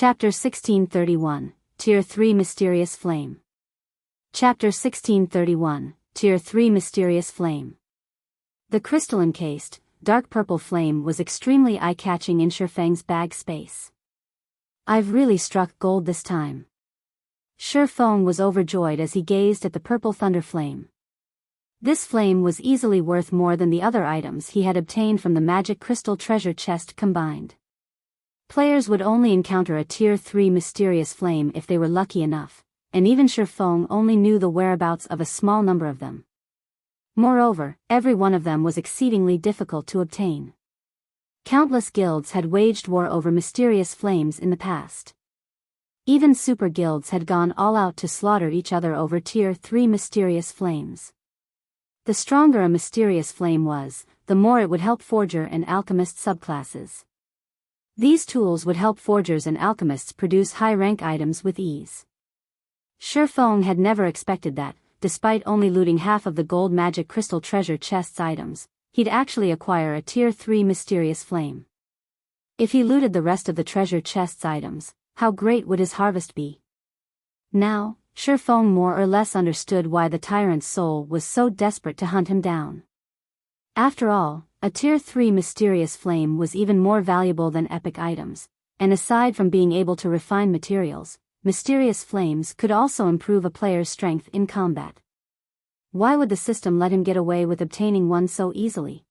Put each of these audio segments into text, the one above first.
Chapter 1631, Tier 3 Mysterious Flame. Chapter 1631, Tier 3 Mysterious Flame. The crystal-encased, dark purple flame was extremely eye-catching in Shifeng's bag space. "I've really struck gold this time." Shifeng was overjoyed as he gazed at the purple thunder flame. This flame was easily worth more than the other items he had obtained from the magic crystal treasure chest combined. Players would only encounter a Tier 3 mysterious flame if they were lucky enough, and even Shifeng only knew the whereabouts of a small number of them. Moreover, every one of them was exceedingly difficult to obtain. Countless guilds had waged war over mysterious flames in the past. Even super guilds had gone all out to slaughter each other over Tier 3 mysterious flames. The stronger a mysterious flame was, the more it would help forger and alchemist subclasses. These tools would help forgers and alchemists produce high-rank items with ease. Shifeng had never expected that, despite only looting half of the gold magic crystal treasure chest's items, he'd actually acquire a Tier 3 mysterious flame. If he looted the rest of the treasure chest's items, how great would his harvest be? Now, Shifeng more or less understood why the tyrant's soul was so desperate to hunt him down. After all, a Tier 3 mysterious flame was even more valuable than epic items, and aside from being able to refine materials, mysterious flames could also improve a player's strength in combat. Why would the system let him get away with obtaining one so easily?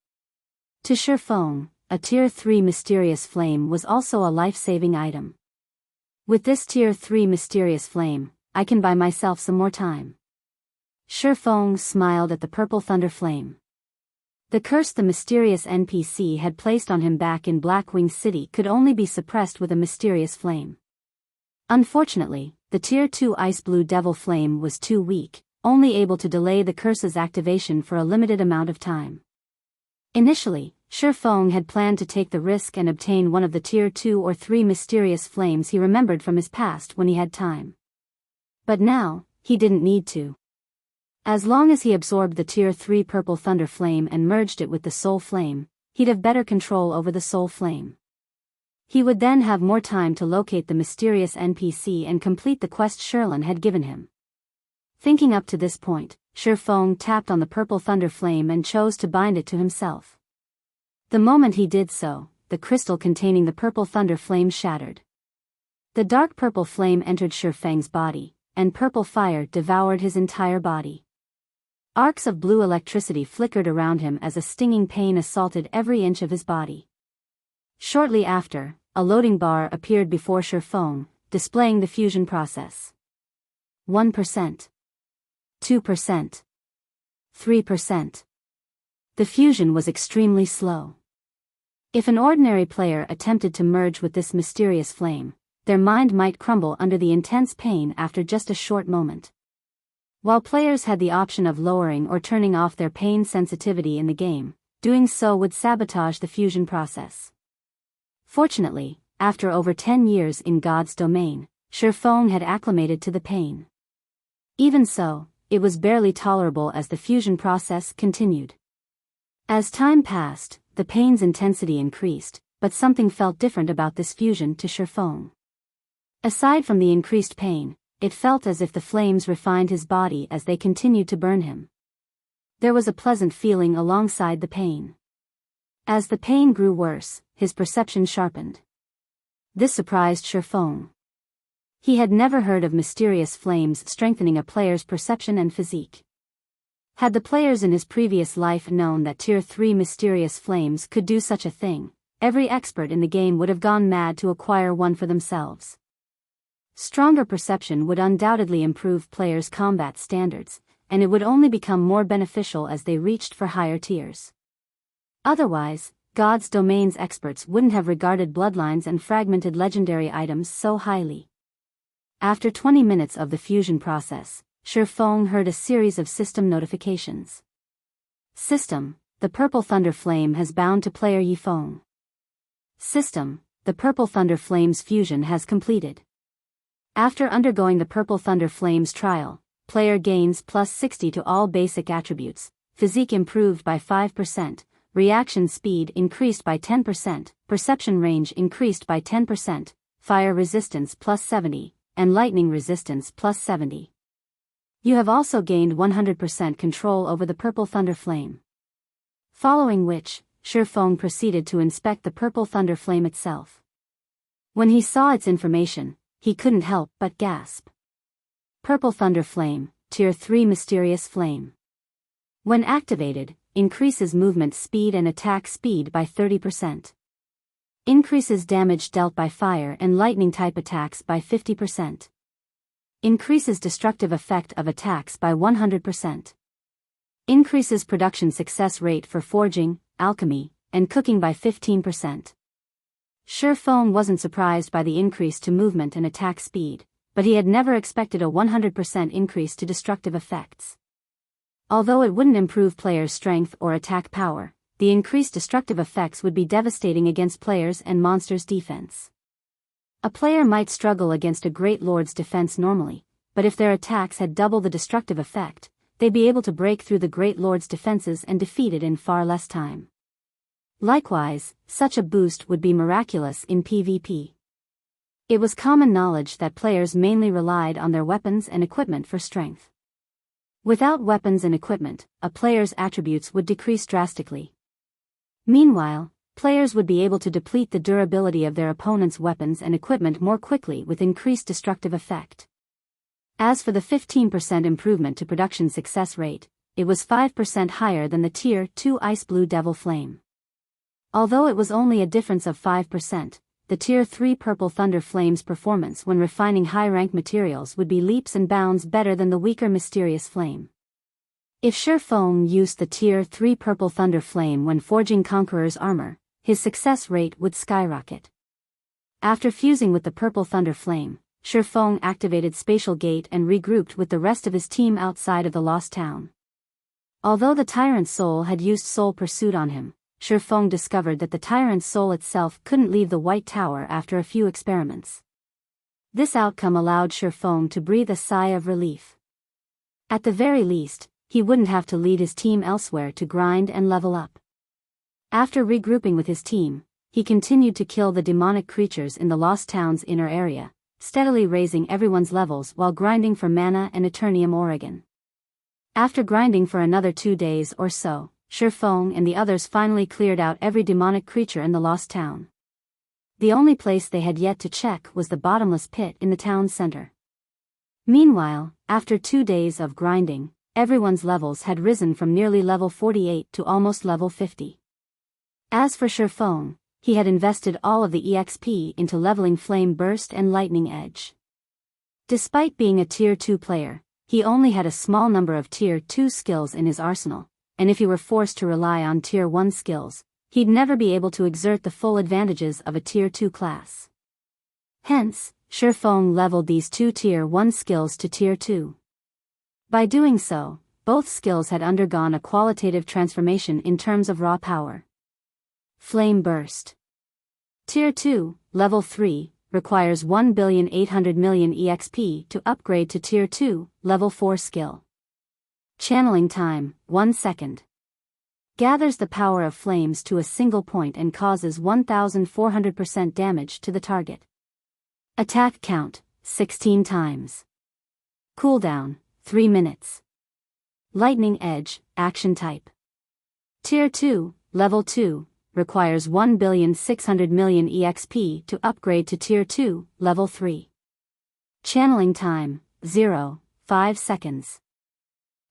To Shifeng, a Tier 3 mysterious flame was also a life-saving item. "With this Tier 3 mysterious flame, I can buy myself some more time." Shifeng smiled at the purple thunder flame. The curse the mysterious NPC had placed on him back in Blackwing City could only be suppressed with a mysterious flame. Unfortunately, the Tier 2 Ice Blue Devil Flame was too weak, only able to delay the curse's activation for a limited amount of time. Initially, Shifeng had planned to take the risk and obtain one of the Tier 2 or 3 mysterious flames he remembered from his past when he had time. But now, he didn't need to. As long as he absorbed the Tier 3 Purple Thunder Flame and merged it with the Soul Flame, he'd have better control over the Soul Flame. He would then have more time to locate the mysterious NPC and complete the quest Shirlin had given him. Thinking up to this point, Shifeng tapped on the Purple Thunder Flame and chose to bind it to himself. The moment he did so, the crystal containing the Purple Thunder Flame shattered. The dark purple flame entered Shifeng's body, and purple fire devoured his entire body. Arcs of blue electricity flickered around him as a stinging pain assaulted every inch of his body. Shortly after, a loading bar appeared before Shifeng, displaying the fusion process. 1%. 2%. 3%. The fusion was extremely slow. If an ordinary player attempted to merge with this mysterious flame, their mind might crumble under the intense pain after just a short moment. While players had the option of lowering or turning off their pain sensitivity in the game, doing so would sabotage the fusion process. Fortunately, after over 10 years in God's domain, Shifeng had acclimated to the pain. Even so, it was barely tolerable as the fusion process continued. As time passed, the pain's intensity increased, but something felt different about this fusion to Shifeng. Aside from the increased pain, it felt as if the flames refined his body as they continued to burn him. There was a pleasant feeling alongside the pain. As the pain grew worse, his perception sharpened. This surprised Shifeng. He had never heard of mysterious flames strengthening a player's perception and physique. Had the players in his previous life known that Tier 3 mysterious flames could do such a thing, every expert in the game would have gone mad to acquire one for themselves. Stronger perception would undoubtedly improve players' combat standards, and it would only become more beneficial as they reached for higher tiers. Otherwise, God's domain's experts wouldn't have regarded bloodlines and fragmented legendary items so highly. After 20 minutes of the fusion process, Shifeng heard a series of system notifications. System: the Purple Thunder Flame has bound to player Yifeng. System: the Purple Thunder Flame's fusion has completed. After undergoing the Purple Thunder Flames trial, player gains plus 60 to all basic attributes, physique improved by 5%, reaction speed increased by 10%, perception range increased by 10%, fire resistance plus 70, and lightning resistance plus 70. You have also gained 100% control over the purple thunder flame. Following which, Shifeng proceeded to inspect the purple thunder flame itself. When he saw its information, he couldn't help but gasp. Purple thunder flame, tier 3 mysterious flame. When activated, increases movement speed and attack speed by 30%. Increases damage dealt by fire and lightning type attacks by 50%. Increases destructive effect of attacks by 100%. Increases production success rate for forging, alchemy, and cooking by 15%. Shifeng wasn't surprised by the increase to movement and attack speed, but he had never expected a 100% increase to destructive effects. Although it wouldn't improve players' strength or attack power, the increased destructive effects would be devastating against players' and monsters' defense. A player might struggle against a Great Lord's defense normally, but if their attacks had double the destructive effect, they'd be able to break through the Great Lord's defenses and defeat it in far less time. Likewise, such a boost would be miraculous in PvP. It was common knowledge that players mainly relied on their weapons and equipment for strength. Without weapons and equipment, a player's attributes would decrease drastically. Meanwhile, players would be able to deplete the durability of their opponent's weapons and equipment more quickly with increased destructive effect. As for the 15% improvement to production success rate, it was 5% higher than the Tier 2 Ice Blue Devil Flame. Although it was only a difference of 5%, the Tier 3 Purple Thunder Flame's performance when refining high-rank materials would be leaps and bounds better than the weaker Mysterious Flame. If Shifeng used the Tier 3 Purple Thunder Flame when forging Conqueror's armor, his success rate would skyrocket. After fusing with the Purple Thunder Flame, Shifeng activated Spatial Gate and regrouped with the rest of his team outside of the Lost Town. Although the Tyrant's soul had used Soul Pursuit on him, Shifeng discovered that the Tyrant's soul itself couldn't leave the White Tower after a few experiments. This outcome allowed Shifeng to breathe a sigh of relief. At the very least, he wouldn't have to lead his team elsewhere to grind and level up. After regrouping with his team, he continued to kill the demonic creatures in the Lost Town's inner area, steadily raising everyone's levels while grinding for mana and Eternium Oregon. After grinding for another 2 days or so, Shifeng and the others finally cleared out every demonic creature in the Lost Town. The only place they had yet to check was the bottomless pit in the town's center. Meanwhile, after 2 days of grinding, everyone's levels had risen from nearly level 48 to almost level 50. As for Shifeng, he had invested all of the EXP into leveling Flame Burst and Lightning Edge. Despite being a Tier 2 player, he only had a small number of Tier 2 skills in his arsenal, and if he were forced to rely on Tier 1 skills, he'd never be able to exert the full advantages of a Tier 2 class. Hence, Shifeng leveled these 2 Tier 1 skills to Tier 2. By doing so, both skills had undergone a qualitative transformation in terms of raw power. Flame Burst. Tier 2, Level 3, requires 1,800,000,000 EXP to upgrade to Tier 2, Level 4 skill. Channeling time, 1 second. Gathers the power of flames to a single point and causes 1,400% damage to the target. Attack count, 16 times. Cooldown, 3 minutes. Lightning Edge, action type. Tier 2, Level 2, requires 1,600,000,000 EXP to upgrade to Tier 2, Level 3. Channeling time, 0.5 seconds.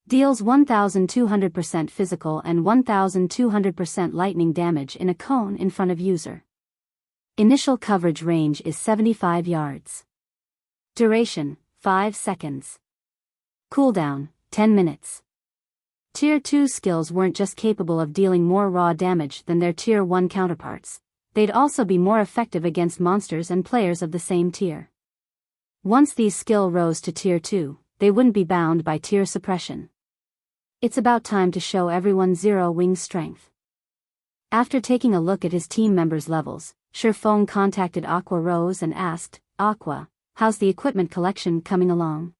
Deals 1,200% physical and 1,200% lightning damage in a cone in front of user. Initial coverage range is 75 yards. Duration, 5 seconds. Cooldown, 10 minutes. Tier 2 skills weren't just capable of dealing more raw damage than their Tier 1 counterparts, they'd also be more effective against monsters and players of the same tier. Once these skills rose to Tier 2, they wouldn't be bound by tier suppression. It's about time to show everyone Zero Wing's strength. After taking a look at his team members' levels, Shifeng contacted Aqua Rose and asked, "Aqua, how's the equipment collection coming along?"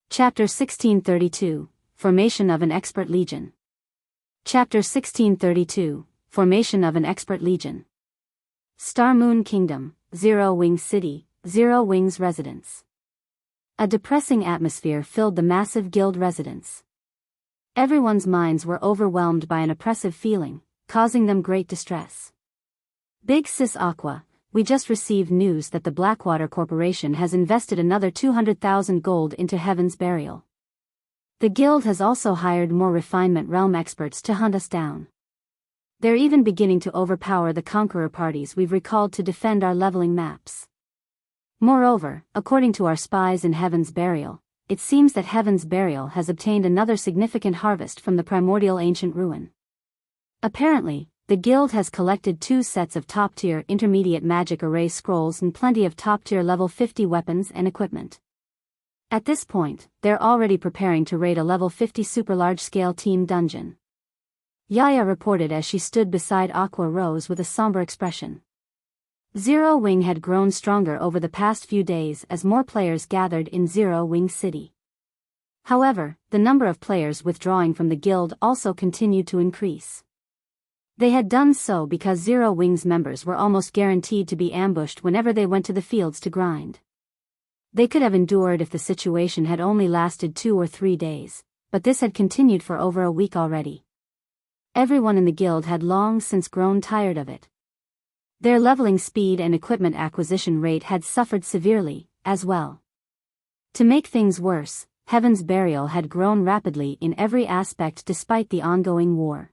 Chapter 1632, Formation of an Expert Legion. Chapter 1632, Formation of an Expert Legion. Star Moon Kingdom, Zero Wing City, Zero Wing's residence. A depressing atmosphere filled the massive guild residence. Everyone's minds were overwhelmed by an oppressive feeling, causing them great distress. Big Sis Aqua, we just received news that the Blackwater Corporation has invested another 200,000 gold into Heaven's Burial. The guild has also hired more refinement realm experts to hunt us down. They're even beginning to overpower the conqueror parties we've recalled to defend our leveling maps. Moreover, according to our spies in Heaven's Burial, it seems that Heaven's Burial has obtained another significant harvest from the Primordial ancient ruin. Apparently, the guild has collected 2 sets of top-tier intermediate magic array scrolls and plenty of top-tier level 50 weapons and equipment. At this point, they're already preparing to raid a level 50 super large-scale team dungeon. Yaya reported as she stood beside Aqua Rose with a somber expression. Zero Wing had grown stronger over the past few days as more players gathered in Zero Wing City. However, the number of players withdrawing from the guild also continued to increase. They had done so because Zero Wing's members were almost guaranteed to be ambushed whenever they went to the fields to grind. They could have endured if the situation had only lasted 2 or 3 days, but this had continued for over a week already. Everyone in the guild had long since grown tired of it. Their leveling speed and equipment acquisition rate had suffered severely, as well. To make things worse, Heaven's Burial had grown rapidly in every aspect despite the ongoing war.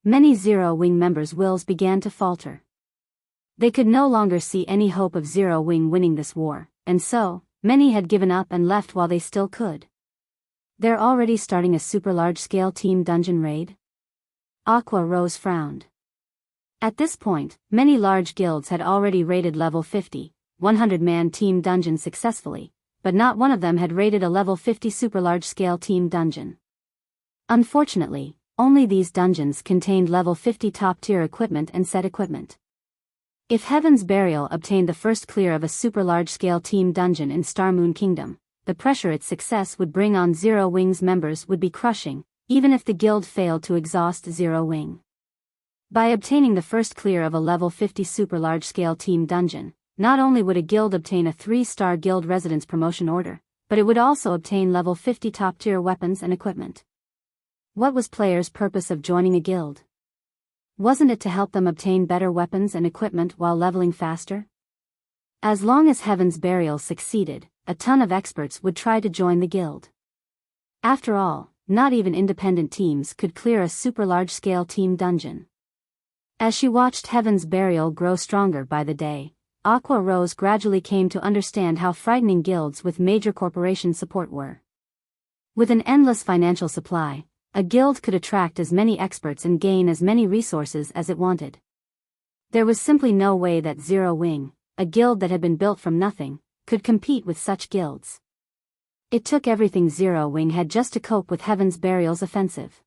Many Zero Wing members' wills began to falter. They could no longer see any hope of Zero Wing winning this war, and so, many had given up and left while they still could. They're already starting a super large-scale team dungeon raid? Aqua Rose frowned. At this point, many large guilds had already raided level 50, 100-man team dungeons successfully, but not one of them had raided a level 50 super large-scale team dungeon. Unfortunately, only these dungeons contained level 50 top-tier equipment and set equipment. If Heaven's Burial obtained the first clear of a super large-scale team dungeon in Star Moon Kingdom, the pressure its success would bring on Zero Wing's members would be crushing, even if the guild failed to exhaust Zero Wing. By obtaining the first clear of a level 50 super large-scale team dungeon, not only would a guild obtain a 3-star guild residence promotion order, but it would also obtain level 50 top-tier weapons and equipment. What was players' purpose of joining a guild? Wasn't it to help them obtain better weapons and equipment while leveling faster? As long as Heaven's Burial succeeded, a ton of experts would try to join the guild. After all, not even independent teams could clear a super large-scale team dungeon. As she watched Heaven's Burial grow stronger by the day, Aqua Rose gradually came to understand how frightening guilds with major corporation support were. With an endless financial supply, a guild could attract as many experts and gain as many resources as it wanted. There was simply no way that Zero Wing, a guild that had been built from nothing, could compete with such guilds. It took everything Zero Wing had just to cope with Heaven's Burial's offensive.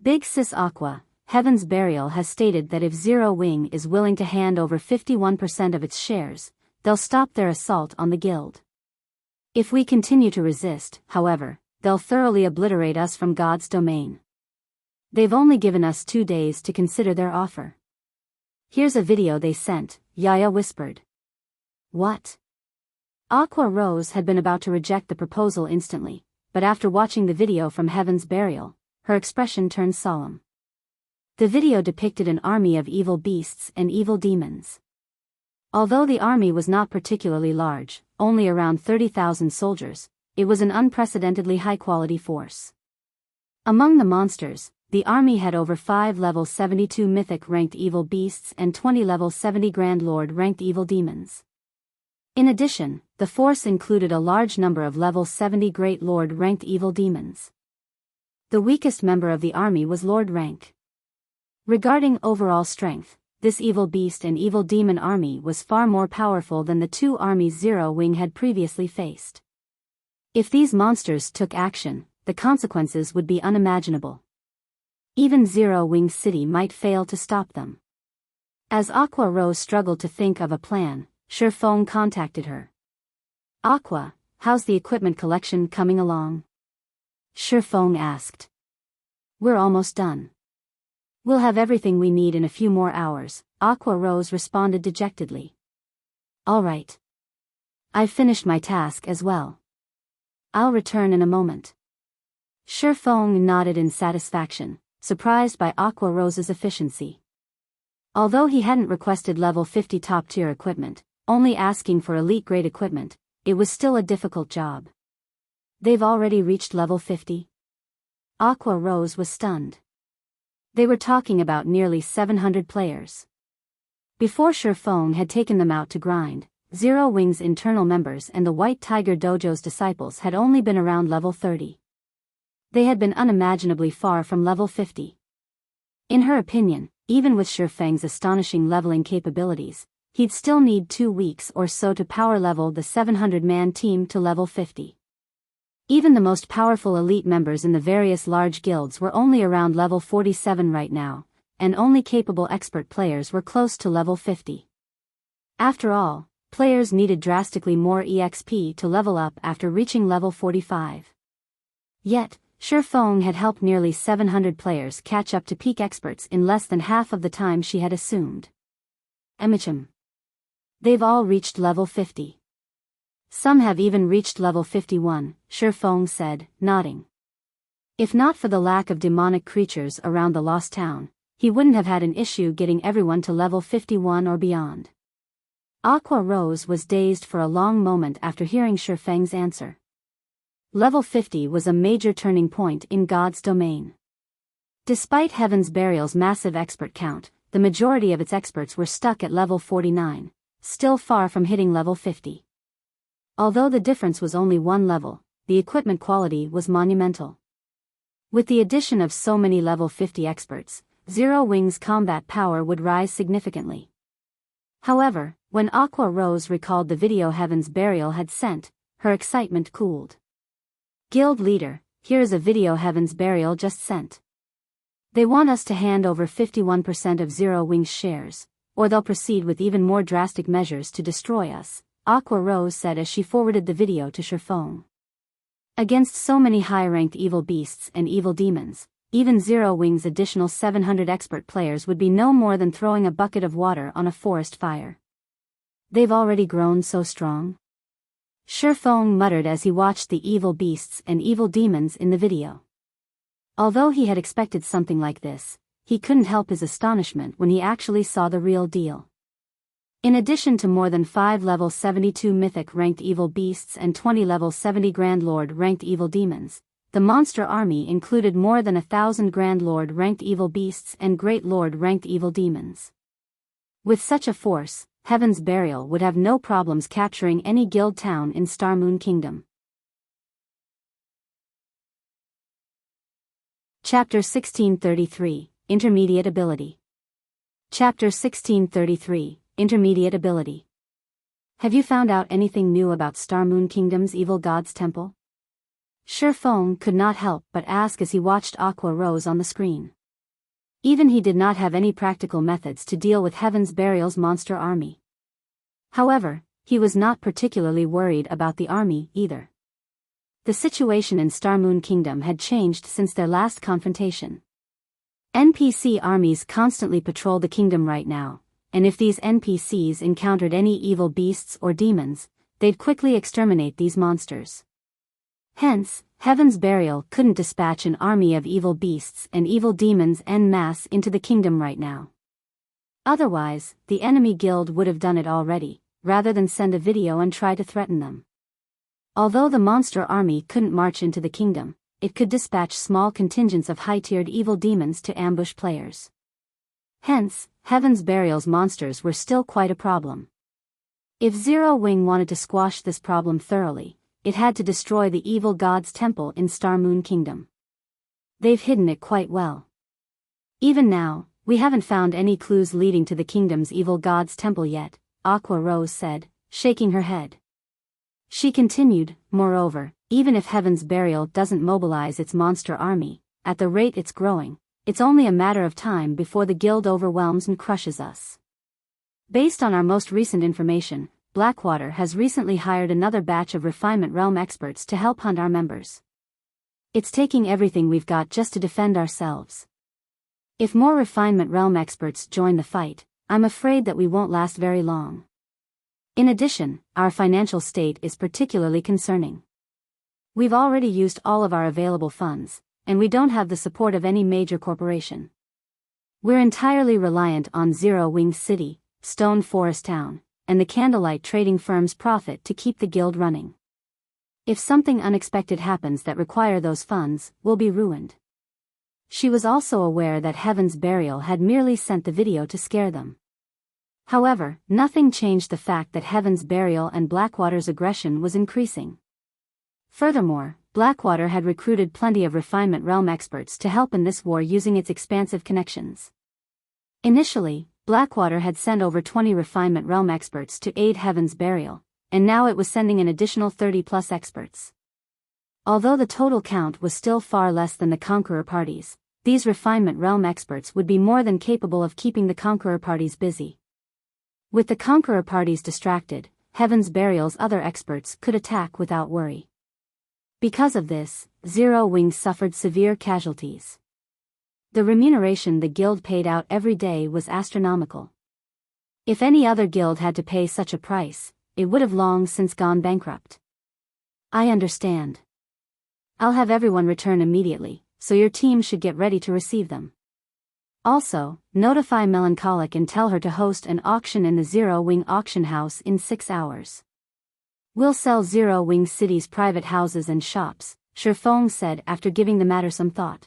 Big Sis Aqua, Heaven's Burial has stated that if Zero Wing is willing to hand over 51% of its shares, they'll stop their assault on the guild. If we continue to resist, however, they'll thoroughly obliterate us from God's domain. They've only given us 2 days to consider their offer. Here's a video they sent, Yaya whispered. What? Aqua Rose had been about to reject the proposal instantly, but after watching the video from Heaven's Burial, her expression turned solemn. The video depicted an army of evil beasts and evil demons. Although the army was not particularly large, only around 30,000 soldiers, it was an unprecedentedly high-quality force. Among the monsters, the army had over 5 level 72 mythic-ranked evil beasts and 20 level 70 Grand Lord-ranked evil demons. In addition, the force included a large number of level 70 Great Lord-ranked evil demons. The weakest member of the army was Lord rank. Regarding overall strength, this evil beast and evil demon army was far more powerful than the 2 armies Zero Wing had previously faced. If these monsters took action, the consequences would be unimaginable. Even Zero Wing City might fail to stop them. As Aqua Rose struggled to think of a plan, Shifeng contacted her. Aqua, how's the equipment collection coming along? Shifeng asked. We're almost done. We'll have everything we need in a few more hours, Aqua Rose responded dejectedly. All right. I've finished my task as well. I'll return in a moment. Shifeng nodded in satisfaction, surprised by Aqua Rose's efficiency. Although he hadn't requested level 50 top-tier equipment, only asking for elite-grade equipment, it was still a difficult job. They've already reached level 50? Aqua Rose was stunned. They were talking about nearly 700 players. Before Shifeng had taken them out to grind, Zero Wing's internal members and the White Tiger Dojo's disciples had only been around level 30. They had been unimaginably far from level 50. In her opinion, even with Shifeng's astonishing leveling capabilities, he'd still need 2 weeks or so to power level the 700-man team to level 50. Even the most powerful elite members in the various large guilds were only around level 47 right now, and only capable expert players were close to level 50. After all, players needed drastically more EXP to level up after reaching level 45. Yet, Shifeng had helped nearly 700 players catch up to peak experts in less than half of the time she had assumed. Emichim. They've all reached level 50. Some have even reached level 51, Shifeng said, nodding. If not for the lack of demonic creatures around the lost town, he wouldn't have had an issue getting everyone to level 51 or beyond. Aqua Rose was dazed for a long moment after hearing Shifeng's answer. Level 50 was a major turning point in God's domain. Despite Heaven's Burial's massive expert count, the majority of its experts were stuck at level 49, still far from hitting level 50. Although the difference was only one level, the equipment quality was monumental. With the addition of so many level 50 experts, Zero Wing's combat power would rise significantly. However, when Aqua Rose recalled the video Heaven's Burial had sent, her excitement cooled. Guild leader, here is a video Heaven's Burial just sent. They want us to hand over 51% of Zero Wing's shares, or they'll proceed with even more drastic measures to destroy us, Aqua Rose said as she forwarded the video to Shifeng. Against so many high-ranked evil beasts and evil demons, even Zero Wing's additional 700 expert players would be no more than throwing a bucket of water on a forest fire. They've already grown so strong? Shifeng muttered as he watched the evil beasts and evil demons in the video. Although he had expected something like this, he couldn't help his astonishment when he actually saw the real deal. In addition to more than 5 level 72 mythic ranked evil beasts and 20 level 70 Grand Lord ranked evil demons, the monster army included more than 1,000 Grand Lord ranked evil beasts and Great Lord ranked evil demons. With such a force, Heaven's Burial would have no problems capturing any guild town in Starmoon Kingdom. Chapter 1633, Intermediate Ability. Chapter 1633, Intermediate Ability. Have you found out anything new about Starmoon Kingdom's Evil God's Temple? Shifeng could not help but ask as he watched Aqua Rose on the screen. Even he did not have any practical methods to deal with Heaven's Burial's monster army. However, he was not particularly worried about the army either. The situation in Starmoon Kingdom had changed since their last confrontation. NPC armies constantly patrol the kingdom right now, and if these NPCs encountered any evil beasts or demons, they'd quickly exterminate these monsters. Hence, Heaven's Burial couldn't dispatch an army of evil beasts and evil demons en masse into the kingdom right now. Otherwise, the enemy guild would have done it already, rather than send a video and try to threaten them. Although the monster army couldn't march into the kingdom, it could dispatch small contingents of high-tiered evil demons to ambush players. Hence, Heaven's Burial's monsters were still quite a problem. If Zero Wing wanted to squash this problem thoroughly, it had to destroy the evil god's temple in Starmoon Kingdom. They've hidden it quite well. Even now, we haven't found any clues leading to the kingdom's evil god's temple yet, Aqua Rose said, shaking her head. She continued, moreover, even if Heaven's Burial doesn't mobilize its monster army, at the rate it's growing, it's only a matter of time before the guild overwhelms and crushes us. Based on our most recent information, Blackwater has recently hired another batch of Refinement Realm experts to help hunt our members. It's taking everything we've got just to defend ourselves. If more Refinement Realm experts join the fight, I'm afraid that we won't last very long. In addition, our financial state is particularly concerning. We've already used all of our available funds, and we don't have the support of any major corporation. We're entirely reliant on Zero Wings City, Stone Forest Town, and the Candlelight trading firm's profit to keep the guild running. If something unexpected happens that require those funds, we'll be ruined. She was also aware that Heaven's Burial had merely sent the video to scare them. However, nothing changed the fact that Heaven's Burial and Blackwater's aggression was increasing. Furthermore, Blackwater had recruited plenty of Refinement Realm experts to help in this war using its expansive connections. Initially, Blackwater had sent over 20 Refinement Realm experts to aid Heaven's Burial, and now it was sending an additional 30+ experts. Although the total count was still far less than the Conqueror parties, these Refinement Realm experts would be more than capable of keeping the Conqueror parties busy. With the Conqueror parties distracted, Heaven's Burial's other experts could attack without worry. Because of this, Zero Wings suffered severe casualties. The remuneration the guild paid out every day was astronomical. If any other guild had to pay such a price, it would have long since gone bankrupt. I understand. I'll have everyone return immediately, so your team should get ready to receive them. Also, notify Melancholic and tell her to host an auction in the Zero Wing auction house in 6 hours. We'll sell Zero Wing City's private houses and shops, Shifeng said after giving the matter some thought.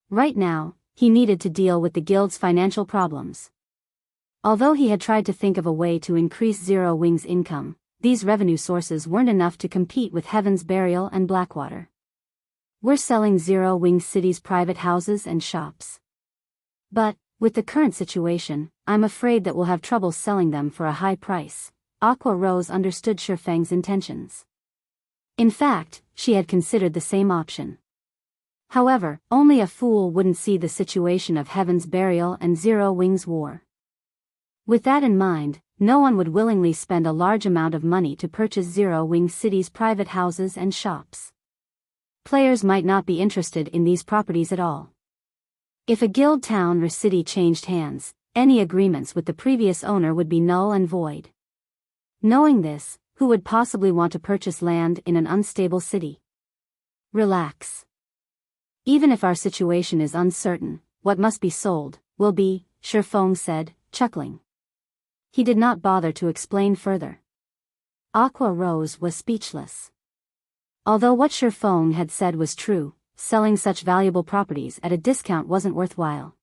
Right now, he needed to deal with the guild's financial problems. Although he had tried to think of a way to increase Zero Wing's income, these revenue sources weren't enough to compete with Heaven's Burial and Blackwater. We're selling Zero Wing City's private houses and shops. But, with the current situation, I'm afraid that we'll have trouble selling them for a high price. Aqua Rose understood Shifeng's intentions. In fact, she had considered the same option. However, only a fool wouldn't see the situation of Heaven's Burial and Zero Wings War. With that in mind, no one would willingly spend a large amount of money to purchase Zero Wing City's private houses and shops. Players might not be interested in these properties at all. If a guild town or city changed hands, any agreements with the previous owner would be null and void. Knowing this, who would possibly want to purchase land in an unstable city? Relax. Even if our situation is uncertain, what must be sold, will be, Shifeng said, chuckling. He did not bother to explain further. Aqua Rose was speechless. Although what Shifeng had said was true, selling such valuable properties at a discount wasn't worthwhile.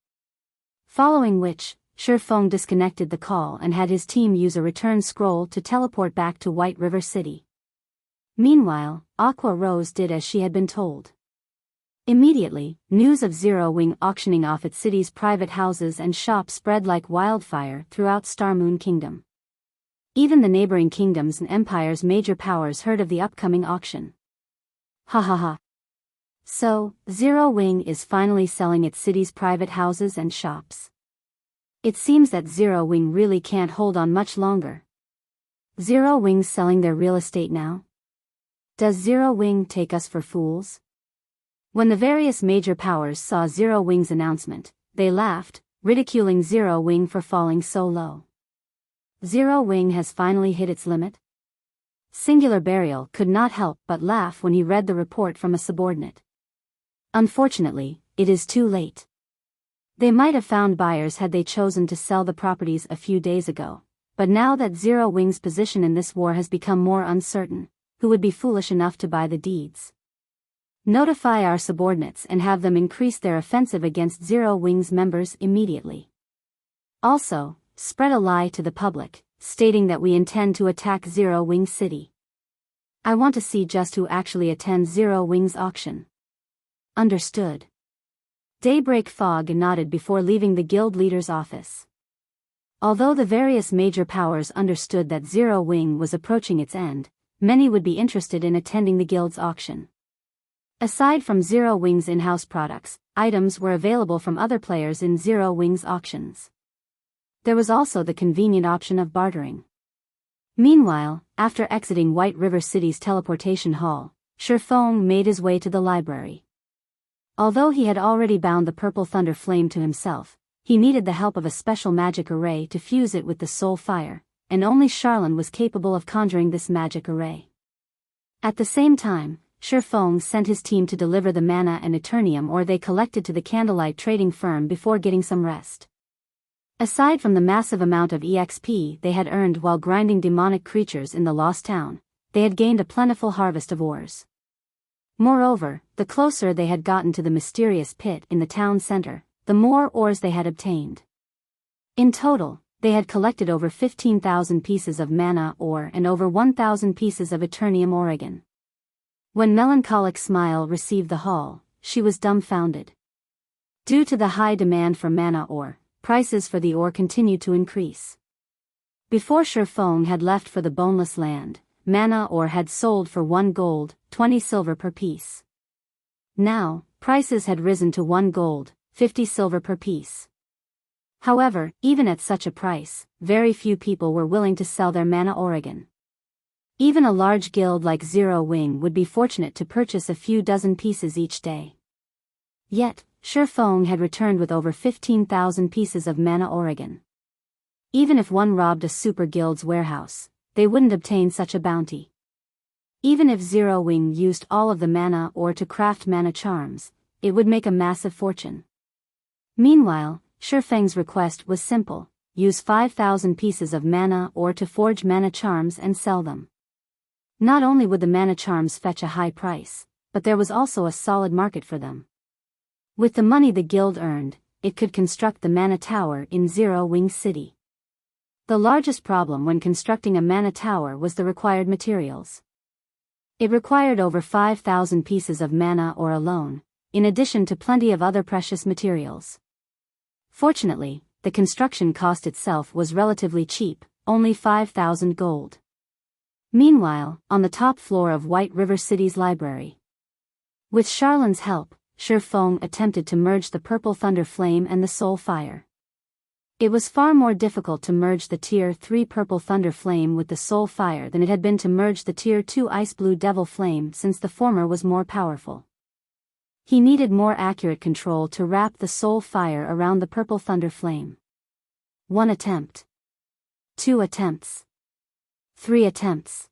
Following which, Shifeng disconnected the call and had his team use a return scroll to teleport back to White River City. Meanwhile, Aqua Rose did as she had been told. Immediately, news of Zero Wing auctioning off its city's private houses and shops spread like wildfire throughout Starmoon Kingdom. Even the neighboring kingdoms and empires' major powers heard of the upcoming auction. Ha ha ha. So, Zero Wing is finally selling its city's private houses and shops. It seems that Zero Wing really can't hold on much longer. Zero Wing's selling their real estate now? Does Zero Wing take us for fools? When the various major powers saw Zero Wing's announcement, they laughed, ridiculing Zero Wing for falling so low. Zero Wing has finally hit its limit? Singular Burial could not help but laugh when he read the report from a subordinate. Unfortunately, it is too late. They might have found buyers had they chosen to sell the properties a few days ago, but now that Zero Wing's position in this war has become more uncertain, who would be foolish enough to buy the deeds? Notify our subordinates and have them increase their offensive against Zero Wing's members immediately. Also, spread a lie to the public, stating that we intend to attack Zero Wing City. I want to see just who actually attends Zero Wing's auction. Understood. Daybreak Fog nodded before leaving the guild leader's office. Although the various major powers understood that Zero Wing was approaching its end, many would be interested in attending the guild's auction. Aside from Zero Wing's in-house products, items were available from other players in Zero Wing's auctions. There was also the convenient option of bartering. Meanwhile, after exiting White River City's teleportation hall, Shifeng made his way to the library. Although he had already bound the purple thunder flame to himself, he needed the help of a special magic array to fuse it with the soul fire, and only Charlene was capable of conjuring this magic array. At the same time, Shifeng sent his team to deliver the mana and eternium ore they collected to the candlelight trading firm before getting some rest. Aside from the massive amount of EXP they had earned while grinding demonic creatures in the Lost Town, they had gained a plentiful harvest of ores. Moreover, the closer they had gotten to the mysterious pit in the town center, the more ores they had obtained. In total, they had collected over 15,000 pieces of mana ore and over 1,000 pieces of eternium ore. When Melancholic Smile received the haul, she was dumbfounded. Due to the high demand for mana ore, prices for the ore continued to increase. Before Shifeng had left for the Boneless Land, mana ore had sold for 1 gold, 20 silver per piece. Now, prices had risen to 1 gold, 50 silver per piece. However, even at such a price, very few people were willing to sell their mana ore. Even a large guild like Zero Wing would be fortunate to purchase a few dozen pieces each day. Yet, Shifeng had returned with over 15,000 pieces of mana ore. Even if one robbed a super guild's warehouse, they wouldn't obtain such a bounty. Even if Zero Wing used all of the mana ore to craft mana charms, it would make a massive fortune. Meanwhile, Shifeng's request was simple: use 5,000 pieces of mana ore to forge mana charms and sell them. Not only would the mana charms fetch a high price, but there was also a solid market for them. With the money the guild earned, it could construct the mana tower in Zero Wing City. The largest problem when constructing a mana tower was the required materials. It required over 5,000 pieces of mana ore alone, in addition to plenty of other precious materials. Fortunately, the construction cost itself was relatively cheap, only 5,000 gold. Meanwhile, on the top floor of White River City's library, with Charlene's help, Shifeng attempted to merge the purple thunder flame and the soul fire. It was far more difficult to merge the Tier 3 purple thunder flame with the soul fire than it had been to merge the Tier 2 ice blue devil flame, since the former was more powerful. He needed more accurate control to wrap the soul fire around the purple thunder flame. 1 attempt. 2 attempts. 3 attempts.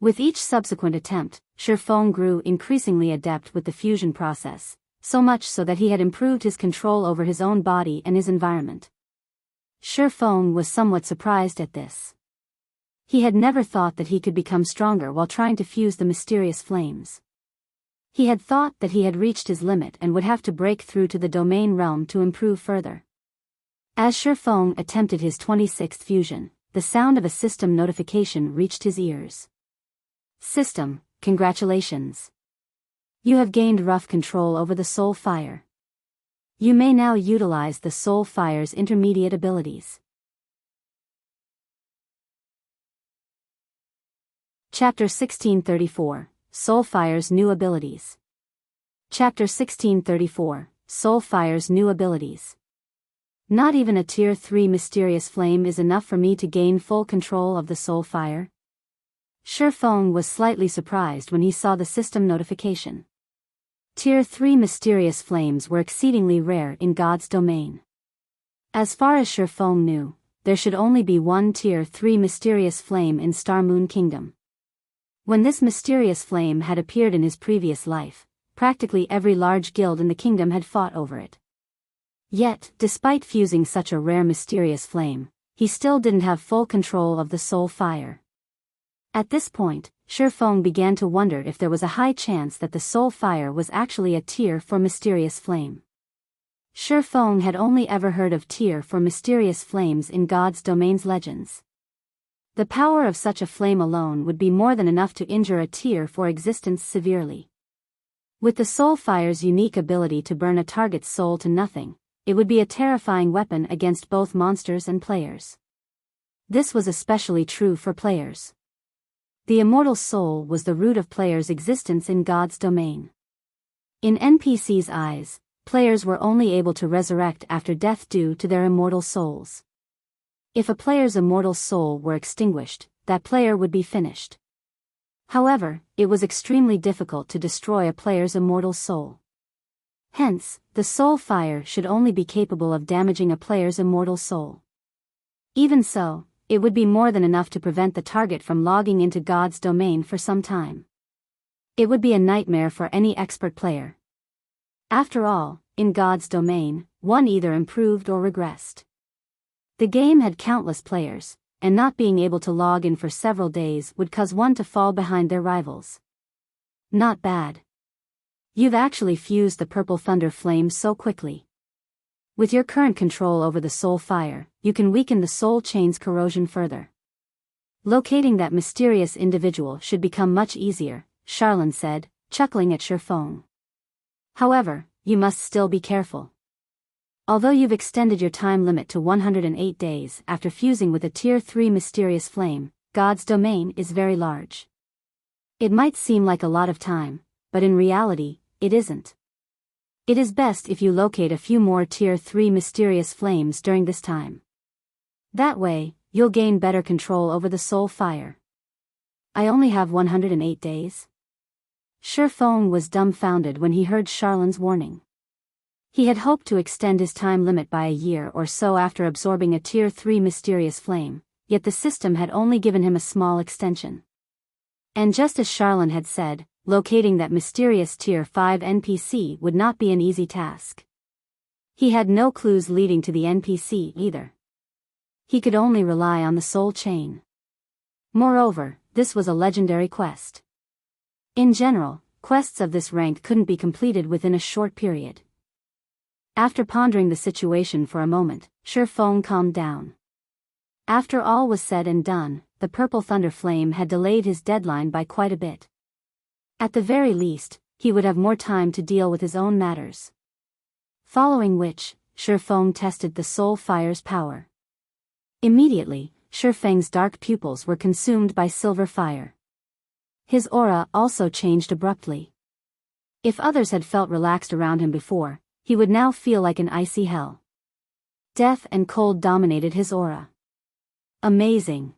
With each subsequent attempt, Shifeng grew increasingly adept with the fusion process, so much so that he had improved his control over his own body and his environment. Shifeng was somewhat surprised at this. He had never thought that he could become stronger while trying to fuse the mysterious flames. He had thought that he had reached his limit and would have to break through to the domain realm to improve further. As Shifeng attempted his 26th fusion, the sound of a system notification reached his ears. System, congratulations. You have gained rough control over the soul fire. You may now utilize the soul fire's intermediate abilities. Chapter 1634, Soul Fire's New Abilities. Chapter 1634, Soul Fire's New Abilities. Not even a Tier 3 mysterious flame is enough for me to gain full control of the soul fire? Shifeng was slightly surprised when he saw the system notification. Tier 3 mysterious flames were exceedingly rare in God's domain. As far as Shifeng knew, there should only be one Tier 3 mysterious flame in Star Moon Kingdom. When this mysterious flame had appeared in his previous life, practically every large guild in the kingdom had fought over it. Yet, despite fusing such a rare mysterious flame, he still didn't have full control of the soul fire. At this point, Shifeng began to wonder if there was a high chance that the soul fire was actually a Tier 4 mysterious flame. Shifeng had only ever heard of Tier 4 mysterious flames in God's domain's legends. The power of such a flame alone would be more than enough to injure a Tier 4 existence severely. With the soul fire's unique ability to burn a target's soul to nothing, it would be a terrifying weapon against both monsters and players. This was especially true for players. The immortal soul was the root of players' existence in God's domain. In NPC's eyes, players were only able to resurrect after death due to their immortal souls. If a player's immortal soul were extinguished, that player would be finished. However, it was extremely difficult to destroy a player's immortal soul. Hence, the soul fire should only be capable of damaging a player's immortal soul. Even so, it would be more than enough to prevent the target from logging into God's domain for some time. It would be a nightmare for any expert player. After all, in God's domain, one either improved or regressed. The game had countless players, and not being able to log in for several days would cause one to fall behind their rivals. Not bad. You've actually fused the purple thunder flame so quickly. With your current control over the soul fire, you can weaken the soul chain's corrosion further. Locating that mysterious individual should become much easier, Charlene said, chuckling at Shifeng. However, you must still be careful. Although you've extended your time limit to 108 days after fusing with a Tier 3 mysterious flame, God's domain is very large. It might seem like a lot of time, but in reality, it isn't. It is best if you locate a few more Tier 3 mysterious flames during this time. That way, you'll gain better control over the soul fire. I only have 108 days? Shifeng was dumbfounded when he heard Charlene's warning. He had hoped to extend his time limit by a year or so after absorbing a Tier 3 mysterious flame, yet the system had only given him a small extension. And just as Charlene had said, locating that mysterious Tier 5 NPC would not be an easy task. He had no clues leading to the NPC either. He could only rely on the soul chain. Moreover, this was a legendary quest. In general, quests of this rank couldn't be completed within a short period. After pondering the situation for a moment, Shifeng calmed down. After all was said and done, the purple thunder flame had delayed his deadline by quite a bit. At the very least, he would have more time to deal with his own matters. Following which, Shifeng tested the soul fire's power. Immediately, Shifeng's dark pupils were consumed by silver fire. His aura also changed abruptly. If others had felt relaxed around him before, he would now feel like an icy hell. Death and cold dominated his aura. Amazing.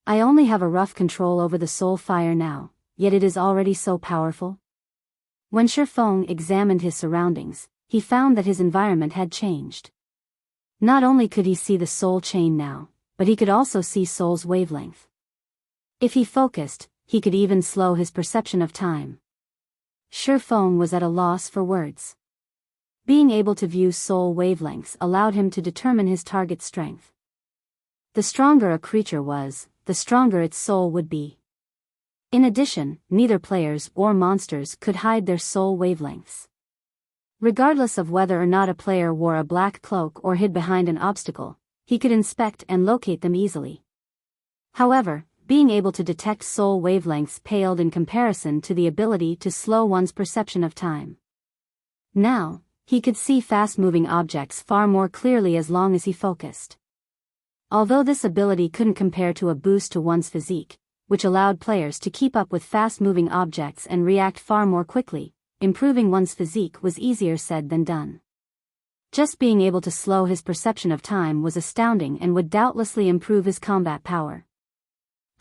I only have a rough control over the soul fire now, yet it is already so powerful. When Shifeng examined his surroundings, he found that his environment had changed. Not only could he see the soul chain now, but he could also see soul's wavelength. If he focused, he could even slow his perception of time. Shifeng was at a loss for words. Being able to view soul wavelengths allowed him to determine his target's strength. The stronger a creature was, the stronger its soul would be. In addition, neither players or monsters could hide their soul wavelengths. Regardless of whether or not a player wore a black cloak or hid behind an obstacle, he could inspect and locate them easily. However, being able to detect soul wavelengths paled in comparison to the ability to slow one's perception of time. Now, he could see fast-moving objects far more clearly as long as he focused. Although this ability couldn't compare to a boost to one's physique, which allowed players to keep up with fast-moving objects and react far more quickly, improving one's physique was easier said than done. Just being able to slow his perception of time was astounding and would doubtlessly improve his combat power.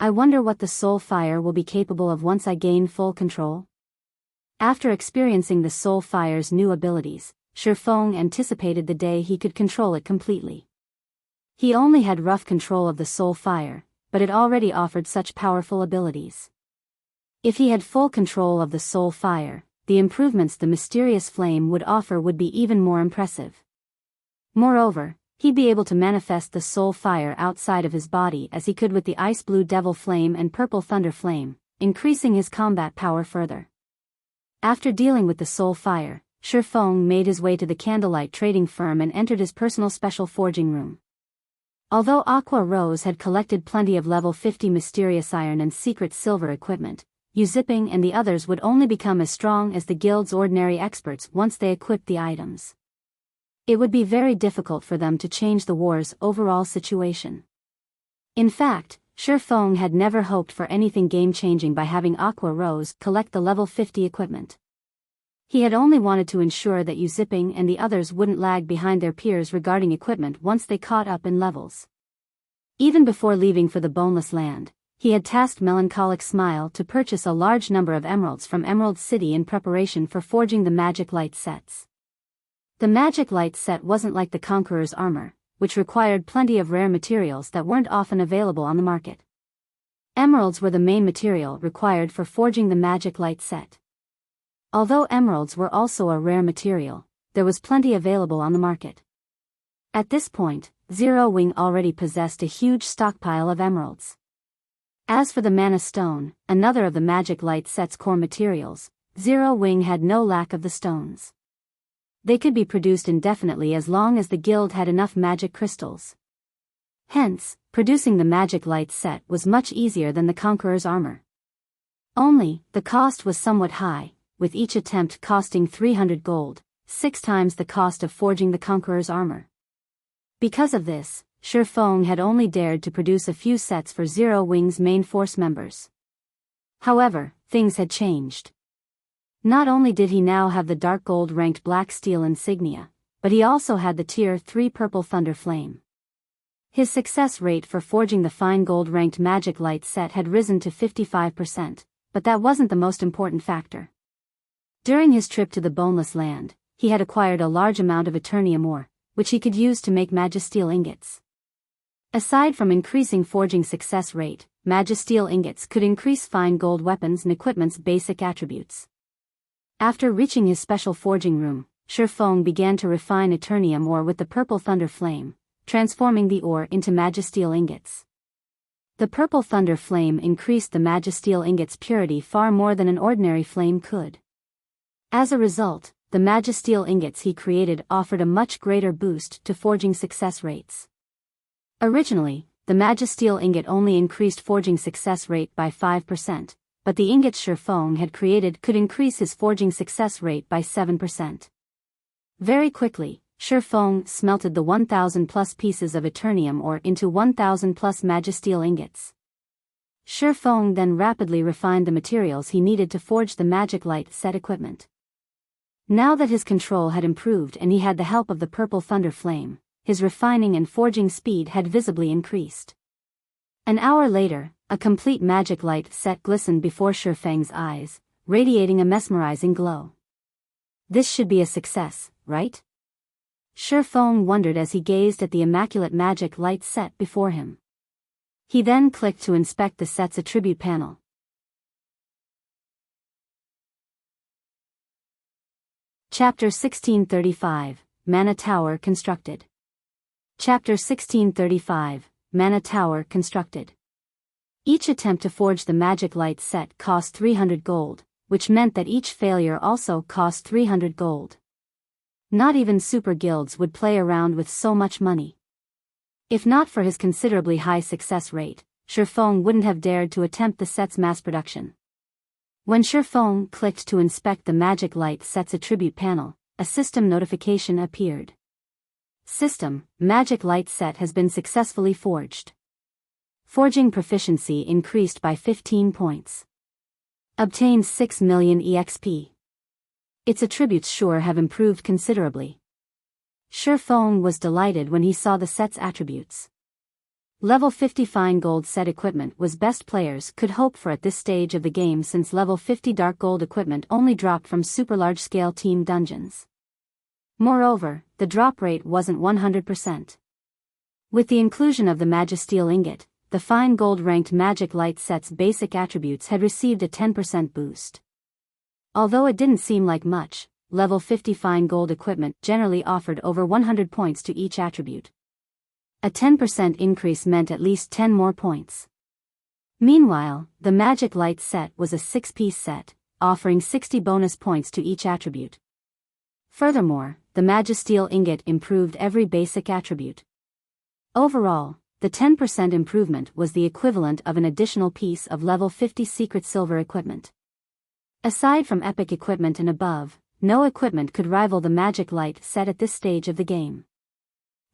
I wonder what the soul fire will be capable of once I gain full control? After experiencing the soul fire's new abilities, Shifeng anticipated the day he could control it completely. He only had rough control of the soul fire, but it already offered such powerful abilities. If he had full control of the soul fire, the improvements the mysterious flame would offer would be even more impressive. Moreover, he'd be able to manifest the soul fire outside of his body as he could with the ice blue devil flame and purple thunder flame, increasing his combat power further. After dealing with the soul fire, Shifeng made his way to the candlelight trading firm and entered his personal special forging room. Although Aqua Rose had collected plenty of level 50 mysterious iron and secret silver equipment, Uzipping and the others would only become as strong as the guild's ordinary experts once they equipped the items. It would be very difficult for them to change the war's overall situation. In fact, Shifeng had never hoped for anything game-changing by having Aqua Rose collect the level 50 equipment. He had only wanted to ensure that Uzipping and the others wouldn't lag behind their peers regarding equipment once they caught up in levels. Even before leaving for the Boneless Land, he had tasked Melancholic Smile to purchase a large number of emeralds from Emerald City in preparation for forging the Magic Light sets. The Magic Light set wasn't like the Conqueror's armor, which required plenty of rare materials that weren't often available on the market. Emeralds were the main material required for forging the Magic Light set. Although emeralds were also a rare material, there was plenty available on the market. At this point, Zero Wing already possessed a huge stockpile of emeralds. As for the Mana Stone, another of the Magic Light set's core materials, Zero Wing had no lack of the stones. They could be produced indefinitely as long as the guild had enough magic crystals. Hence, producing the Magic Light set was much easier than the Conqueror's armor. Only, the cost was somewhat high, with each attempt costing 300 gold, 6 times the cost of forging the Conqueror's armor. Because of this, Shi Feng had only dared to produce a few sets for Zero Wing's main force members. However, things had changed. Not only did he now have the dark gold ranked Black Steel insignia, but he also had the Tier 3 Purple Thunder Flame. His success rate for forging the fine gold ranked Magic Light set had risen to 55%, but that wasn't the most important factor. During his trip to the Boneless Land, he had acquired a large amount of Eternium ore, which he could use to make Magisteel ingots. Aside from increasing forging success rate, Magisteel ingots could increase fine gold weapons and equipment's basic attributes. After reaching his special forging room, Shi Feng began to refine Eternium ore with the Purple Thunder Flame, transforming the ore into Magisteel ingots. The Purple Thunder Flame increased the Magisteel ingot's purity far more than an ordinary flame could. As a result, the Magisteel ingots he created offered a much greater boost to forging success rates. Originally, the Magisteel ingot only increased forging success rate by 5%, but the ingots Shi Feng had created could increase his forging success rate by 7%. Very quickly, Shi Feng smelted the 1,000 plus pieces of Eternium ore into 1,000 plus Magisteel ingots. Shi Feng then rapidly refined the materials he needed to forge the Magic Light set equipment. Now that his control had improved and he had the help of the Purple Thunder Flame, his refining and forging speed had visibly increased. An hour later, a complete Magic Light set glistened before Shi Feng's eyes, radiating a mesmerizing glow. This should be a success, right? Shi Feng wondered as he gazed at the immaculate Magic Light set before him. He then clicked to inspect the set's attribute panel. Chapter 1635, Mana Tower constructed. Chapter 1635, Mana Tower constructed. Each attempt to forge the Magic Light set cost 300 gold, which meant that each failure also cost 300 gold. Not even super guilds would play around with so much money. If not for his considerably high success rate, Shi Feng wouldn't have dared to attempt the set's mass production. When Shi Feng clicked to inspect the Magic Light set's attribute panel, a system notification appeared. System, Magic Light set has been successfully forged. Forging proficiency increased by 15 points. Obtained 6 million EXP. Its attributes sure have improved considerably. Shi Feng was delighted when he saw the set's attributes. Level 50 fine gold set equipment was best players could hope for at this stage of the game, since level 50 dark gold equipment only dropped from super large scale team dungeons. Moreover, the drop rate wasn't 100%. With the inclusion of the Magisteel ingot, the fine gold ranked Magic Light set's basic attributes had received a 10% boost. Although it didn't seem like much, level 50 fine gold equipment generally offered over 100 points to each attribute. A 10% increase meant at least 10 more points. Meanwhile, the Magic Light set was a 6-piece set, offering 60 bonus points to each attribute. Furthermore, the Magisteel ingot improved every basic attribute. Overall, the 10% improvement was the equivalent of an additional piece of level 50 secret silver equipment. Aside from epic equipment and above, no equipment could rival the Magic Light set at this stage of the game.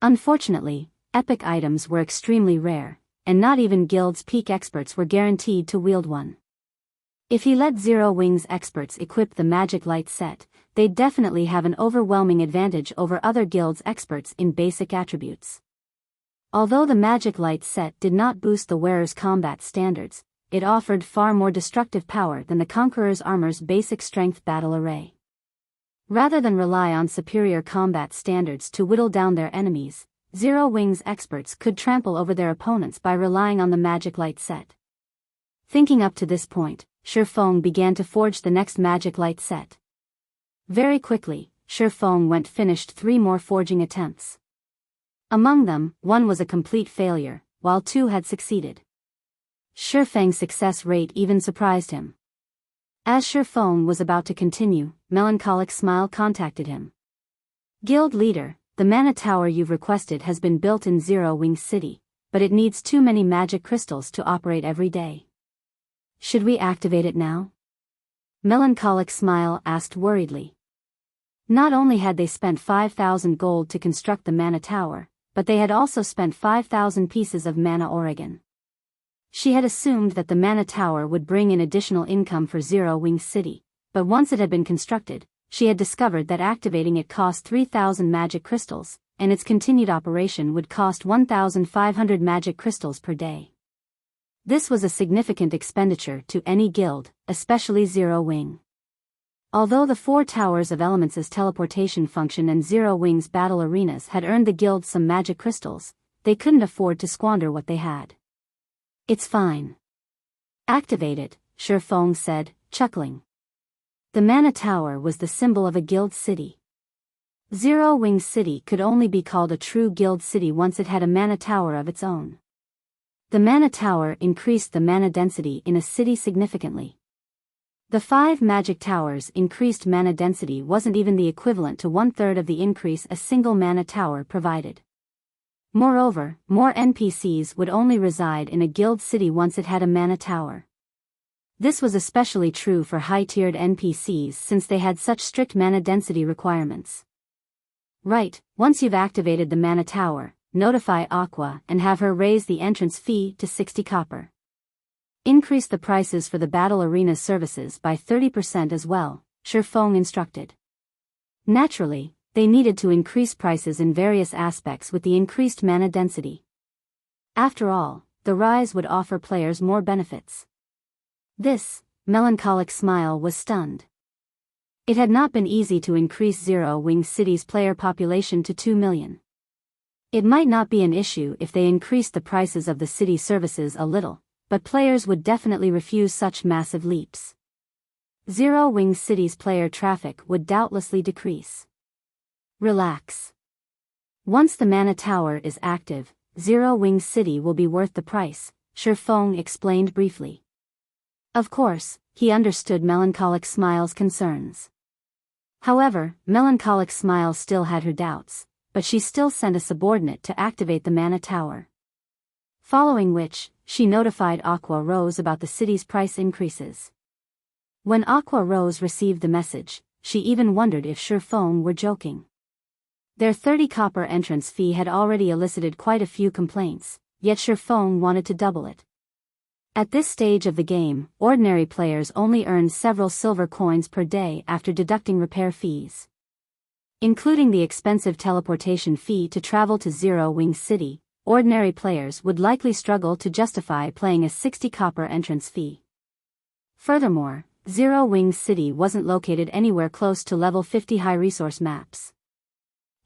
Unfortunately, epic items were extremely rare, and not even guild's peak experts were guaranteed to wield one. If he let Zero Wing's experts equip the Magic Light set, they'd definitely have an overwhelming advantage over other guilds' experts in basic attributes. Although the magic light set did not boost the wearer's combat standards, it offered far more destructive power than the Conqueror's armor's basic strength battle array. Rather than rely on superior combat standards to whittle down their enemies, Zero Wing's experts could trample over their opponents by relying on the magic light set. Thinking up to this point, Shifeng began to forge the next magic light set. Very quickly, Shifeng finished 3 more forging attempts. Among them, 1 was a complete failure, while 2 had succeeded. Shifeng's success rate even surprised him. As Shifeng was about to continue, Melancholic Smile contacted him. Guild leader, the mana tower you've requested has been built in Zero Wing City, but it needs too many magic crystals to operate every day. Should we activate it now? Melancholic Smile asked worriedly. Not only had they spent 5,000 gold to construct the mana tower, but they had also spent 5,000 pieces of mana Oregon. She had assumed that the mana tower would bring in additional income for Zero Wing City, but once it had been constructed, she had discovered that activating it cost 3,000 magic crystals, and its continued operation would cost 1,500 magic crystals per day. This was a significant expenditure to any guild, especially Zero Wing. Although the 4 Towers of Elements' teleportation function and Zero Wing's battle arenas had earned the guild some magic crystals, they couldn't afford to squander what they had. It's fine. Activate it, Shifeng said, chuckling. The mana tower was the symbol of a guild city. Zero Wing City could only be called a true guild city once it had a mana tower of its own. The mana tower increased the mana density in a city significantly. The 5 magic towers increased mana density wasn't even the equivalent to 1/3 of the increase a single mana tower provided. Moreover, more NPCs would only reside in a guild city once it had a mana tower. This was especially true for high-tiered NPCs since they had such strict mana density requirements. Right, once you've activated the mana tower, notify Aqua and have her raise the entrance fee to 60 copper. Increase the prices for the battle arena services by 30% as well, Shifeng instructed. Naturally, they needed to increase prices in various aspects with the increased mana density. After all, the rise would offer players more benefits. This, Melancholic Smile was stunned. It had not been easy to increase Zero Wing City's player population to 2 million. It might not be an issue if they increased the prices of the city services a little, but players would definitely refuse such massive leaps. Zero Wing City's player traffic would doubtlessly decrease. Relax. Once the mana tower is active, Zero Wing City will be worth the price, Shifeng explained briefly. Of course, he understood Melancholic Smile's concerns. However, Melancholic Smile still had her doubts, but she still sent a subordinate to activate the mana tower. Following which, she notified Aqua Rose about the city's price increases. When Aqua Rose received the message, she even wondered if Shifeng were joking. Their 30 copper entrance fee had already elicited quite a few complaints, yet Shifeng wanted to double it. At this stage of the game, ordinary players only earned several silver coins per day after deducting repair fees. Including the expensive teleportation fee to travel to Zero Wing City, ordinary players would likely struggle to justify paying a 60 copper entrance fee. Furthermore, Zero Wing City wasn't located anywhere close to level 50 high-resource maps.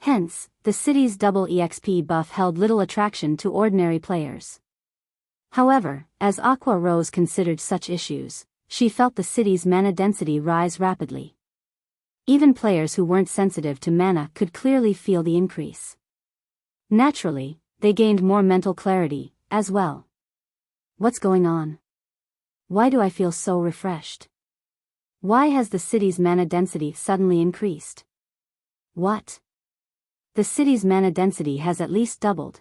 Hence, the city's double EXP buff held little attraction to ordinary players. However, as Aqua Rose considered such issues, she felt the city's mana density rise rapidly. Even players who weren't sensitive to mana could clearly feel the increase. Naturally, they gained more mental clarity, as well. What's going on? Why do I feel so refreshed? Why has the city's mana density suddenly increased? What? The city's mana density has at least doubled.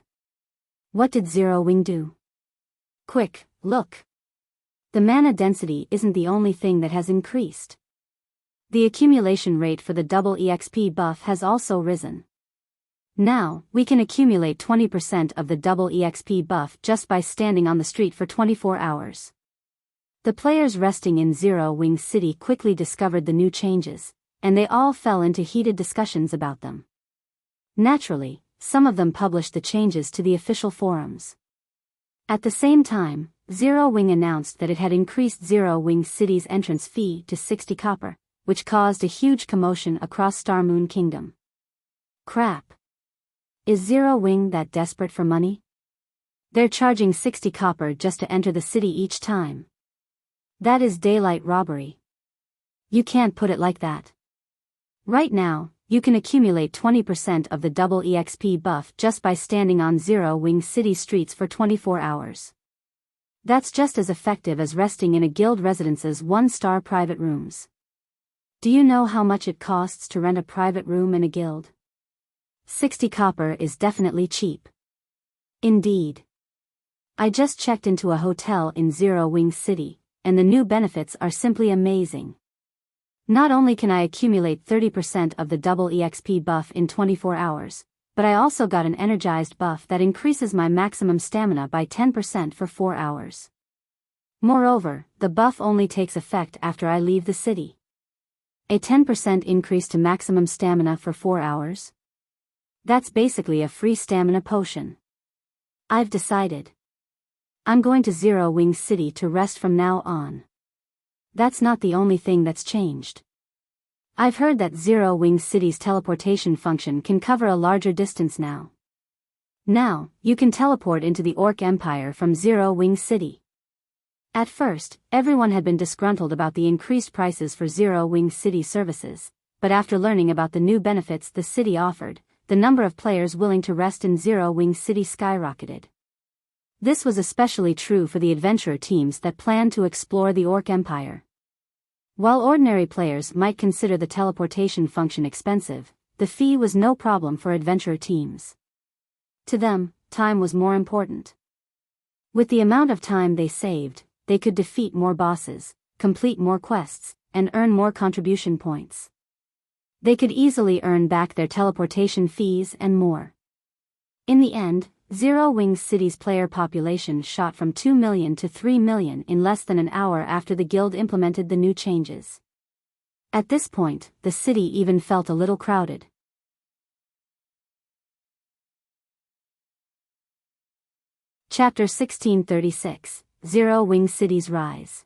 What did Zero Wing do? Quick, look. The mana density isn't the only thing that has increased. The accumulation rate for the double EXP buff has also risen. Now, we can accumulate 20% of the double EXP buff just by standing on the street for 24 hours. The players resting in Zero Wing City quickly discovered the new changes, and they all fell into heated discussions about them. Naturally, some of them published the changes to the official forums. At the same time, Zero Wing announced that it had increased Zero Wing City's entrance fee to 60 copper, which caused a huge commotion across Star Moon Kingdom. Crap. Is Zero Wing that desperate for money? They're charging 60 copper just to enter the city each time. That is daylight robbery. You can't put it like that. Right now, you can accumulate 20% of the double EXP buff just by standing on Zero Wing City streets for 24 hours. That's just as effective as resting in a guild residence's 1-star private rooms. Do you know how much it costs to rent a private room in a guild? 60 copper is definitely cheap. Indeed. I just checked into a hotel in Zero Wing City, and the new benefits are simply amazing. Not only can I accumulate 30% of the double EXP buff in 24 hours, but I also got an energized buff that increases my maximum stamina by 10% for 4 hours. Moreover, the buff only takes effect after I leave the city. A 10% increase to maximum stamina for 4 hours? That's basically a free stamina potion. I've decided. I'm going to Zero Wing City to rest from now on. That's not the only thing that's changed. I've heard that Zero Wing City's teleportation function can cover a larger distance now. Now, you can teleport into the Orc Empire from Zero Wing City. At first, everyone had been disgruntled about the increased prices for Zero Wing City services, but after learning about the new benefits the city offered, the number of players willing to rest in Zero Wing City skyrocketed. This was especially true for the adventurer teams that planned to explore the Orc Empire. While ordinary players might consider the teleportation function expensive, the fee was no problem for adventurer teams. To them, time was more important. With the amount of time they saved, they could defeat more bosses, complete more quests, and earn more contribution points. They could easily earn back their teleportation fees and more. In the end, Zero Wing City's player population shot from 2 million to 3 million in less than an hour after the guild implemented the new changes. At this point, the city even felt a little crowded. Chapter 1636, Zero Wing City's Rise.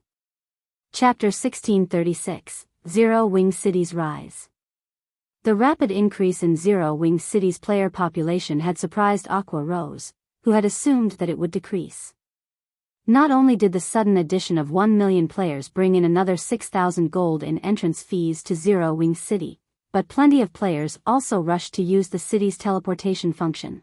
Chapter 1636, Zero Wing City's Rise. The rapid increase in Zero Wing City's player population had surprised Aqua Rose, who had assumed that it would decrease. Not only did the sudden addition of 1 million players bring in another 6,000 gold in entrance fees to Zero Wing City, but plenty of players also rushed to use the city's teleportation function.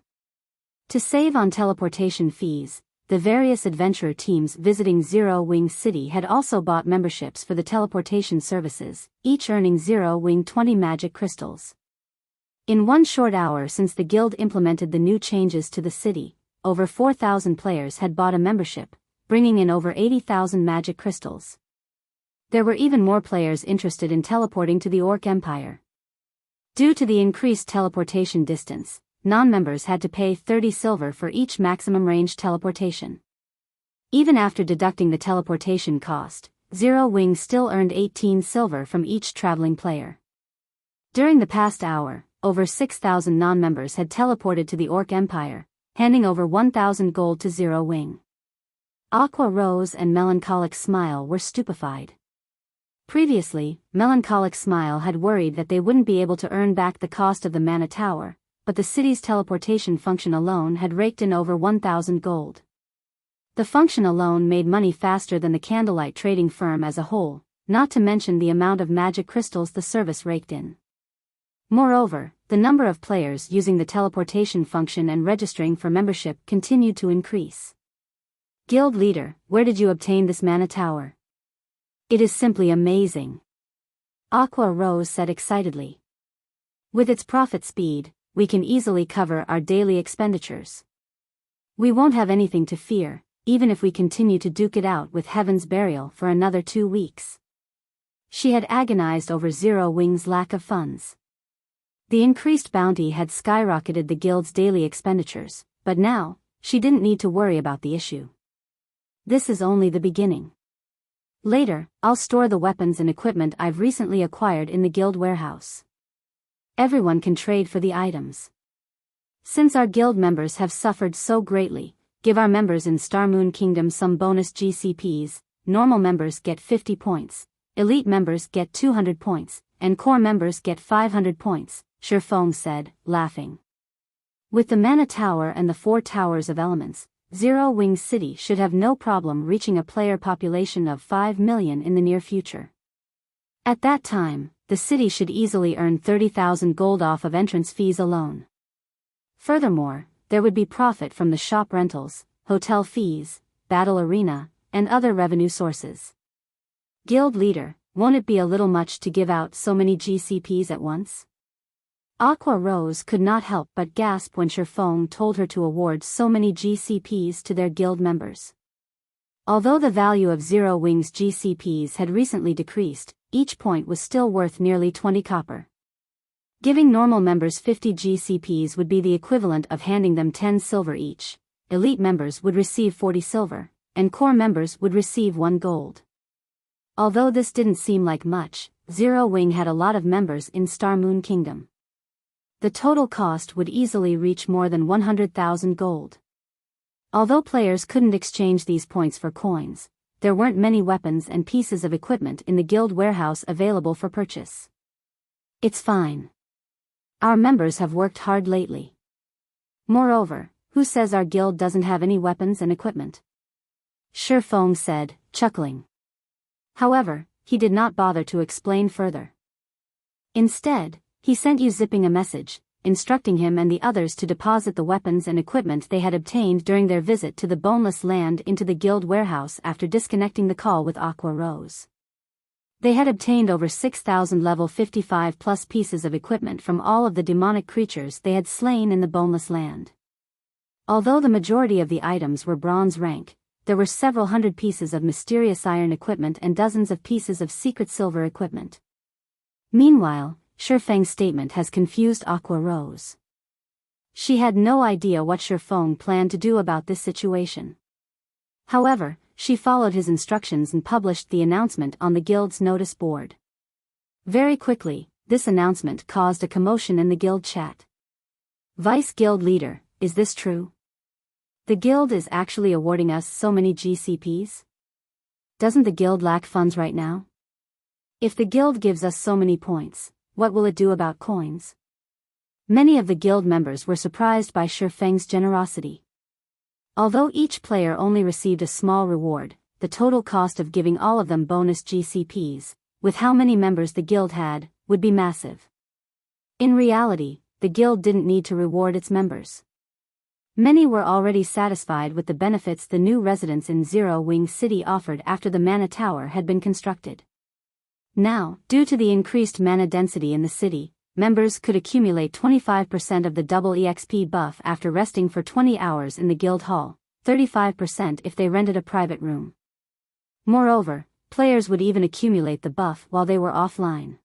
To save on teleportation fees, the various adventurer teams visiting Zero Wing City had also bought memberships for the teleportation services, each earning Zero Wing 20 magic crystals. In one short hour since the guild implemented the new changes to the city, over 4,000 players had bought a membership, bringing in over 80,000 magic crystals. There were even more players interested in teleporting to the Orc Empire. Due to the increased teleportation distance, non-members had to pay 30 silver for each maximum range teleportation. Even after deducting the teleportation cost, Zero Wing still earned 18 silver from each traveling player. During the past hour, over 6,000 non-members had teleported to the Orc Empire, handing over 1,000 gold to Zero Wing. Aqua Rose and Melancholic Smile were stupefied. Previously, Melancholic Smile had worried that they wouldn't be able to earn back the cost of the Mana Tower, but the city's teleportation function alone had raked in over 1,000 gold. The function alone made money faster than the Candlelight trading firm as a whole, not to mention the amount of magic crystals the service raked in. Moreover, the number of players using the teleportation function and registering for membership continued to increase. Guild leader, where did you obtain this Mana Tower? It is simply amazing. Aqua Rose said excitedly. With its profit speed, we can easily cover our daily expenditures. We won't have anything to fear, even if we continue to duke it out with Heaven's Burial for another 2 weeks. She had agonized over Zero Wing's lack of funds. The increased bounty had skyrocketed the guild's daily expenditures, but now, she didn't need to worry about the issue. This is only the beginning. Later, I'll store the weapons and equipment I've recently acquired in the guild warehouse. Everyone can trade for the items. Since our guild members have suffered so greatly, give our members in Star Moon Kingdom some bonus GCPs. Normal members get 50 points, elite members get 200 points, and core members get 500 points, Shifeng said, laughing. With the Mana Tower and the 4 Towers of Elements, Zero Wing City should have no problem reaching a player population of 5 million in the near future. At that time, the city should easily earn 30,000 gold off of entrance fees alone. Furthermore, there would be profit from the shop rentals, hotel fees, battle arena, and other revenue sources. Guild leader, won't it be a little much to give out so many GCPs at once? Aqua Rose could not help but gasp when Shifeng told her to award so many GCPs to their guild members. Although the value of Zero Wing's GCPs had recently decreased, each point was still worth nearly 20 copper. Giving normal members 50 GCPs would be the equivalent of handing them 10 silver each. Elite members would receive 40 silver, and core members would receive 1 gold. Although this didn't seem like much, Zero Wing had a lot of members in Star Moon Kingdom. The total cost would easily reach more than 100,000 gold. Although players couldn't exchange these points for coins, there weren't many weapons and pieces of equipment in the guild warehouse available for purchase. It's fine. Our members have worked hard lately. Moreover, who says our guild doesn't have any weapons and equipment? Shifeng said, chuckling. However, he did not bother to explain further. Instead, he sent Yu Zipping a message, instructing him and the others to deposit the weapons and equipment they had obtained during their visit to the Boneless Land into the guild warehouse after disconnecting the call with Aqua Rose. They had obtained over 6,000 level 55 plus pieces of equipment from all of the demonic creatures they had slain in the Boneless Land. Although the majority of the items were bronze rank, there were several hundred pieces of mysterious iron equipment and dozens of pieces of secret silver equipment. Meanwhile, Shifeng's statement has confused Aqua Rose. She had no idea what Shifeng planned to do about this situation. However, she followed his instructions and published the announcement on the guild's notice board. Very quickly, this announcement caused a commotion in the guild chat. Vice Guild Leader, is this true? The guild is actually awarding us so many GCPs? Doesn't the guild lack funds right now? If the guild gives us so many points, what will it do about coins? Many of the guild members were surprised by Shifeng's generosity. Although each player only received a small reward, the total cost of giving all of them bonus GCPs, with how many members the guild had, would be massive. In reality, the guild didn't need to reward its members. Many were already satisfied with the benefits the new residents in Zero Wing City offered after the Mana Tower had been constructed. Now, due to the increased mana density in the city, members could accumulate 25% of the double EXP buff after resting for 20 hours in the guild hall, 35% if they rented a private room. Moreover, players would even accumulate the buff while they were offline.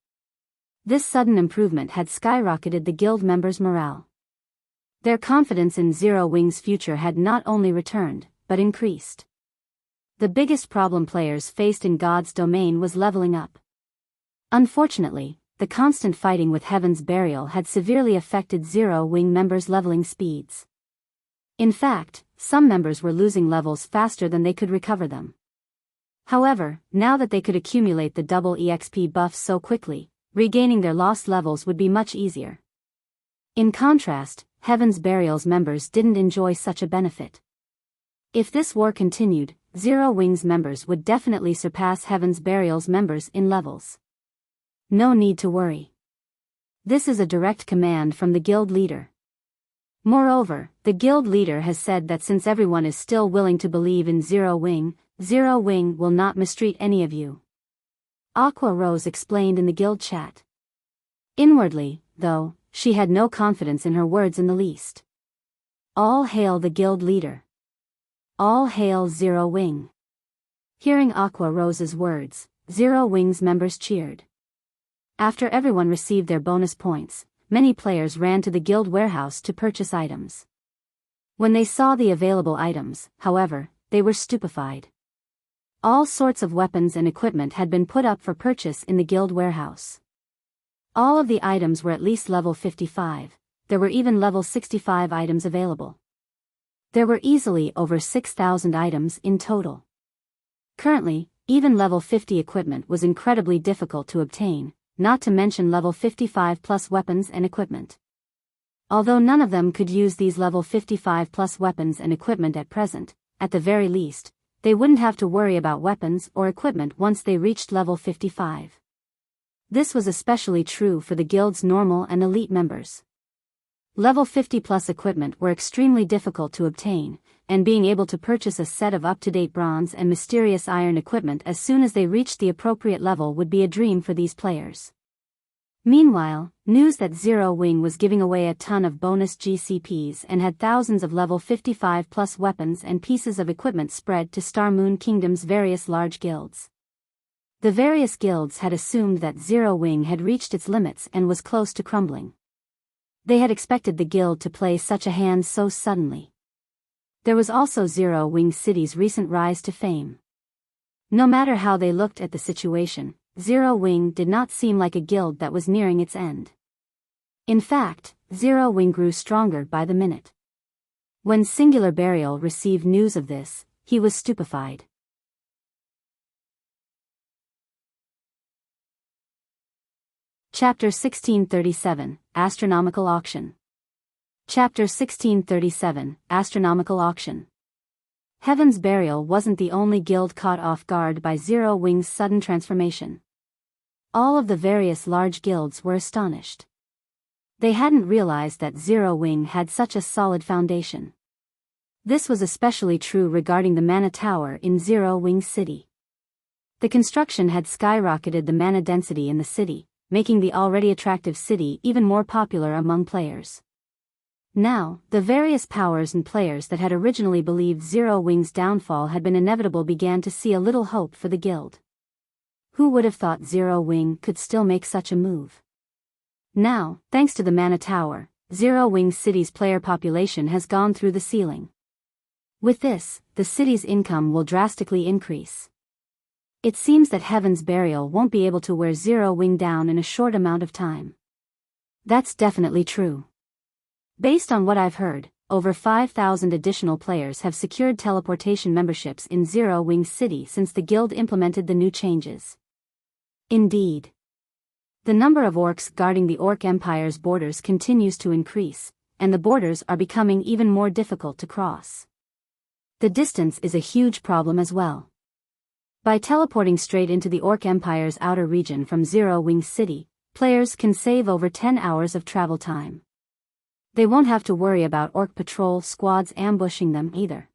This sudden improvement had skyrocketed the guild members' morale. Their confidence in Zero Wing's future had not only returned, but increased. The biggest problem players faced in God's domain was leveling up. Unfortunately, the constant fighting with Heaven's Burial had severely affected Zero Wing members' leveling speeds. In fact, some members were losing levels faster than they could recover them. However, now that they could accumulate the double EXP buffs so quickly, regaining their lost levels would be much easier. In contrast, Heaven's Burial's members didn't enjoy such a benefit. If this war continued, Zero Wing's members would definitely surpass Heaven's Burial's members in levels. No need to worry. This is a direct command from the guild leader. Moreover, the guild leader has said that since everyone is still willing to believe in Zero Wing will not mistreat any of you. Aqua Rose explained in the guild chat. Inwardly, though, she had no confidence in her words in the least. All hail the guild leader. All hail Zero Wing. Hearing Aqua Rose's words, Zero Wing's members cheered. After everyone received their bonus points, many players ran to the guild warehouse to purchase items. When they saw the available items, however, they were stupefied. All sorts of weapons and equipment had been put up for purchase in the guild warehouse. All of the items were at least level 55, there were even level 65 items available. There were easily over 6,000 items in total. Currently, even level 50 equipment was incredibly difficult to obtain, not to mention level 55 plus weapons and equipment. Although none of them could use these level 55 plus weapons and equipment at present, at the very least, they wouldn't have to worry about weapons or equipment once they reached level 55. This was especially true for the guild's normal and elite members. Level 50 plus equipment were extremely difficult to obtain, and being able to purchase a set of up-to-date bronze and mysterious iron equipment as soon as they reached the appropriate level would be a dream for these players. Meanwhile, news that Zero Wing was giving away a ton of bonus GCPs and had thousands of level 55 plus weapons and pieces of equipment spread to Star Moon Kingdom's various large guilds. The various guilds had assumed that Zero Wing had reached its limits and was close to crumbling. They had expected the guild to play such a hand so suddenly. There was also Zero Wing City's recent rise to fame. No matter how they looked at the situation, Zero Wing did not seem like a guild that was nearing its end. In fact, Zero Wing grew stronger by the minute. When Singular Burial received news of this, he was stupefied. Chapter 1637, Astronomical Auction. Chapter 1637, Astronomical Auction. Heaven's Burial wasn't the only guild caught off guard by Zero Wing's sudden transformation. All of the various large guilds were astonished. They hadn't realized that Zero Wing had such a solid foundation. This was especially true regarding the Mana Tower in Zero Wing City. The construction had skyrocketed the mana density in the city, making the already attractive city even more popular among players. Now, the various powers and players that had originally believed Zero Wing's downfall had been inevitable began to see a little hope for the guild. Who would have thought Zero Wing could still make such a move? Now, thanks to the Mana Tower, Zero Wing City's player population has gone through the ceiling. With this, the city's income will drastically increase. It seems that Heaven's Burial won't be able to wear Zero Wing down in a short amount of time. That's definitely true. Based on what I've heard, over 5,000 additional players have secured teleportation memberships in Zero Wing City since the guild implemented the new changes. Indeed. The number of orcs guarding the Orc Empire's borders continues to increase, and the borders are becoming even more difficult to cross. The distance is a huge problem as well. By teleporting straight into the Orc Empire's outer region from Zero Wing City, players can save over 10 hours of travel time. They won't have to worry about Orc patrol squads ambushing them either.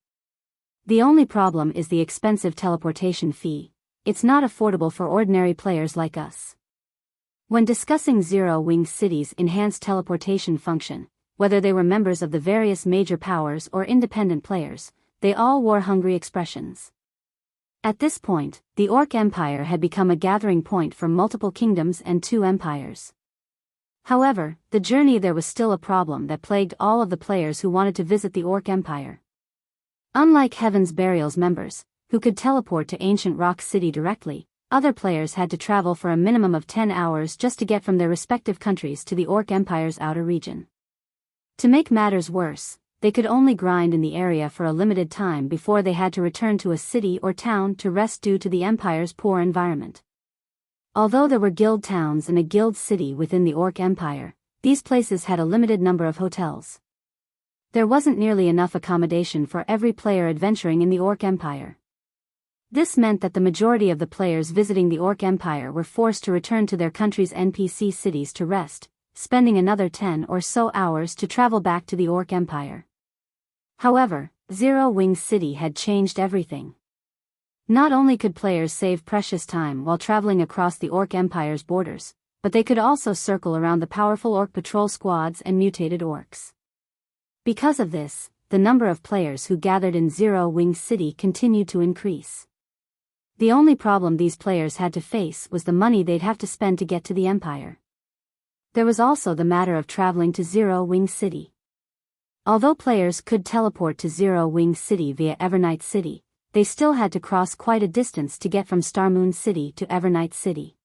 The only problem is the expensive teleportation fee. It's not affordable for ordinary players like us. When discussing Zero Wing City's enhanced teleportation function, whether they were members of the various major powers or independent players, they all wore hungry expressions. At this point, the Orc Empire had become a gathering point for multiple kingdoms and 2 empires. However, the journey there was still a problem that plagued all of the players who wanted to visit the Orc Empire. Unlike Heaven's Burial's members, who could teleport to Ancient Rock City directly, other players had to travel for a minimum of 10 hours just to get from their respective countries to the Orc Empire's outer region. To make matters worse, they could only grind in the area for a limited time before they had to return to a city or town to rest due to the Empire's poor environment. Although there were guild towns and a guild city within the Orc Empire, these places had a limited number of hotels. There wasn't nearly enough accommodation for every player adventuring in the Orc Empire. This meant that the majority of the players visiting the Orc Empire were forced to return to their country's NPC cities to rest, spending another 10 or so hours to travel back to the Orc Empire. However, Zero Wing City had changed everything. Not only could players save precious time while traveling across the Orc Empire's borders, but they could also circle around the powerful Orc patrol squads and mutated orcs. Because of this, the number of players who gathered in Zero Wing City continued to increase. The only problem these players had to face was the money they'd have to spend to get to the Empire. There was also the matter of traveling to Zero Wing City. Although players could teleport to Zero Wing City via Evernight City, they still had to cross quite a distance to get from Star Moon City to Evernight City.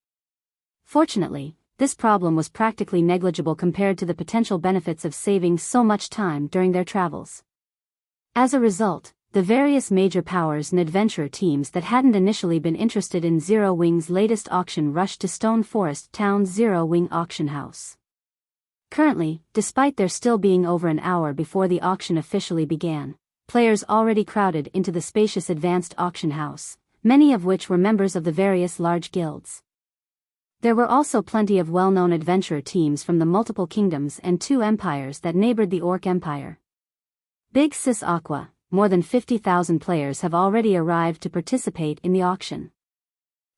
Fortunately, this problem was practically negligible compared to the potential benefits of saving so much time during their travels. As a result, the various major powers and adventurer teams that hadn't initially been interested in Zero Wing's latest auction rushed to Stone Forest Town's Zero Wing auction house. Currently, despite there still being over an hour before the auction officially began, players already crowded into the spacious advanced auction house, many of which were members of the various large guilds. There were also plenty of well-known adventurer teams from the multiple kingdoms and 2 empires that neighbored the Orc Empire. Big Sis Aqua, more than 50,000 players have already arrived to participate in the auction.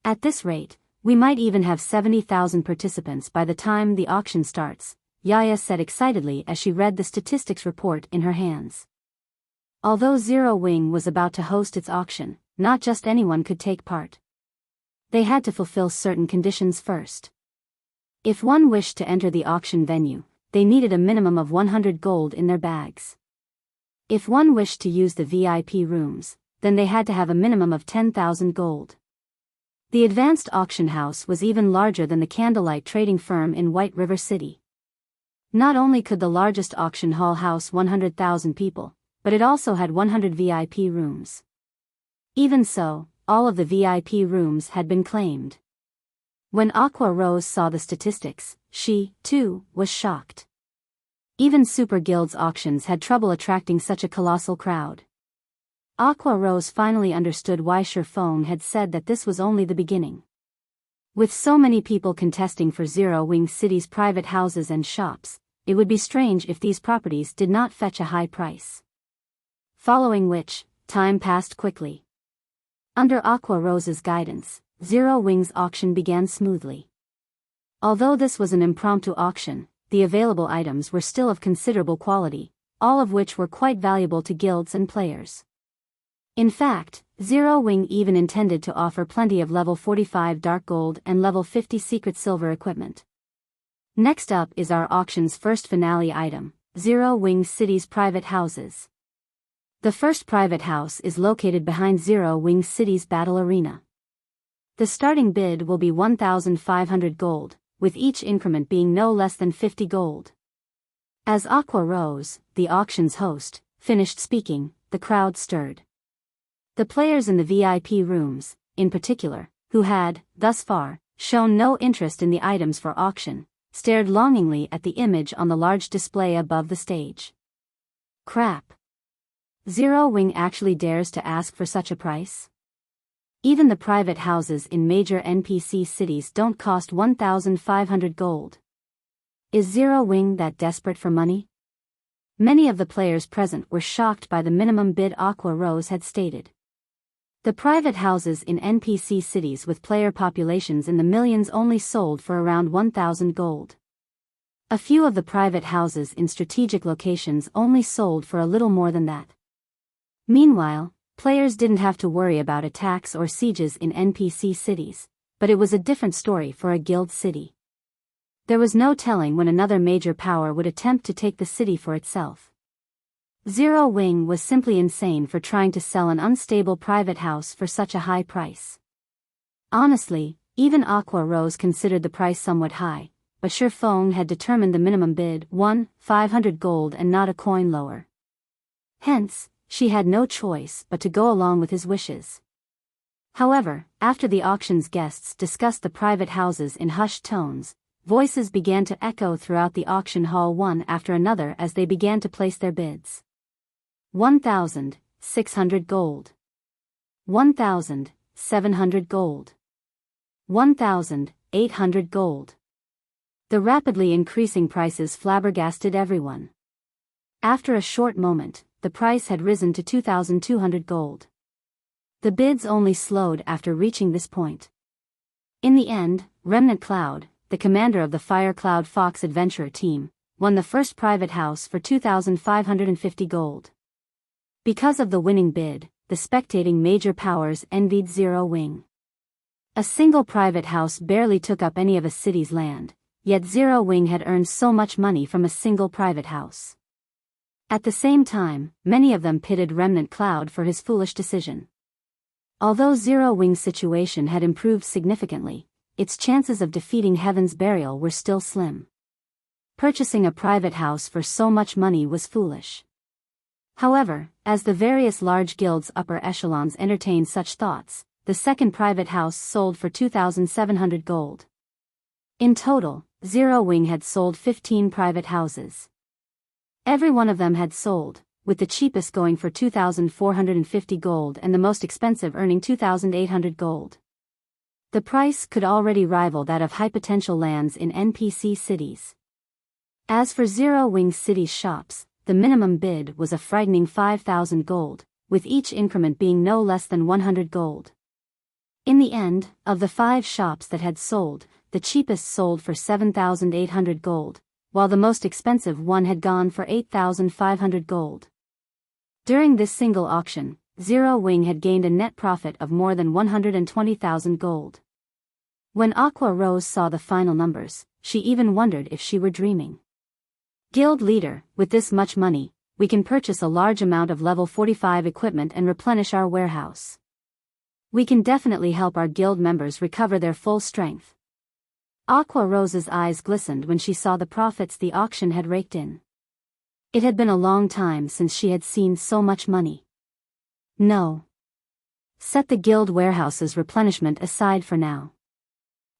At this rate, we might even have 70,000 participants by the time the auction starts, Yaya said excitedly as she read the statistics report in her hands. Although Zero Wing was about to host its auction, not just anyone could take part. They had to fulfill certain conditions first. If one wished to enter the auction venue, they needed a minimum of 100 gold in their bags. If one wished to use the VIP rooms, then they had to have a minimum of 10,000 gold. The advanced auction house was even larger than the Candlelight trading firm in White River City. Not only could the largest auction hall house 100,000 people, but it also had 100 VIP rooms. Even so, all of the VIP rooms had been claimed. When Aqua Rose saw the statistics, she, too, was shocked. Even Super Guild's auctions had trouble attracting such a colossal crowd. Aqua Rose finally understood why Sherphone had said that this was only the beginning. With so many people contesting for Zero Wing City's private houses and shops, it would be strange if these properties did not fetch a high price. Following which, time passed quickly. Under Aqua Rose's guidance, Zero Wing's auction began smoothly. Although this was an impromptu auction, the available items were still of considerable quality, all of which were quite valuable to guilds and players. In fact, Zero Wing even intended to offer plenty of level 45 dark gold and level 50 secret silver equipment. Next up is our auction's first finale item, Zero Wing City's private houses. The first private house is located behind Zero Wing City's battle arena. The starting bid will be 1,500 gold, with each increment being no less than 50 gold. As Aqua Rose, the auction's host, finished speaking, the crowd stirred. The players in the VIP rooms, in particular, who had, thus far, shown no interest in the items for auction, stared longingly at the image on the large display above the stage. Crap. Zero Wing actually dares to ask for such a price? Even the private houses in major NPC cities don't cost 1,500 gold. Is Zero Wing that desperate for money? Many of the players present were shocked by the minimum bid Aqua Rose had stated. The private houses in NPC cities with player populations in the millions only sold for around 1,000 gold. A few of the private houses in strategic locations only sold for a little more than that. Meanwhile, players didn't have to worry about attacks or sieges in NPC cities, but it was a different story for a guild city. There was no telling when another major power would attempt to take the city for itself. Zero Wing was simply insane for trying to sell an unstable private house for such a high price. Honestly, even Aqua Rose considered the price somewhat high, but Sherphone had determined the minimum bid 1,500 gold and not a coin lower. Hence, she had no choice but to go along with his wishes. However, after the auction's guests discussed the private houses in hushed tones, voices began to echo throughout the auction hall one after another as they began to place their bids. 1,600 gold. 1,700 gold. 1,800 gold. The rapidly increasing prices flabbergasted everyone. After a short moment, the price had risen to 2,200 gold. The bids only slowed after reaching this point. In the end, Remnant Cloud, the commander of the Fire Cloud Fox Adventurer team, won the first private house for 2,550 gold. Because of the winning bid, the spectating major powers envied Zero Wing. A single private house barely took up any of a city's land, yet Zero Wing had earned so much money from a single private house. At the same time, many of them pitted Remnant Cloud for his foolish decision. Although Zero Wing's situation had improved significantly, its chances of defeating Heaven's Burial were still slim. Purchasing a private house for so much money was foolish. However, as the various large guilds' upper echelons entertained such thoughts, the second private house sold for 2,700 gold. In total, Zero Wing had sold 15 private houses. Every one of them had sold, with the cheapest going for 2,450 gold and the most expensive earning 2,800 gold. The price could already rival that of high-potential lands in NPC cities. As for Zero Wing City's shops, the minimum bid was a frightening 5,000 gold, with each increment being no less than 100 gold. In the end, of the 5 shops that had sold, the cheapest sold for 7,800 gold, while the most expensive one had gone for 8,500 gold. During this single auction, Zero Wing had gained a net profit of more than 120,000 gold. When Aqua Rose saw the final numbers, she even wondered if she were dreaming. Guild leader, with this much money, we can purchase a large amount of level 45 equipment and replenish our warehouse. We can definitely help our guild members recover their full strength. Aqua Rose's eyes glistened when she saw the profits the auction had raked in. It had been a long time since she had seen so much money. No. Set the guild warehouse's replenishment aside for now.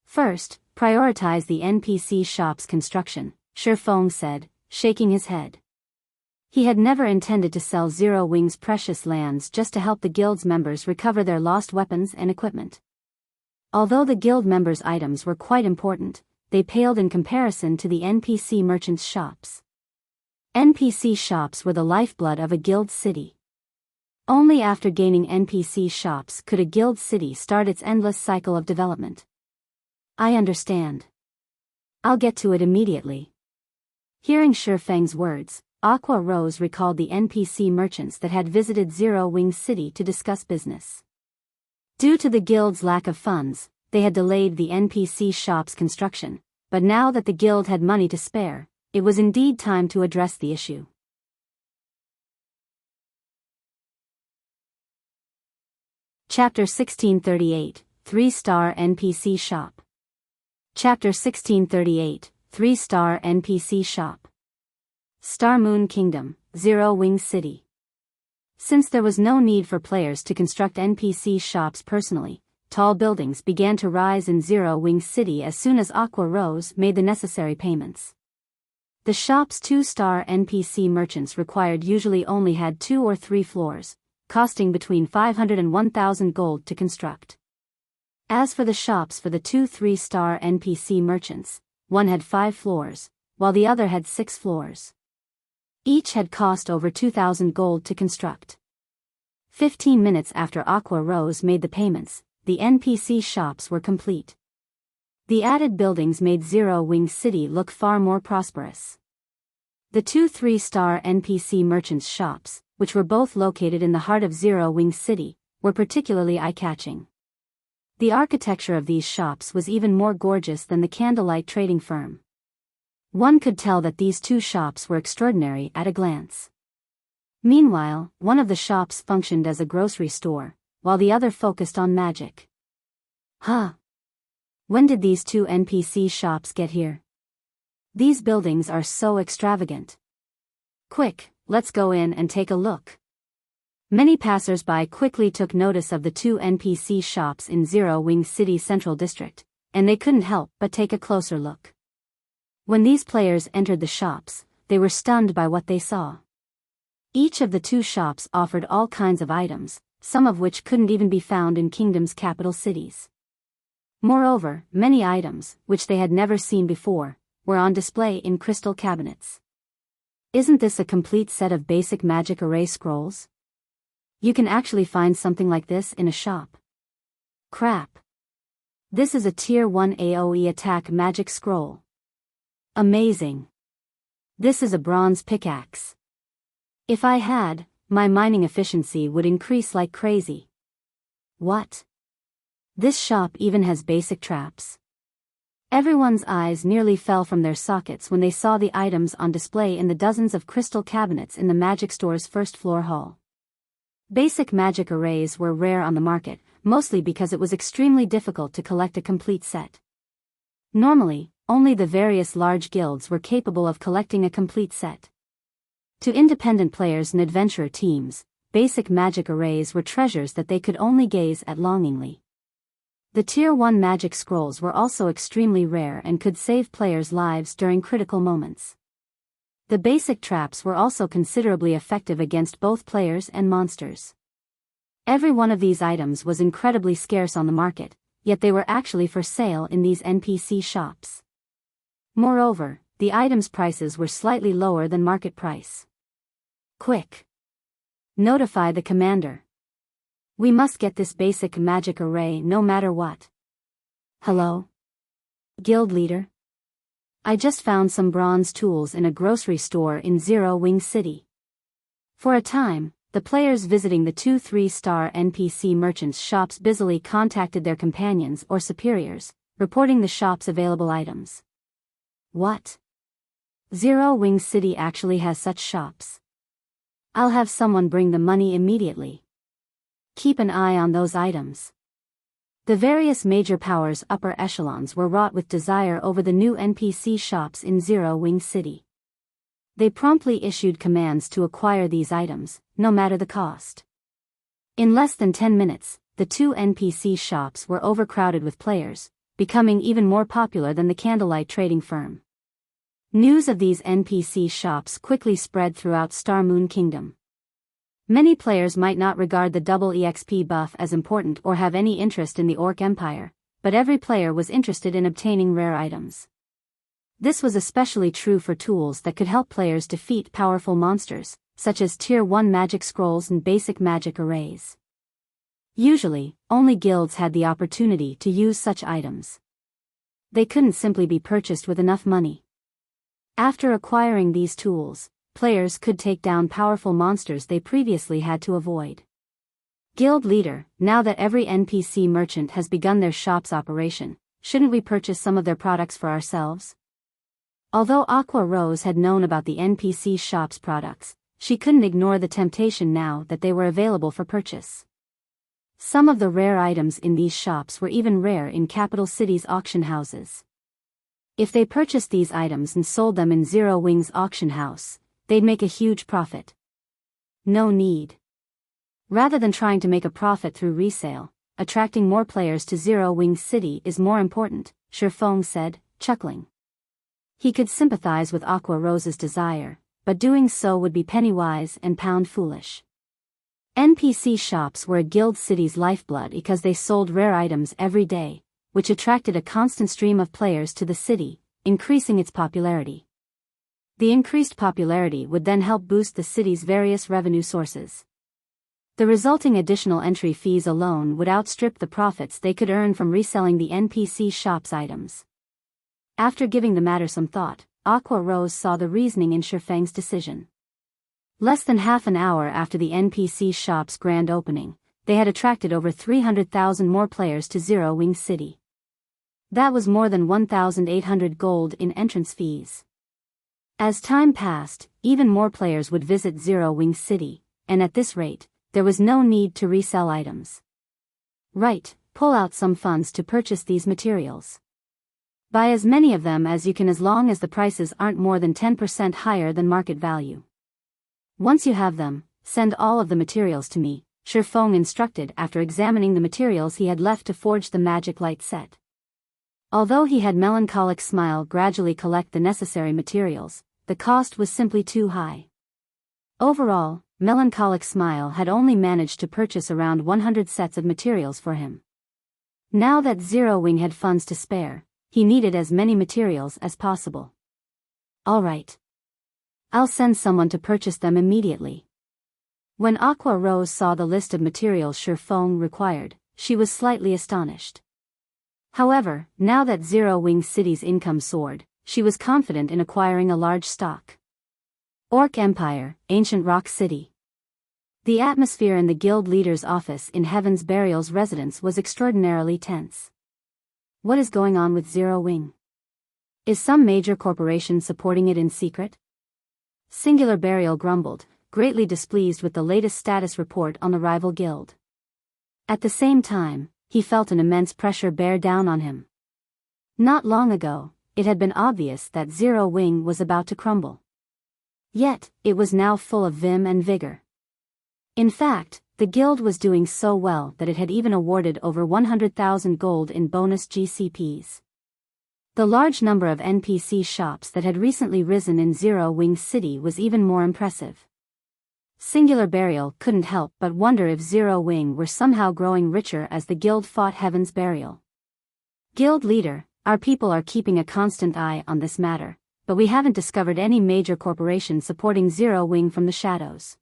First, prioritize the NPC shop's construction, Shifeng said, shaking his head. He had never intended to sell Zero Wing's precious lands just to help the guild's members recover their lost weapons and equipment. Although the guild members' items were quite important, they paled in comparison to the NPC merchants' shops. NPC shops were the lifeblood of a guild city. Only after gaining NPC shops could a guild city start its endless cycle of development. I understand. I'll get to it immediately. Hearing Shifeng's words, Aqua Rose recalled the NPC merchants that had visited Zero Wing City to discuss business. Due to the guild's lack of funds, they had delayed the NPC shop's construction, but now that the guild had money to spare, it was indeed time to address the issue. Chapter 1638, 3-Star NPC Shop. Chapter 1638, 3-Star NPC Shop. Star Moon Kingdom, Zero Wing City. Since there was no need for players to construct NPC shops personally, tall buildings began to rise in Zero Wing City as soon as Aqua Rose made the necessary payments. The shop's 2-star NPC merchants required usually only had 2 or 3 floors, costing between 500 and 1,000 gold to construct. As for the shops for the 2-3-star NPC merchants, one had 5 floors, while the other had 6 floors. Each had cost over 2,000 gold to construct. 15 minutes after Aqua Rose made the payments, the NPC shops were complete. The added buildings made Zero Wing City look far more prosperous. The 2-3-star NPC merchants' shops, which were both located in the heart of Zero Wing City, were particularly eye-catching. The architecture of these shops was even more gorgeous than the candlelight trading firm. One could tell that these 2 shops were extraordinary at a glance. Meanwhile, one of the shops functioned as a grocery store, while the other focused on magic. Huh! When did these 2 NPC shops get here? These buildings are so extravagant. Quick, let's go in and take a look. Many passers-by quickly took notice of the 2 NPC shops in Zero Wing City Central District, and they couldn't help but take a closer look. When these players entered the shops, they were stunned by what they saw. Each of the 2 shops offered all kinds of items, some of which couldn't even be found in Kingdom's capital cities. Moreover, many items, which they had never seen before, were on display in crystal cabinets. Isn't this a complete set of basic magic array scrolls? You can actually find something like this in a shop. Crap. This is a Tier 1 AoE attack magic scroll. Amazing. This is a bronze pickaxe. If I had, my mining efficiency would increase like crazy. What? This shop even has basic traps. Everyone's eyes nearly fell from their sockets when they saw the items on display in the dozens of crystal cabinets in the magic store's first-floor hall. Basic magic arrays were rare on the market, mostly because it was extremely difficult to collect a complete set. Normally, only the various large guilds were capable of collecting a complete set. To independent players and adventurer teams, basic magic arrays were treasures that they could only gaze at longingly. The Tier 1 magic scrolls were also extremely rare and could save players' lives during critical moments. The basic traps were also considerably effective against both players and monsters. Every one of these items was incredibly scarce on the market, yet they were actually for sale in these NPC shops. Moreover, the items' prices were slightly lower than market price. Quick! Notify the commander. We must get this basic magic array no matter what. Hello? Guild leader? I just found some bronze tools in a grocery store in Zero Wing City. For a time, the players visiting the 2-3-star NPC merchants' shops busily contacted their companions or superiors, reporting the shop's available items. What? Zero Wing City actually has such shops. I'll have someone bring the money immediately. Keep an eye on those items. The various major powers' upper echelons were wrought with desire over the new NPC shops in Zero Wing City. They promptly issued commands to acquire these items, no matter the cost. In less than 10 minutes, the two NPC shops were overcrowded with players, becoming even more popular than the candlelight trading firm. News of these NPC shops quickly spread throughout Star Moon Kingdom. Many players might not regard the double EXP buff as important or have any interest in the Orc Empire, but every player was interested in obtaining rare items. This was especially true for tools that could help players defeat powerful monsters, such as Tier 1 magic scrolls and basic magic arrays. Usually, only guilds had the opportunity to use such items. They couldn't simply be purchased with enough money. After acquiring these tools, players could take down powerful monsters they previously had to avoid. Guild leader, now that every NPC merchant has begun their shop's operation, shouldn't we purchase some of their products for ourselves? Although Aqua Rose had known about the NPC shop's products, she couldn't ignore the temptation now that they were available for purchase. Some of the rare items in these shops were even rare in capital cities' auction houses. If they purchased these items and sold them in Zero Wing's auction house, they'd make a huge profit. No need. Rather than trying to make a profit through resale, attracting more players to Zero Wing City is more important, Shifeng said, chuckling. He could sympathize with Aqua Rose's desire, but doing so would be penny-wise and pound-foolish. NPC shops were a guild city's lifeblood because they sold rare items every day, which attracted a constant stream of players to the city, increasing its popularity. The increased popularity would then help boost the city's various revenue sources. The resulting additional entry fees alone would outstrip the profits they could earn from reselling the NPC shop's items. After giving the matter some thought, Aqua Rose saw the reasoning in Shifeng's decision. Less than half an hour after the NPC shop's grand opening, they had attracted over 300,000 more players to Zero Wing City. That was more than 1,800 gold in entrance fees. As time passed, even more players would visit Zero Wing City, and at this rate, there was no need to resell items. Right, pull out some funds to purchase these materials. Buy as many of them as you can as long as the prices aren't more than 10% higher than market value. Once you have them, send all of the materials to me, Shifeng instructed after examining the materials he had left to forge the magic light set. Although he had Melancholic Smile gradually collect the necessary materials, the cost was simply too high. Overall, Melancholic Smile had only managed to purchase around 100 sets of materials for him. Now that Zero Wing had funds to spare, he needed as many materials as possible. All right. I'll send someone to purchase them immediately. When Aqua Rose saw the list of materials Shifeng required, she was slightly astonished. However, now that Zero Wing City's income soared, she was confident in acquiring a large stock. Orc Empire, Ancient Rock City. The atmosphere in the guild leader's office in Heaven's Burial's residence was extraordinarily tense. What is going on with Zero Wing? Is some major corporation supporting it in secret? Singular Burial grumbled, greatly displeased with the latest status report on the rival guild. At the same time, he felt an immense pressure bear down on him. Not long ago, it had been obvious that Zero Wing was about to crumble. Yet, it was now full of vim and vigor. In fact, the guild was doing so well that it had even awarded over 100,000 gold in bonus GCPs. The large number of NPC shops that had recently risen in Zero Wing City was even more impressive. Singular Burial couldn't help but wonder if Zero Wing were somehow growing richer as the guild fought Heaven's Burial. Guild leader, our people are keeping a constant eye on this matter, but we haven't discovered any major corporation supporting Zero Wing from the shadows.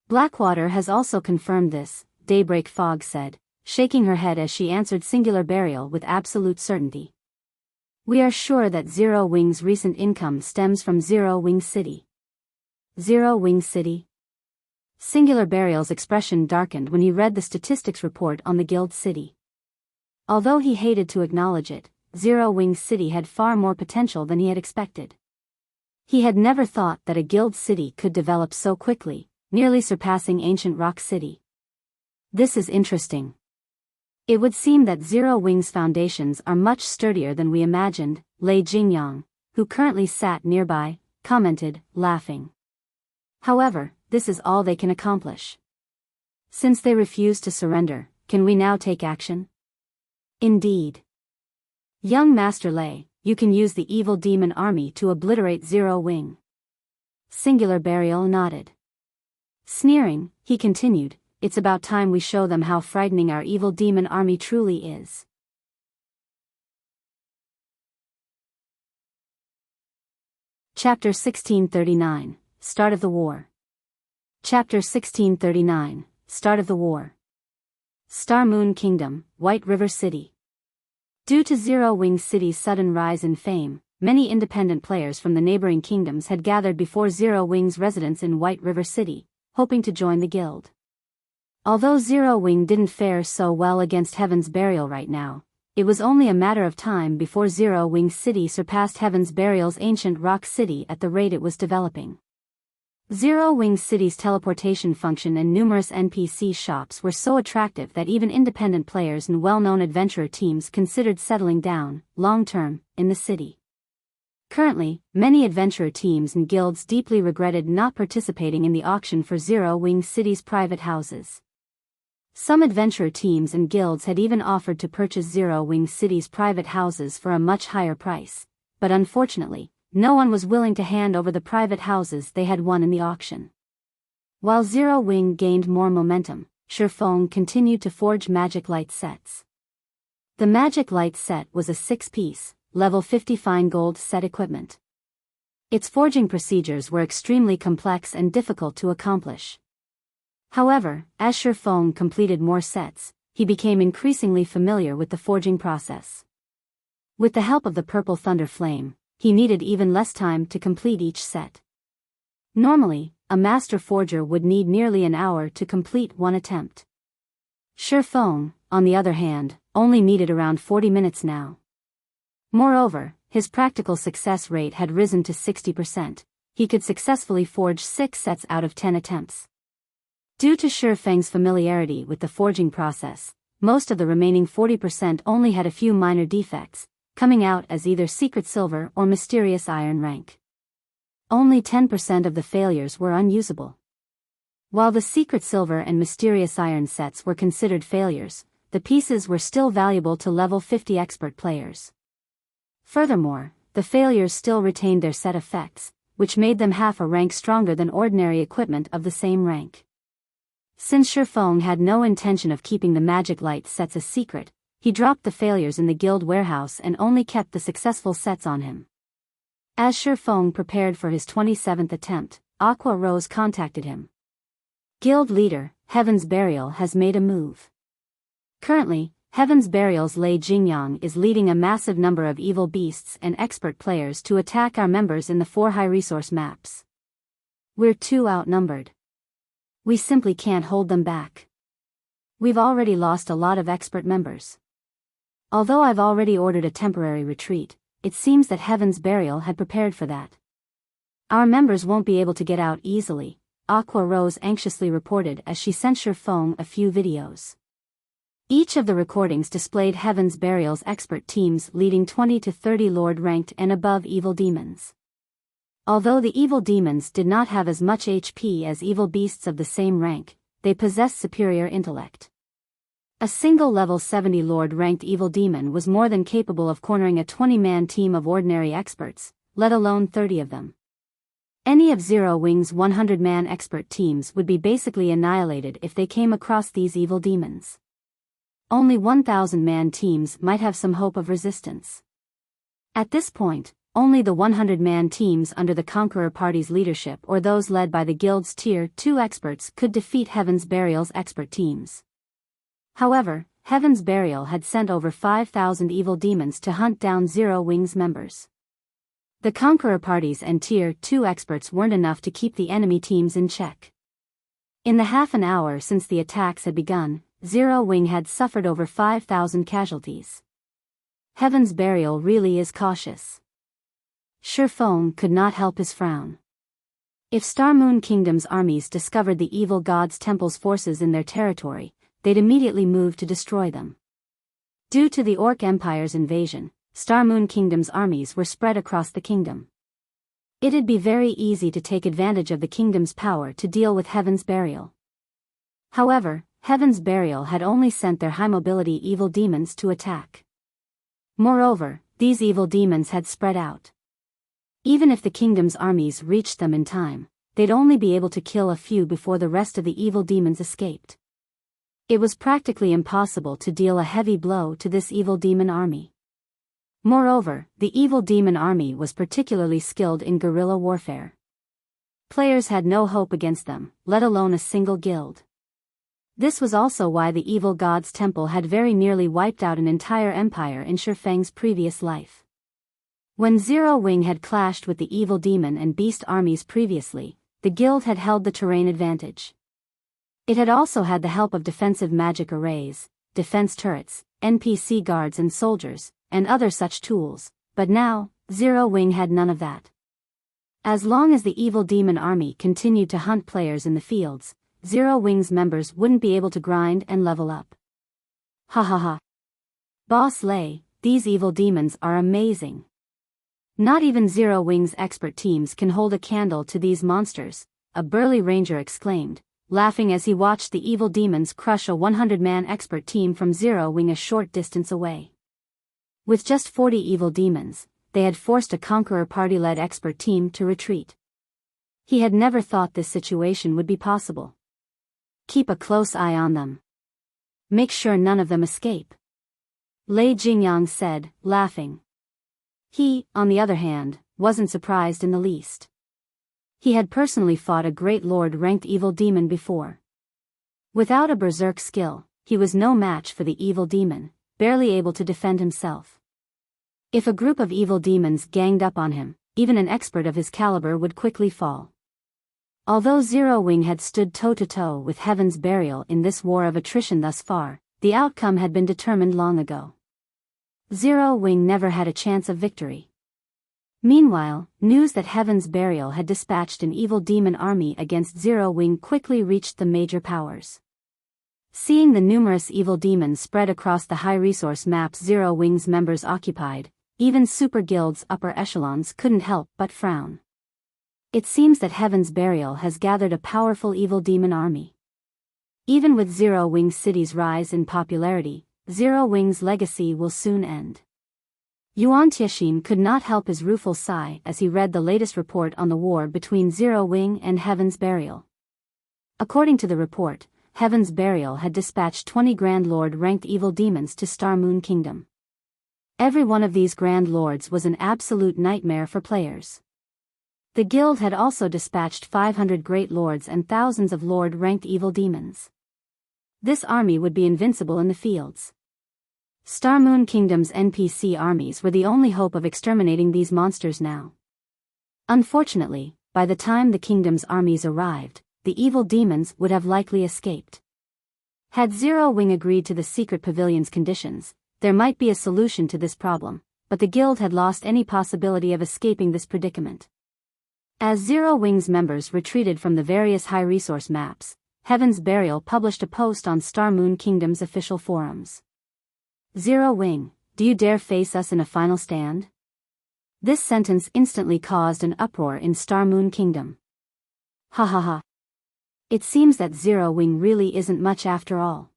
Blackwater has also confirmed this, Daybreak Fog said, shaking her head as she answered Singular Burial with absolute certainty. We are sure that Zero Wing's recent income stems from Zero Wing City. Zero Wing City? Singular Burial's expression darkened when he read the statistics report on the guild city. Although he hated to acknowledge it, Zero Wing City had far more potential than he had expected. He had never thought that a guild city could develop so quickly, nearly surpassing ancient Rock City. This is interesting. It would seem that Zero Wing's foundations are much sturdier than we imagined, Lei Jingyang, who currently sat nearby, commented, laughing. However, this is all they can accomplish. Since they refuse to surrender, can we now take action? Indeed. Young Master Lei, you can use the evil demon army to obliterate Zero Wing. Singular Burial nodded. Sneering, he continued, it's about time we show them how frightening our evil demon army truly is. Chapter 1639, Start of the War. Chapter 1639, Start of the War. Star Moon Kingdom, White River City. Due to Zero Wing City's sudden rise in fame, many independent players from the neighboring kingdoms had gathered before Zero Wing's residence in White River City, hoping to join the guild. Although Zero Wing didn't fare so well against Heaven's Burial right now, it was only a matter of time before Zero Wing City surpassed Heaven's Burial's ancient Rock City at the rate it was developing. Zero Wing City's teleportation function and numerous NPC shops were so attractive that even independent players and well-known adventurer teams considered settling down, long-term, in the city. Currently, many adventurer teams and guilds deeply regretted not participating in the auction for Zero Wing City's private houses. Some adventurer teams and guilds had even offered to purchase Zero Wing City's private houses for a much higher price, but unfortunately, no one was willing to hand over the private houses they had won in the auction. While Zero Wing gained more momentum, Shifeng continued to forge magic light sets. The magic light set was a 6-piece, level 50 fine gold set equipment. Its forging procedures were extremely complex and difficult to accomplish. However, as Shifeng completed more sets, he became increasingly familiar with the forging process. With the help of the Purple Thunder Flame, he needed even less time to complete each set. Normally, a master forger would need nearly an hour to complete one attempt. Shifeng, on the other hand, only needed around 40 minutes now. Moreover, his practical success rate had risen to 60%. He could successfully forge 6 sets out of 10 attempts. Due to Shifeng's familiarity with the forging process, most of the remaining 40% only had a few minor defects, coming out as either secret silver or mysterious iron rank. Only 10% of the failures were unusable. While the secret silver and mysterious iron sets were considered failures, the pieces were still valuable to level 50 expert players. Furthermore, the failures still retained their set effects, which made them half a rank stronger than ordinary equipment of the same rank. Since Shifeng had no intention of keeping the magic light sets a secret, he dropped the failures in the guild warehouse and only kept the successful sets on him. As Shifeng prepared for his 27th attempt, Aqua Rose contacted him. Guild leader, Heaven's Burial has made a move. Currently, Heaven's Burial's Lei Jingyang is leading a massive number of evil beasts and expert players to attack our members in the 4 high-resource maps. We're too outnumbered. We simply can't hold them back. We've already lost a lot of expert members. Although I've already ordered a temporary retreat, it seems that Heaven's Burial had prepared for that. Our members won't be able to get out easily, Aqua Rose anxiously reported as she sent Shifeng a few videos. Each of the recordings displayed Heaven's Burial's expert teams leading 20 to 30 Lord-ranked and above evil demons. Although the evil demons did not have as much HP as evil beasts of the same rank, they possessed superior intellect. A single level 70 Lord-ranked evil demon was more than capable of cornering a 20-man team of ordinary experts, let alone 30 of them. Any of Zero Wing's 100-man expert teams would be basically annihilated if they came across these evil demons. Only 1,000-man teams might have some hope of resistance. At this point, only the 100-man teams under the Conqueror Party's leadership or those led by the Guild's Tier 2 experts could defeat Heaven's Burial's expert teams. However, Heaven's Burial had sent over 5,000 evil demons to hunt down Zero Wing's members. The Conqueror Parties and Tier 2 experts weren't enough to keep the enemy teams in check. In the half an hour since the attacks had begun, Zero Wing had suffered over 5,000 casualties. Heaven's Burial really is cautious. Shurfeng could not help his frown. If Star Moon Kingdom's armies discovered the evil god's temple's forces in their territory, they'd immediately move to destroy them. Due to the Orc Empire's invasion, Star Moon Kingdom's armies were spread across the kingdom. It'd be very easy to take advantage of the kingdom's power to deal with Heaven's Burial. However, Heaven's Burial had only sent their high-mobility evil demons to attack. Moreover, these evil demons had spread out. Even if the kingdom's armies reached them in time, they'd only be able to kill a few before the rest of the evil demons escaped. It was practically impossible to deal a heavy blow to this evil demon army. Moreover, the evil demon army was particularly skilled in guerrilla warfare. Players had no hope against them, let alone a single guild. This was also why the evil god's temple had very nearly wiped out an entire empire in Shurfeng's previous life. When Zero Wing had clashed with the evil demon and beast armies previously, the guild had held the terrain advantage. It had also had the help of defensive magic arrays, defense turrets, NPC guards and soldiers, and other such tools, but now, Zero Wing had none of that. As long as the evil demon army continued to hunt players in the fields, Zero Wing's members wouldn't be able to grind and level up. Ha ha ha. Boss Lei, these evil demons are amazing. Not even Zero Wing's expert teams can hold a candle to these monsters, a burly ranger exclaimed, laughing as he watched the evil demons crush a 100-man expert team from Zero Wing a short distance away. With just 40 evil demons, they had forced a Conqueror Party-led expert team to retreat. He had never thought this situation would be possible. Keep a close eye on them. Make sure none of them escape. Lei Jingyang said, laughing. He, on the other hand, wasn't surprised in the least. He had personally fought a great Lord-ranked evil demon before. Without a berserk skill, he was no match for the evil demon, barely able to defend himself. If a group of evil demons ganged up on him, even an expert of his caliber would quickly fall. Although Zero Wing had stood toe-to-toe with Heaven's Burial in this war of attrition thus far, the outcome had been determined long ago. Zero Wing never had a chance of victory. Meanwhile, news that Heaven's Burial had dispatched an evil demon army against Zero Wing quickly reached the major powers. Seeing the numerous evil demons spread across the high-resource maps Zero Wing's members occupied, even Super Guild's upper echelons couldn't help but frown. It seems that Heaven's Burial has gathered a powerful evil demon army. Even with Zero Wing City's rise in popularity, Zero Wing's legacy will soon end. Yuan Tiexin could not help his rueful sigh as he read the latest report on the war between Zero Wing and Heaven's Burial. According to the report, Heaven's Burial had dispatched 20 Grand Lord-ranked evil demons to Star Moon Kingdom. Every one of these Grand Lords was an absolute nightmare for players. The guild had also dispatched 500 Great Lords and thousands of Lord-ranked evil demons. This army would be invincible in the fields. Star Moon Kingdom's NPC armies were the only hope of exterminating these monsters now. Unfortunately, by the time the kingdom's armies arrived, the evil demons would have likely escaped. Had Zero Wing agreed to the secret pavilion's conditions, there might be a solution to this problem, but the guild had lost any possibility of escaping this predicament. As Zero Wing's members retreated from the various high-resource maps, Heaven's Burial published a post on Star Moon Kingdom's official forums. Zero Wing, do you dare face us in a final stand? This sentence instantly caused an uproar in Star Moon Kingdom. Ha ha ha. It seems that Zero Wing really isn't much after all.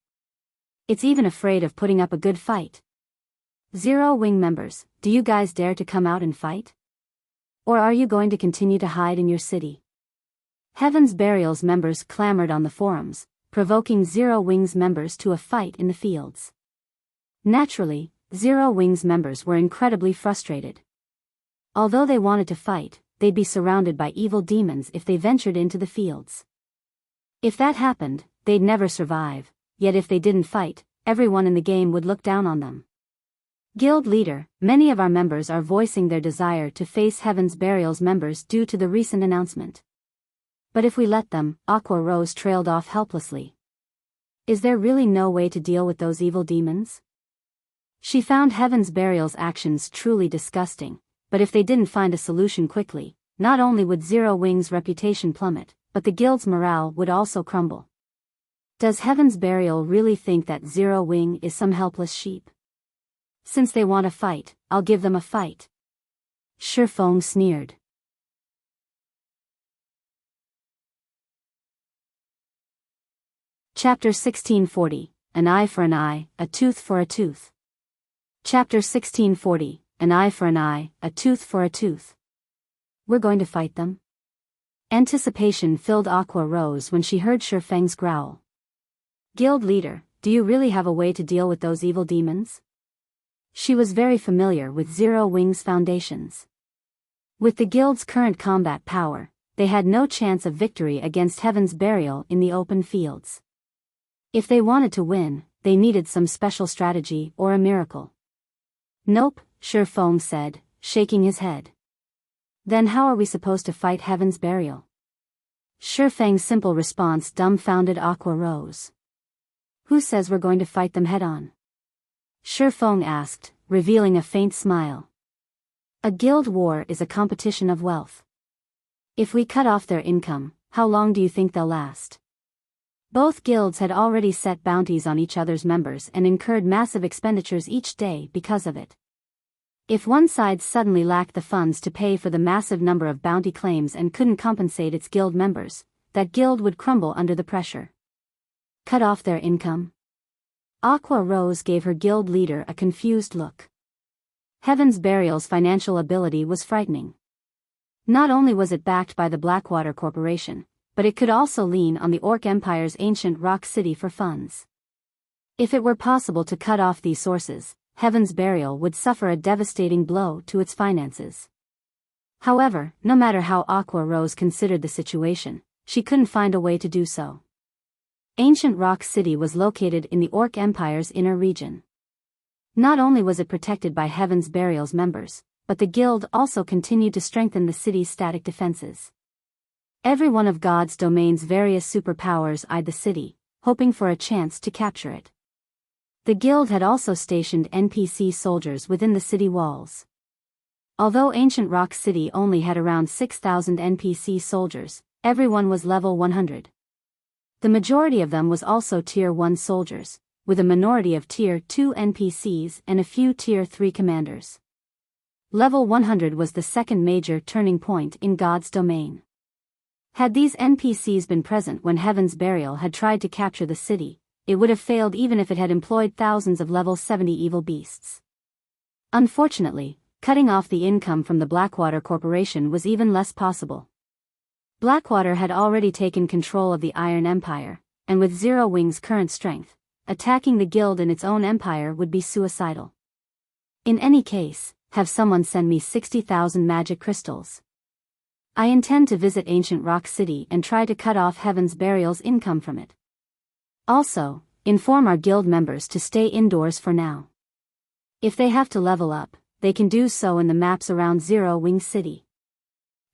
It's even afraid of putting up a good fight. Zero Wing members, do you guys dare to come out and fight? Or are you going to continue to hide in your city? Heaven's Burial's members clamored on the forums, provoking Zero Wing's members to a fight in the fields. Naturally, Zero Wing's members were incredibly frustrated. Although they wanted to fight, they'd be surrounded by evil demons if they ventured into the fields. If that happened, they'd never survive, yet if they didn't fight, everyone in the game would look down on them. Guild leader, many of our members are voicing their desire to face Heaven's Burial's members due to the recent announcement. But if we let them, Aqua Rose trailed off helplessly. Is there really no way to deal with those evil demons? She found Heaven's Burial's actions truly disgusting, but if they didn't find a solution quickly, not only would Zero Wing's reputation plummet, but the guild's morale would also crumble. Does Heaven's Burial really think that Zero Wing is some helpless sheep? Since they want a fight, I'll give them a fight. Shifeng sneered. Chapter 1640, An Eye for an Eye, a Tooth for a Tooth. Chapter 1640, An Eye for an Eye, a Tooth for a Tooth. We're going to fight them? Anticipation filled Aqua Rose when she heard Shifeng's growl. Guild leader, do you really have a way to deal with those evil demons? She was very familiar with Zero Wing's foundations. With the guild's current combat power, they had no chance of victory against Heaven's Burial in the open fields. If they wanted to win, they needed some special strategy or a miracle. Nope, Shifeng said, shaking his head. Then how are we supposed to fight Heaven's Burial? Shifeng's simple response dumbfounded Aqua Rose. Who says we're going to fight them head-on? Shifeng asked, revealing a faint smile. A guild war is a competition of wealth. If we cut off their income, how long do you think they'll last? Both guilds had already set bounties on each other's members and incurred massive expenditures each day because of it. If one side suddenly lacked the funds to pay for the massive number of bounty claims and couldn't compensate its guild members, that guild would crumble under the pressure. Cut off their income? Aqua Rose gave her guild leader a confused look. Heaven's Burial's financial ability was frightening. Not only was it backed by the Blackwater Corporation, but it could also lean on the Orc Empire's ancient rock city for funds. If it were possible to cut off these sources, Heaven's Burial would suffer a devastating blow to its finances. However, no matter how Aqua Rose considered the situation, she couldn't find a way to do so. Ancient Rock City was located in the Orc Empire's inner region. Not only was it protected by Heaven's Burial's members, but the guild also continued to strengthen the city's static defenses. Every one of God's domain's various superpowers eyed the city, hoping for a chance to capture it. The guild had also stationed NPC soldiers within the city walls. Although Ancient Rock City only had around 6,000 NPC soldiers, everyone was level 100. The majority of them was also Tier 1 soldiers, with a minority of Tier 2 NPCs and a few Tier 3 commanders. Level 100 was the second major turning point in God's domain. Had these NPCs been present when Heaven's Burial had tried to capture the city, it would have failed even if it had employed thousands of level 70 evil beasts. Unfortunately, cutting off the income from the Blackwater Corporation was even less possible. Blackwater had already taken control of the Iron Empire, and with Zero Wing's current strength, attacking the guild in its own empire would be suicidal. In any case, have someone send me 60,000 magic crystals. I intend to visit Ancient Rock City and try to cut off Heaven's Burial's income from it. Also, inform our guild members to stay indoors for now. If they have to level up, they can do so in the maps around Zero Wing City.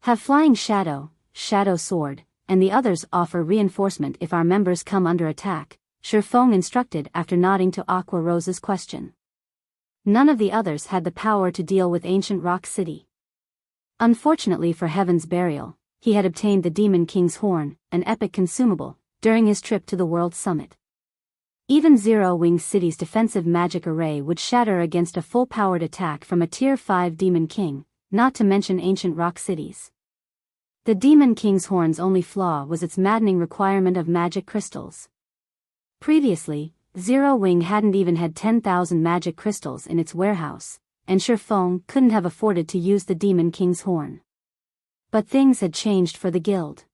Have Flying Shadow, Shadow Sword, and the others offer reinforcement if our members come under attack, Shifeng instructed after nodding to Aqua Rose's question. None of the others had the power to deal with Ancient Rock City. Unfortunately for Heaven's Burial, he had obtained the Demon King's Horn, an epic consumable, during his trip to the World Summit. Even Zero Wing City's defensive magic array would shatter against a full-powered attack from a Tier 5 Demon King, not to mention ancient rock cities. The Demon King's horn's only flaw was its maddening requirement of magic crystals. Previously, Zero Wing hadn't even had 10,000 magic crystals in its warehouse, and Shifeng couldn't have afforded to use the Demon King's horn. But things had changed for the guild.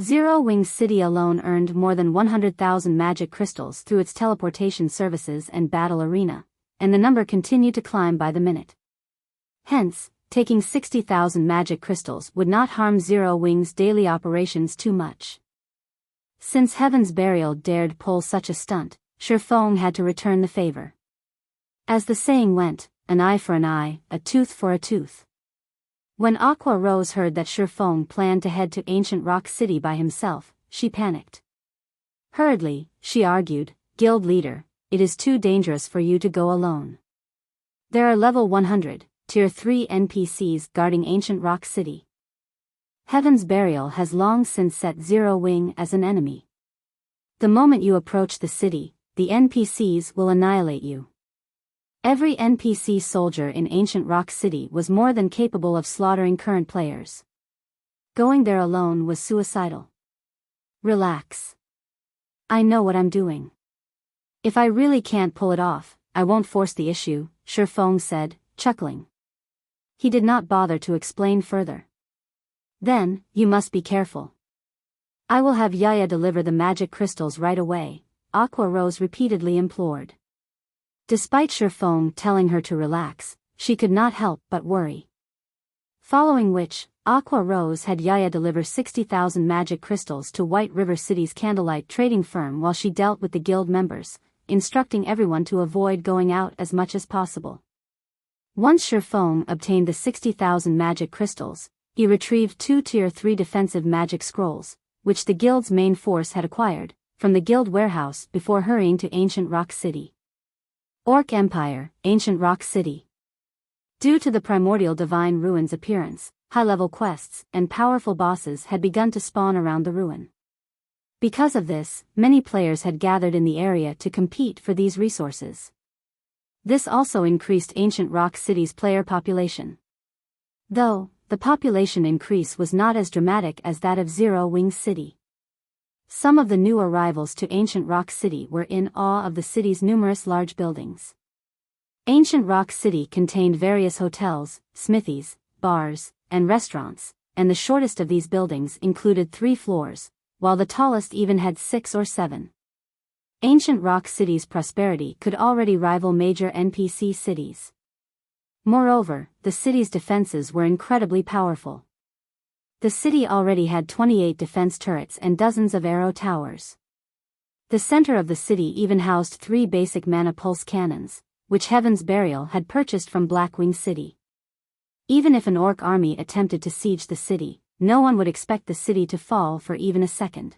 Zero Wing City alone earned more than 100,000 magic crystals through its teleportation services and battle arena, and the number continued to climb by the minute. Hence, taking 60,000 magic crystals would not harm Zero Wing's daily operations too much. Since Heaven's Burial dared pull such a stunt, Shifeng had to return the favor. As the saying went, an eye for an eye, a tooth for a tooth. When Aqua Rose heard that Shifeng planned to head to Ancient Rock City by himself, she panicked. Hurriedly, she argued, "Guild leader, it is too dangerous for you to go alone. There are level 100, Tier 3 NPCs guarding Ancient Rock City. Heaven's Burial has long since set Zero Wing as an enemy. The moment you approach the city, the NPCs will annihilate you." Every NPC soldier in Ancient Rock City was more than capable of slaughtering current players. Going there alone was suicidal. "Relax. I know what I'm doing. If I really can't pull it off, I won't force the issue," Shifeng said, chuckling. He did not bother to explain further. "Then, you must be careful. I will have Yaya deliver the magic crystals right away," Aqua Rose repeatedly implored. Despite Shifeng telling her to relax, she could not help but worry. Following which, Aqua Rose had Yaya deliver 60,000 magic crystals to White River City's candlelight trading firm while she dealt with the guild members, instructing everyone to avoid going out as much as possible. Once Shifeng obtained the 60,000 magic crystals, he retrieved 2 Tier 3 defensive magic scrolls, which the guild's main force had acquired, from the guild warehouse before hurrying to Ancient Rock City. Orc Empire, Ancient Rock City. Due to the Primordial Divine Ruin's appearance, high-level quests and powerful bosses had begun to spawn around the ruin. Because of this, many players had gathered in the area to compete for these resources. This also increased Ancient Rock City's player population. Though, the population increase was not as dramatic as that of Zero Wing City. Some of the new arrivals to Ancient Rock City were in awe of the city's numerous large buildings. Ancient Rock City contained various hotels, smithies, bars, and restaurants, and the shortest of these buildings included 3 floors, while the tallest even had 6 or 7. Ancient Rock City's prosperity could already rival major NPC cities. Moreover, the city's defenses were incredibly powerful. The city already had 28 defense turrets and dozens of arrow towers. The center of the city even housed 3 basic mana pulse cannons, which Heaven's Burial had purchased from Blackwing City. Even if an orc army attempted to siege the city, no one would expect the city to fall for even a second.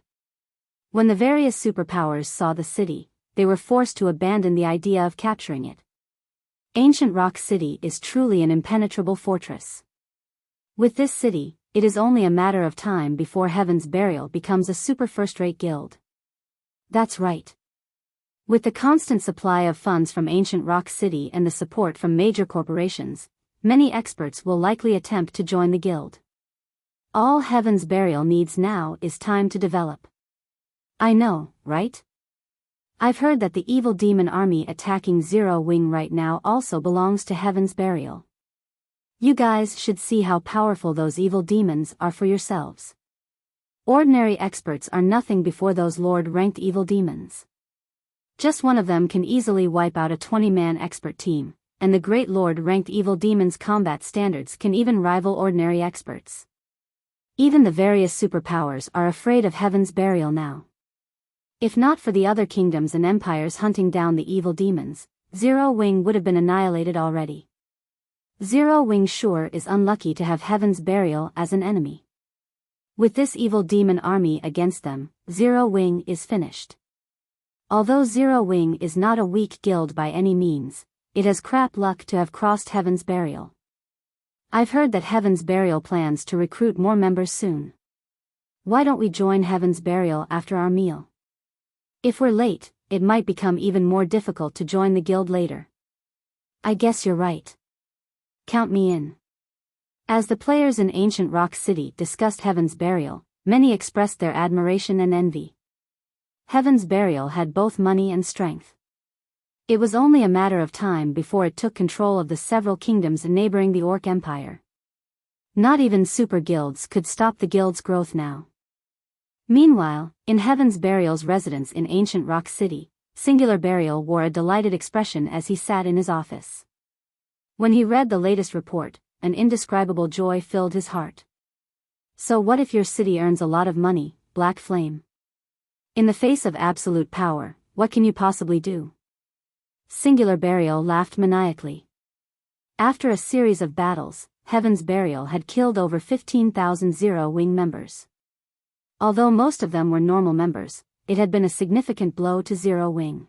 When the various superpowers saw the city, they were forced to abandon the idea of capturing it. Ancient Rock City is truly an impenetrable fortress. With this city, it is only a matter of time before Heaven's Burial becomes a super first-rate guild. That's right. With the constant supply of funds from Ancient Rock City and the support from major corporations, many experts will likely attempt to join the guild. All Heaven's Burial needs now is time to develop. I know, right? I've heard that the evil demon army attacking Zero Wing right now also belongs to Heaven's Burial. You guys should see how powerful those evil demons are for yourselves. Ordinary experts are nothing before those Lord-ranked evil demons. Just one of them can easily wipe out a 20-man expert team, and the great Lord-ranked evil demons' combat standards can even rival ordinary experts. Even the various superpowers are afraid of Heaven's Burial now. If not for the other kingdoms and empires hunting down the evil demons, Zero Wing would have been annihilated already. Zero Wing sure is unlucky to have Heaven's Burial as an enemy. With this evil demon army against them, Zero Wing is finished. Although Zero Wing is not a weak guild by any means, it has crap luck to have crossed Heaven's Burial. I've heard that Heaven's Burial plans to recruit more members soon. Why don't we join Heaven's Burial after our meal? If we're late, it might become even more difficult to join the guild later. I guess you're right. Count me in. As the players in Ancient Rock City discussed Heaven's Burial, many expressed their admiration and envy. Heaven's Burial had both money and strength. It was only a matter of time before it took control of the several kingdoms neighboring the Orc Empire. Not even super guilds could stop the guild's growth now. Meanwhile, in Heaven's Burial's residence in Ancient Rock City, Singular Burial wore a delighted expression as he sat in his office. When he read the latest report, an indescribable joy filled his heart. So what if your city earns a lot of money, Black Flame? In the face of absolute power, what can you possibly do? Singular Burial laughed maniacally. After a series of battles, Heaven's Burial had killed over 15,000 Zero-Wing members. Although most of them were normal members, it had been a significant blow to Zero-Wing.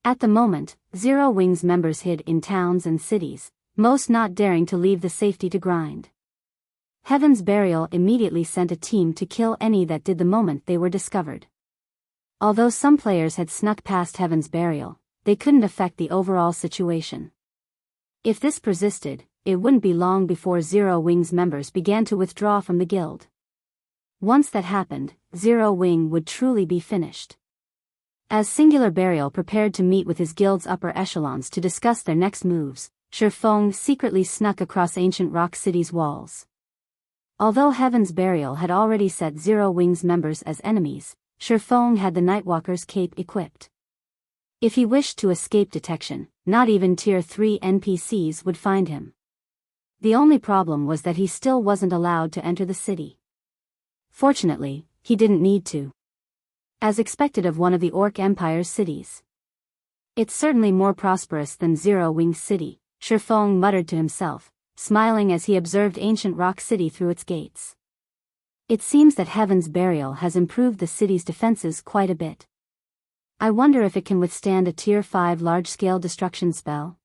At the moment, Zero-Wing's members hid in towns and cities, most not daring to leave the safety to grind. Heaven's Burial immediately sent a team to kill any that did the moment they were discovered. Although some players had snuck past Heaven's Burial, they couldn't affect the overall situation. If this persisted, it wouldn't be long before Zero-Wing's members began to withdraw from the guild. Once that happened, Zero-Wing would truly be finished. As Singular Burial prepared to meet with his guild's upper echelons to discuss their next moves, Shifeng secretly snuck across Ancient Rock City's walls. Although Heaven's Burial had already set Zero-Wing's members as enemies, Shifeng had the Nightwalker's cape equipped. If he wished to escape detection, not even Tier 3 NPCs would find him. The only problem was that he still wasn't allowed to enter the city. Fortunately, he didn't need to. As expected of one of the Orc Empire's cities. It's certainly more prosperous than Zero-Wing's city, Shifeng muttered to himself, smiling as he observed Ancient Rock City through its gates. It seems that Heaven's Burial has improved the city's defenses quite a bit. I wonder if it can withstand a Tier 5 large-scale destruction spell.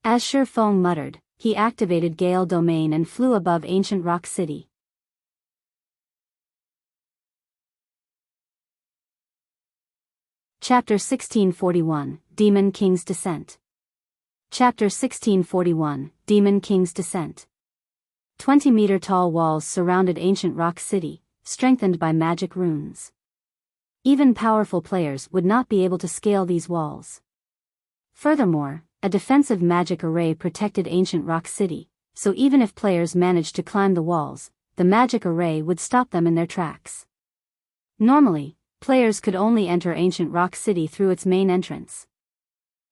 As Shifeng muttered, he activated Gale Domain and flew above Ancient Rock City. Chapter 1641, Demon King's Descent. Chapter 1641, Demon King's Descent. 20-meter-tall walls surrounded Ancient Rock City, strengthened by magic runes. Even powerful players would not be able to scale these walls. Furthermore, a defensive magic array protected Ancient Rock City, so even if players managed to climb the walls, the magic array would stop them in their tracks. Normally, players could only enter Ancient Rock City through its main entrance.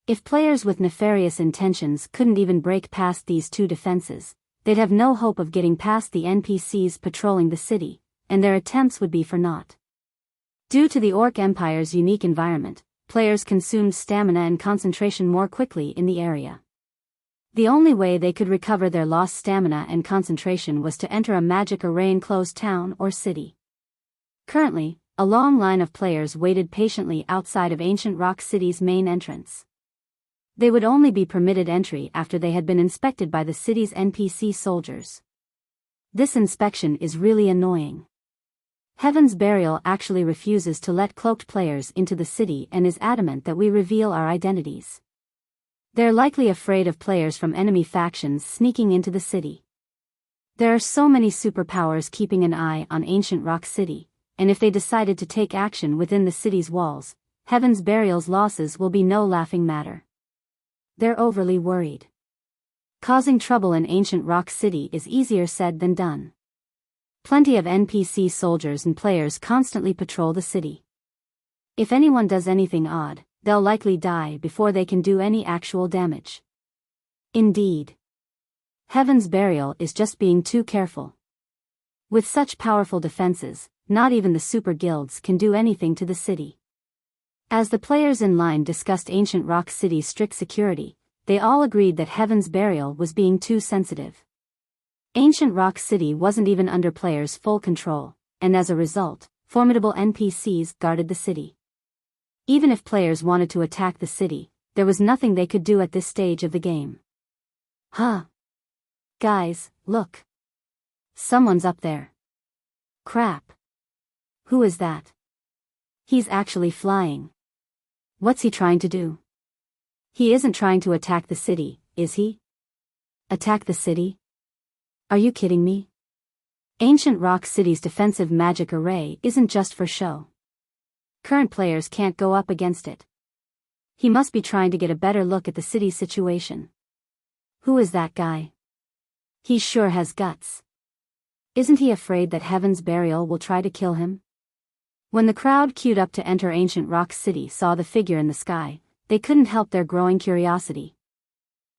If players with nefarious intentions couldn't even break past these two defenses, they'd have no hope of getting past the NPCs patrolling the city, and their attempts would be for naught. Due to the Orc Empire's unique environment, players consumed stamina and concentration more quickly in the area. The only way they could recover their lost stamina and concentration was to enter a magic array-enclosed town or city. Currently, a long line of players waited patiently outside of Ancient Rock City's main entrance. They would only be permitted entry after they had been inspected by the city's NPC soldiers. This inspection is really annoying. Heaven's Burial actually refuses to let cloaked players into the city and is adamant that we reveal our identities. They're likely afraid of players from enemy factions sneaking into the city. There are so many superpowers keeping an eye on Ancient Rock City, and if they decided to take action within the city's walls, Heaven's Burial's losses will be no laughing matter. They're overly worried. Causing trouble in Ancient Rock City is easier said than done. Plenty of NPC soldiers and players constantly patrol the city. If anyone does anything odd, they'll likely die before they can do any actual damage. Indeed. Heaven's Burial is just being too careful. With such powerful defenses, not even the super guilds can do anything to the city. As the players in line discussed Ancient Rock City's strict security, they all agreed that Heaven's Burial was being too sensitive. Ancient Rock City wasn't even under players' full control, and as a result, formidable NPCs guarded the city. Even if players wanted to attack the city, there was nothing they could do at this stage of the game. Huh. Guys, look. Someone's up there. Crap. Who is that? He's actually flying. What's he trying to do? He isn't trying to attack the city, is he? Attack the city? Are you kidding me? Ancient Rock City's defensive magic array isn't just for show. Current players can't go up against it. He must be trying to get a better look at the city's situation. Who is that guy? He sure has guts. Isn't he afraid that Heaven's Burial will try to kill him? When the crowd queued up to enter Ancient Rock City saw the figure in the sky, they couldn't help their growing curiosity.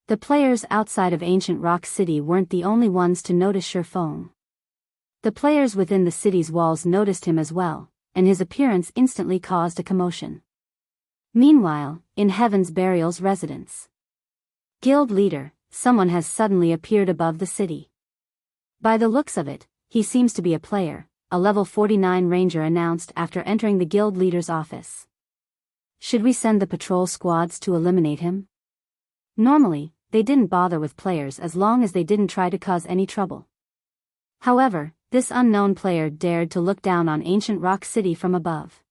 The players outside of Ancient Rock City weren't the only ones to notice Shifeng. The players within the city's walls noticed him as well, and his appearance instantly caused a commotion. Meanwhile, in Heaven's Burial's residence, Guild Leader, someone has suddenly appeared above the city. By the looks of it, he seems to be a player, a level 49 ranger announced after entering the Guild Leader's office. Should we send the patrol squads to eliminate him? Normally, they didn't bother with players as long as they didn't try to cause any trouble. However, this unknown player dared to look down on Ancient Rock City from above.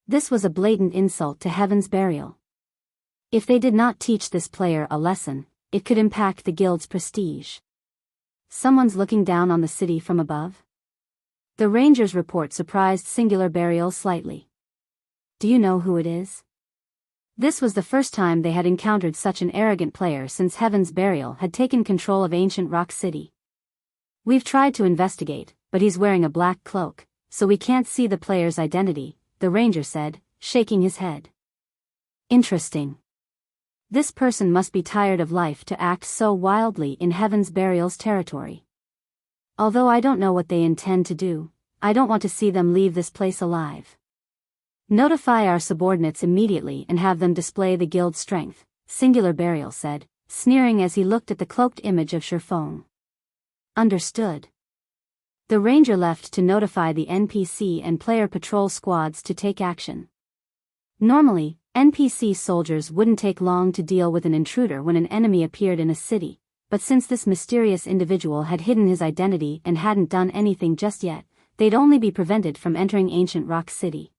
This was a blatant insult to Heaven's Burial. If they did not teach this player a lesson, it could impact the guild's prestige. Someone's looking down on the city from above? The Ranger's report surprised Singular Burial slightly. Do you know who it is? This was the first time they had encountered such an arrogant player since Heaven's Burial had taken control of Ancient Rock City. We've tried to investigate, but he's wearing a black cloak, so we can't see the player's identity, the Ranger said, shaking his head. Interesting. This person must be tired of life to act so wildly in Heaven's Burial's territory. Although I don't know what they intend to do, I don't want to see them leave this place alive. Notify our subordinates immediately and have them display the guild's strength, Singular Burial said, sneering as he looked at the cloaked image of Shifeng. Understood. The Ranger left to notify the NPC and player patrol squads to take action. Normally, NPC soldiers wouldn't take long to deal with an intruder when an enemy appeared in a city, but since this mysterious individual had hidden his identity and hadn't done anything just yet, they'd only be prevented from entering Ancient Rock City.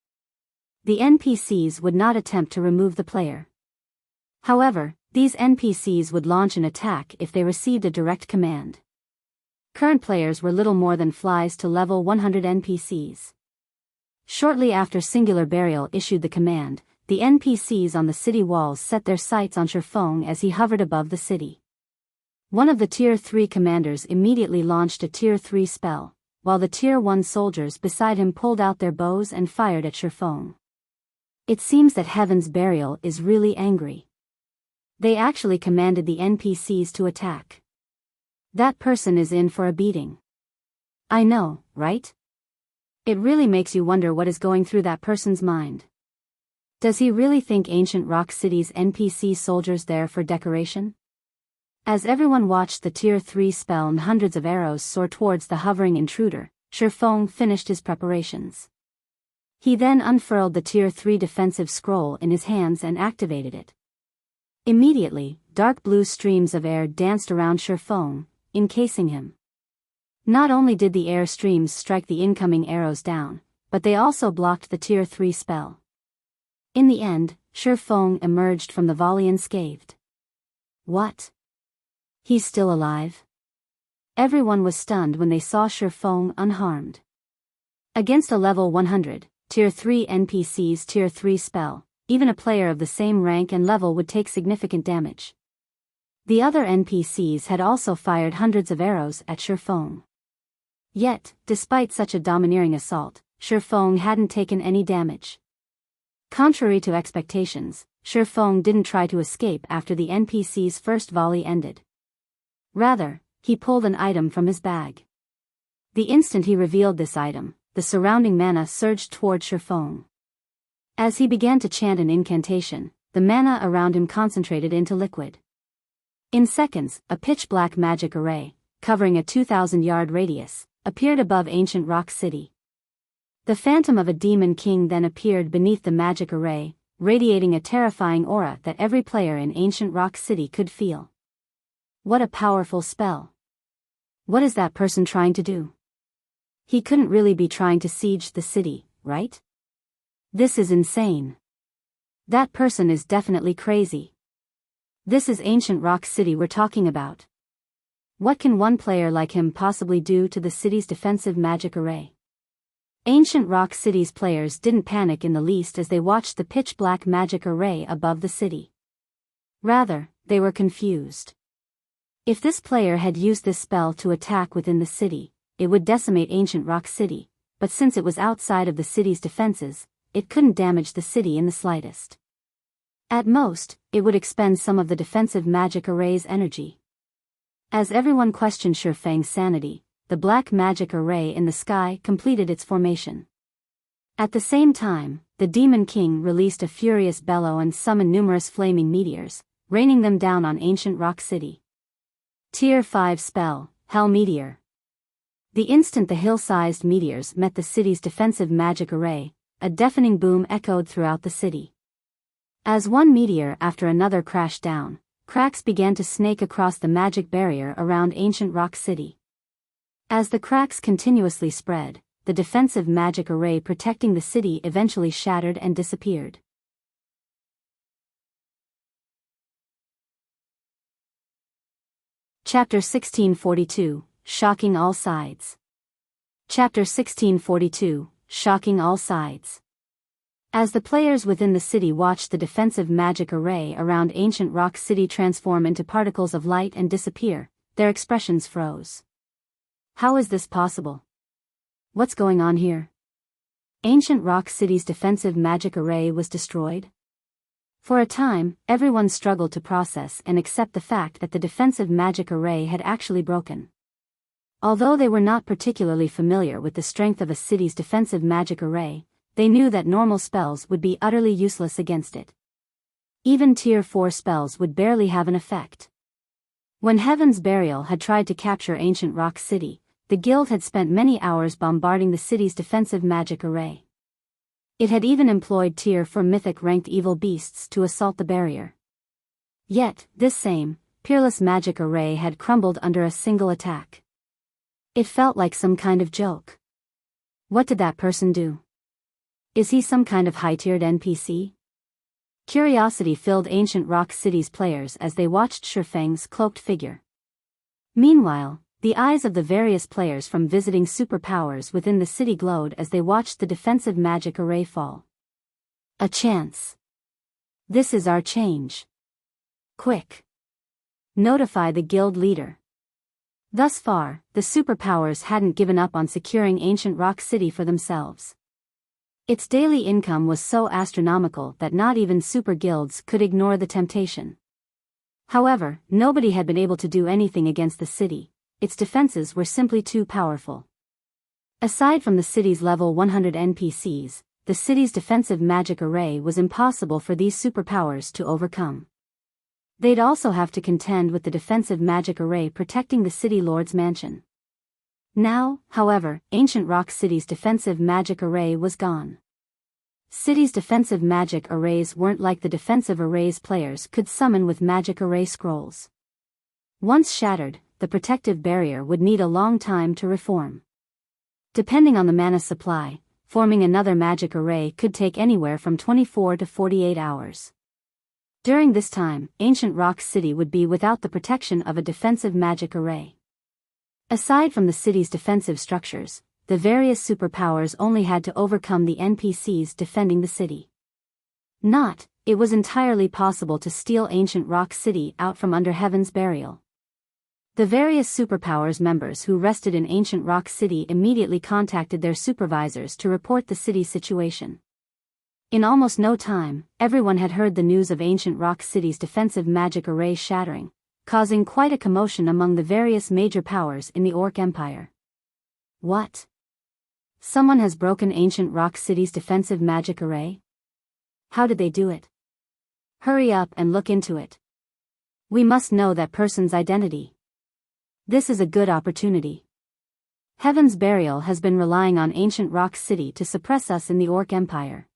The NPCs would not attempt to remove the player. However, these NPCs would launch an attack if they received a direct command. Current players were little more than flies to level 100 NPCs. Shortly after Singular Burial issued the command, the NPCs on the city walls set their sights on Shifeng as he hovered above the city. One of the Tier 3 commanders immediately launched a Tier 3 spell, while the Tier 1 soldiers beside him pulled out their bows and fired at Shifeng. It seems that Heaven's Burial is really angry. They actually commanded the NPCs to attack. That person is in for a beating. I know, right? It really makes you wonder what is going through that person's mind. Does he really think Ancient Rock City's NPC soldiers there for decoration? As everyone watched the Tier 3 spell and hundreds of arrows soar towards the hovering intruder, Shifeng finished his preparations. He then unfurled the Tier 3 defensive scroll in his hands and activated it. Immediately, dark blue streams of air danced around Shifeng, encasing him. Not only did the air streams strike the incoming arrows down, but they also blocked the Tier 3 spell. In the end, Shifeng emerged from the volley unscathed. What? He's still alive? Everyone was stunned when they saw Shifeng unharmed. Against a level 100, Tier 3 NPC's Tier 3 spell, even a player of the same rank and level would take significant damage. The other NPCs had also fired hundreds of arrows at Shifeng. Yet, despite such a domineering assault, Shifeng hadn't taken any damage. Contrary to expectations, Shifeng didn't try to escape after the NPC's first volley ended. Rather, he pulled an item from his bag. The instant he revealed this item, the surrounding mana surged toward Shifeng. As he began to chant an incantation, the mana around him concentrated into liquid. In seconds, a pitch-black magic array, covering a 2,000-yard radius, appeared above Ancient Rock City. The phantom of a demon king then appeared beneath the magic array, radiating a terrifying aura that every player in Ancient Rock City could feel. What a powerful spell. What is that person trying to do? He couldn't really be trying to siege the city, right? This is insane. That person is definitely crazy. This is ancient rock city we're talking about. What can one player like him possibly do to the city's defensive magic array? Ancient Rock City's players didn't panic in the least as they watched the pitch-black magic array above the city. Rather, they were confused. If this player had used this spell to attack within the city, it would decimate Ancient Rock City, but since it was outside of the city's defenses, it couldn't damage the city in the slightest. At most, it would expend some of the defensive magic array's energy. As everyone questioned Shi Feng's sanity, the black magic array in the sky completed its formation. At the same time, the Demon King released a furious bellow and summoned numerous flaming meteors, raining them down on Ancient Rock City. Tier 5 Spell, Hell Meteor. The instant the hill-sized meteors met the city's defensive magic array, a deafening boom echoed throughout the city. As one meteor after another crashed down, cracks began to snake across the magic barrier around Ancient Rock City. As the cracks continuously spread, the defensive magic array protecting the city eventually shattered and disappeared. Chapter 1642, Shocking All Sides. Chapter 1642, Shocking All Sides. As the players within the city watched the defensive magic array around Ancient Rock City transform into particles of light and disappear, their expressions froze. How is this possible? What's going on here? Ancient Rock City's defensive magic array was destroyed? For a time, everyone struggled to process and accept the fact that the defensive magic array had actually broken. Although they were not particularly familiar with the strength of a city's defensive magic array, they knew that normal spells would be utterly useless against it. Even Tier 4 spells would barely have an effect. When Heaven's Burial had tried to capture Ancient Rock City, the guild had spent many hours bombarding the city's defensive magic array. It had even employed Tier 4 mythic-ranked evil beasts to assault the barrier. Yet, this same, peerless magic array had crumbled under a single attack. It felt like some kind of joke. What did that person do? Is he some kind of high-tiered NPC? Curiosity filled Ancient Rock City's players as they watched Shi Feng's cloaked figure. Meanwhile, the eyes of the various players from visiting superpowers within the city glowed as they watched the defensive magic array fall. A chance. This is our change. Quick. Notify the guild leader. Thus far, the superpowers hadn't given up on securing Ancient Rock City for themselves. Its daily income was so astronomical that not even super guilds could ignore the temptation. However, nobody had been able to do anything against the city. Its defenses were simply too powerful. Aside from the city's level 100 NPCs, the city's defensive magic array was impossible for these superpowers to overcome. They'd also have to contend with the defensive magic array protecting the city lord's mansion. Now, however, Ancient Rock City's defensive magic array was gone. City's defensive magic arrays weren't like the defensive arrays players could summon with magic array scrolls. Once shattered, the protective barrier would need a long time to reform. Depending on the mana supply, forming another magic array could take anywhere from 24 to 48 hours. During this time, Ancient Rock City would be without the protection of a defensive magic array. Aside from the city's defensive structures, the various superpowers only had to overcome the NPCs defending the city. It was entirely possible to steal Ancient Rock City out from under Heaven's Burial. The various superpowers members who rested in Ancient Rock City immediately contacted their supervisors to report the city's situation. In almost no time, everyone had heard the news of Ancient Rock City's defensive magic array shattering, causing quite a commotion among the various major powers in the Orc Empire. What? Someone has broken Ancient Rock City's defensive magic array? How did they do it? Hurry up and look into it. We must know that person's identity. This is a good opportunity. Heaven's Burial has been relying on Ancient Rock City to suppress us in the Orc Empire.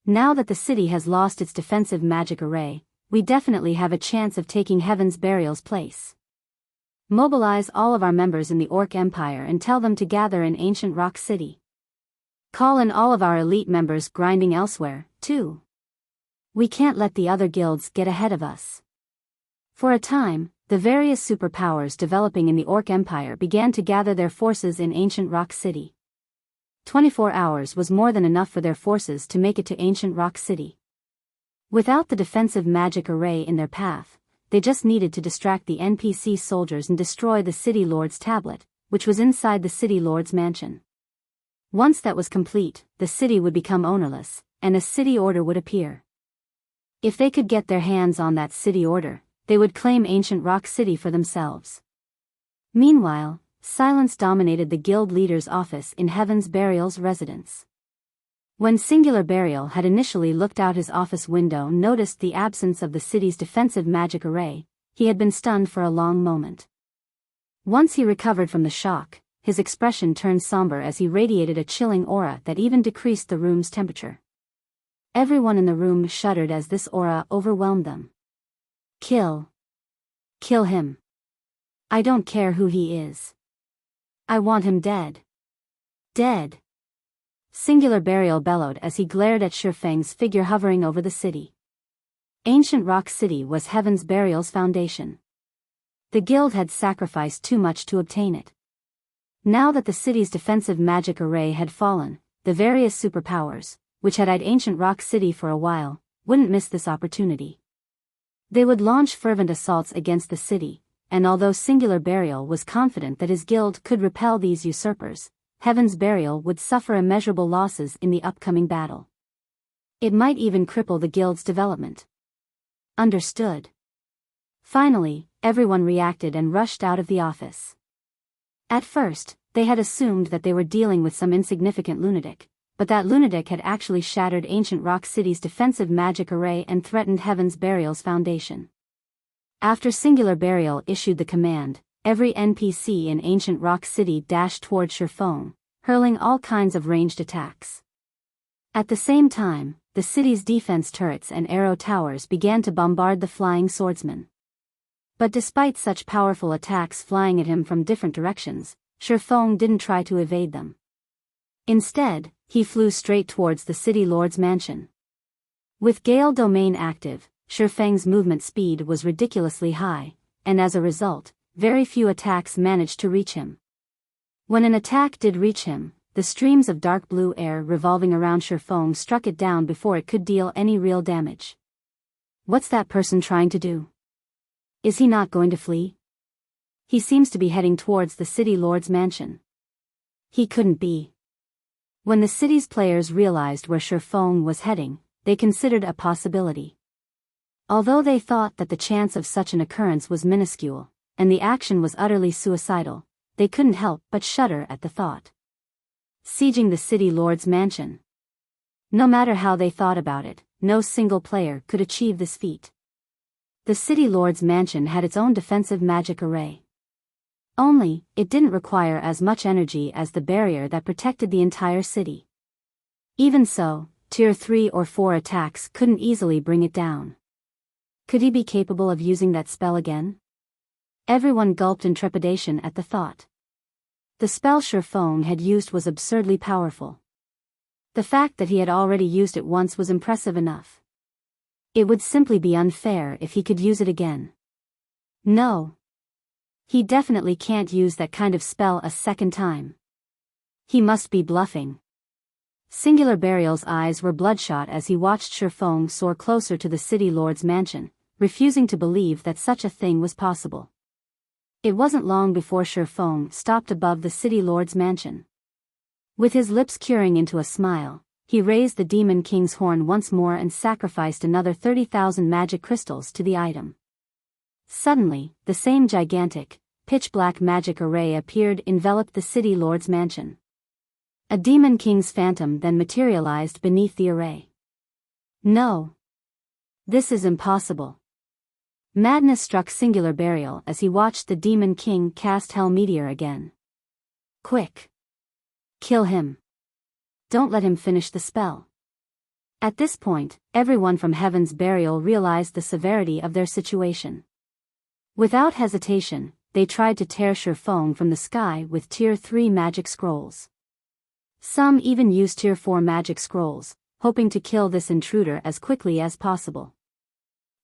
Now that the city has lost its defensive magic array, we definitely have a chance of taking Heaven's Burial's place. Mobilize all of our members in the Orc Empire and tell them to gather in Ancient Rock City. Call in all of our elite members grinding elsewhere, too. We can't let the other guilds get ahead of us. For a time, the various superpowers developing in the Orc Empire began to gather their forces in Ancient Rock City. 24 hours was more than enough for their forces to make it to Ancient Rock City. Without the defensive magic array in their path, they just needed to distract the NPC soldiers and destroy the City Lord's tablet, which was inside the City Lord's mansion. Once that was complete, the city would become ownerless, and a city order would appear. If they could get their hands on that city order, they would claim Ancient Rock City for themselves. Meanwhile, silence dominated the guild leader's office in Heaven's Burial's residence. When Singular Burial had initially looked out his office window and noticed the absence of the city's defensive magic array, he had been stunned for a long moment. Once he recovered from the shock, his expression turned somber as he radiated a chilling aura that even decreased the room's temperature. Everyone in the room shuddered as this aura overwhelmed them. Kill. Kill him. I don't care who he is. I want him dead. Dead. Singular Burial bellowed as he glared at Shifeng's figure hovering over the city. Ancient Rock City was Heaven's Burial's foundation. The guild had sacrificed too much to obtain it. Now that the city's defensive magic array had fallen, the various superpowers, which had eyed Ancient Rock City for a while, wouldn't miss this opportunity. They would launch fervent assaults against the city, and although Singular Burial was confident that his guild could repel these usurpers, Heaven's Burial would suffer immeasurable losses in the upcoming battle. It might even cripple the guild's development. Understood. Finally, everyone reacted and rushed out of the office. At first, they had assumed that they were dealing with some insignificant lunatic, but that lunatic had actually shattered Ancient Rock City's defensive magic array and threatened Heaven's Burial's foundation. After Singular Burial issued the command, every NPC in Ancient Rock City dashed toward Shifeng, hurling all kinds of ranged attacks. At the same time, the city's defense turrets and arrow towers began to bombard the flying swordsmen. But despite such powerful attacks flying at him from different directions, Shifeng didn't try to evade them. Instead, he flew straight towards the City Lord's mansion. With Gale Domain active, Shifeng's movement speed was ridiculously high, and as a result, very few attacks managed to reach him. When an attack did reach him, the streams of dark blue air revolving around Shifeng struck it down before it could deal any real damage. What's that person trying to do? Is he not going to flee? He seems to be heading towards the City Lord's mansion. He couldn't be. When the city's players realized where Shifeng was heading, they considered a possibility. Although they thought that the chance of such an occurrence was minuscule, and the action was utterly suicidal, they couldn't help but shudder at the thought. Sieging the City Lord's mansion. No matter how they thought about it, no single player could achieve this feat. The City Lord's mansion had its own defensive magic array. Only, it didn't require as much energy as the barrier that protected the entire city. Even so, Tier 3 or 4 attacks couldn't easily bring it down. Could he be capable of using that spell again? Everyone gulped in trepidation at the thought. The spell Shifeng had used was absurdly powerful. The fact that he had already used it once was impressive enough. It would simply be unfair if he could use it again. No. He definitely can't use that kind of spell a second time. He must be bluffing. Singular Burial's eyes were bloodshot as he watched Shifeng soar closer to the City Lord's mansion, refusing to believe that such a thing was possible. It wasn't long before Shifeng stopped above the City Lord's mansion. With his lips curing into a smile, he raised the Demon King's horn once more and sacrificed another 30,000 magic crystals to the item. Suddenly, the same gigantic, pitch-black magic array appeared enveloped the City Lord's mansion. A Demon King's phantom then materialized beneath the array. No. This is impossible. Madness struck Singular Burial as he watched the Demon King cast Hell Meteor again. Quick. Kill him. Don't let him finish the spell. At this point, everyone from Heaven's Burial realized the severity of their situation. Without hesitation, they tried to tear Shifeng from the sky with Tier 3 magic scrolls. Some even used Tier 4 magic scrolls, hoping to kill this intruder as quickly as possible.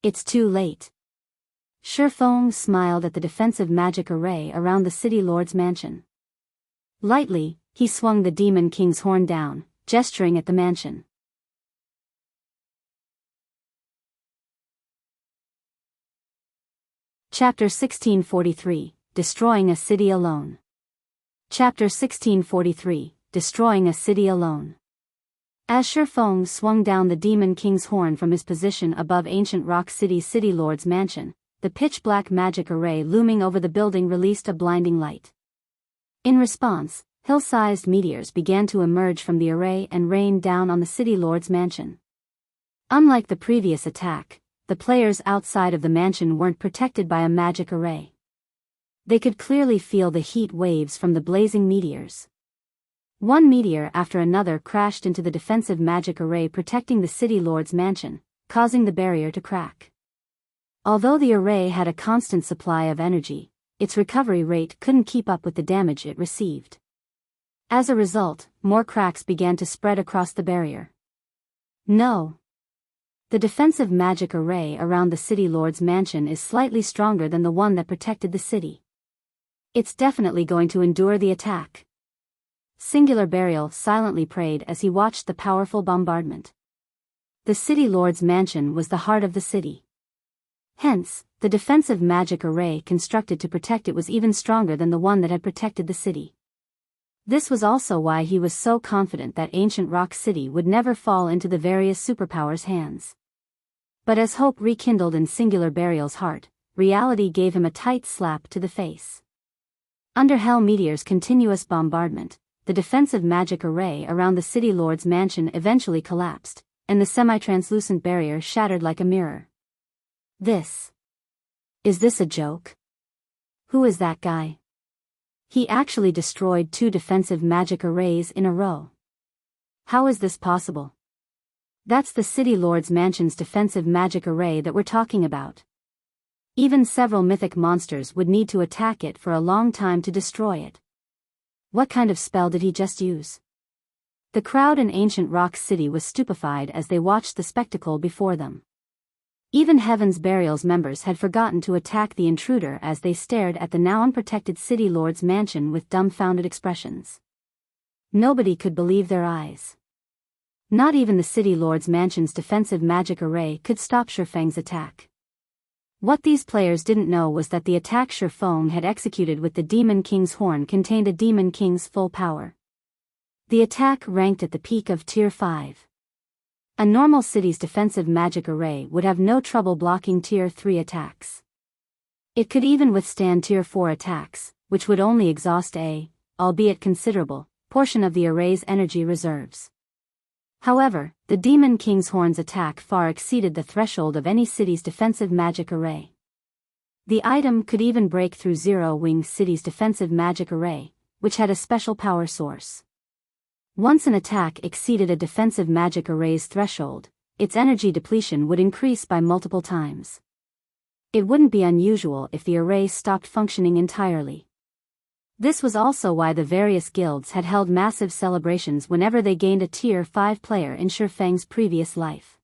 It's too late. Shifeng smiled at the defensive magic array around the city lord's mansion. Lightly, he swung the Demon King's horn down, gesturing at the mansion. Chapter 1643, Destroying a City Alone. Chapter 1643, Destroying a City Alone. As Shifeng swung down the Demon King's horn from his position above Ancient Rock City's city lord's mansion, the pitch-black magic array looming over the building released a blinding light. In response, hill-sized meteors began to emerge from the array and rain down on the city lord's mansion. Unlike the previous attack, the players outside of the mansion weren't protected by a magic array. They could clearly feel the heat waves from the blazing meteors. One meteor after another crashed into the defensive magic array protecting the city lord's mansion, causing the barrier to crack. Although the array had a constant supply of energy, its recovery rate couldn't keep up with the damage it received. As a result, more cracks began to spread across the barrier. No. The defensive magic array around the city lord's mansion is slightly stronger than the one that protected the city. It's definitely going to endure the attack. Singular Burial silently prayed as he watched the powerful bombardment. The city lord's mansion was the heart of the city. Hence, the defensive magic array constructed to protect it was even stronger than the one that had protected the city. This was also why he was so confident that Ancient Rock City would never fall into the various superpowers' hands. But as hope rekindled in Singular Burial's heart, reality gave him a tight slap to the face. Under Hell Meteor's continuous bombardment, the defensive magic array around the city lord's mansion eventually collapsed, and the semi-translucent barrier shattered like a mirror. Is this a joke? Who is that guy? He actually destroyed 2 defensive magic arrays in a row. How is this possible? That's the city lord's mansion's defensive magic array that we're talking about. Even several mythic monsters would need to attack it for a long time to destroy it. What kind of spell did he just use? The crowd in Ancient Rock City was stupefied as they watched the spectacle before them. Even Heaven's Burial's members had forgotten to attack the intruder as they stared at the now unprotected city lord's mansion with dumbfounded expressions. Nobody could believe their eyes. Not even the city lord's mansion's defensive magic array could stop Shifeng's attack. What these players didn't know was that the attack Shifeng had executed with the Demon King's horn contained a Demon King's full power. The attack ranked at the peak of Tier 5. A normal city's defensive magic array would have no trouble blocking Tier 3 attacks. It could even withstand Tier 4 attacks, which would only exhaust albeit considerable, portion of the array's energy reserves. However, the Demon King's horn's attack far exceeded the threshold of any city's defensive magic array. The item could even break through Zero Wing City's defensive magic array, which had a special power source. Once an attack exceeded a defensive magic array's threshold, its energy depletion would increase by multiple times. It wouldn't be unusual if the array stopped functioning entirely. This was also why the various guilds had held massive celebrations whenever they gained a Tier 5 player in Shifeng's previous life.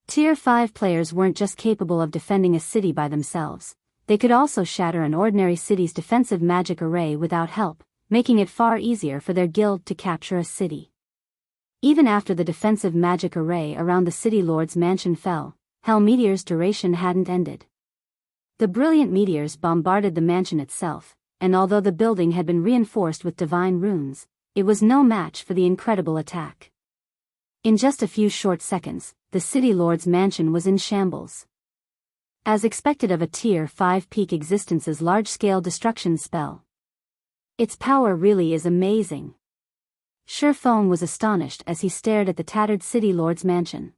Tier 5 players weren't just capable of defending a city by themselves, they could also shatter an ordinary city's defensive magic array without help, making it far easier for their guild to capture a city. Even after the defensive magic array around the city lord's mansion fell, Hell Meteor's duration hadn't ended. The brilliant meteors bombarded the mansion itself, and although the building had been reinforced with divine runes, it was no match for the incredible attack. In just a few short seconds, the city lord's mansion was in shambles. As expected of a Tier 5 peak existence's large-scale destruction spell. Its power really is amazing. Shifeng was astonished as he stared at the tattered city lord's mansion.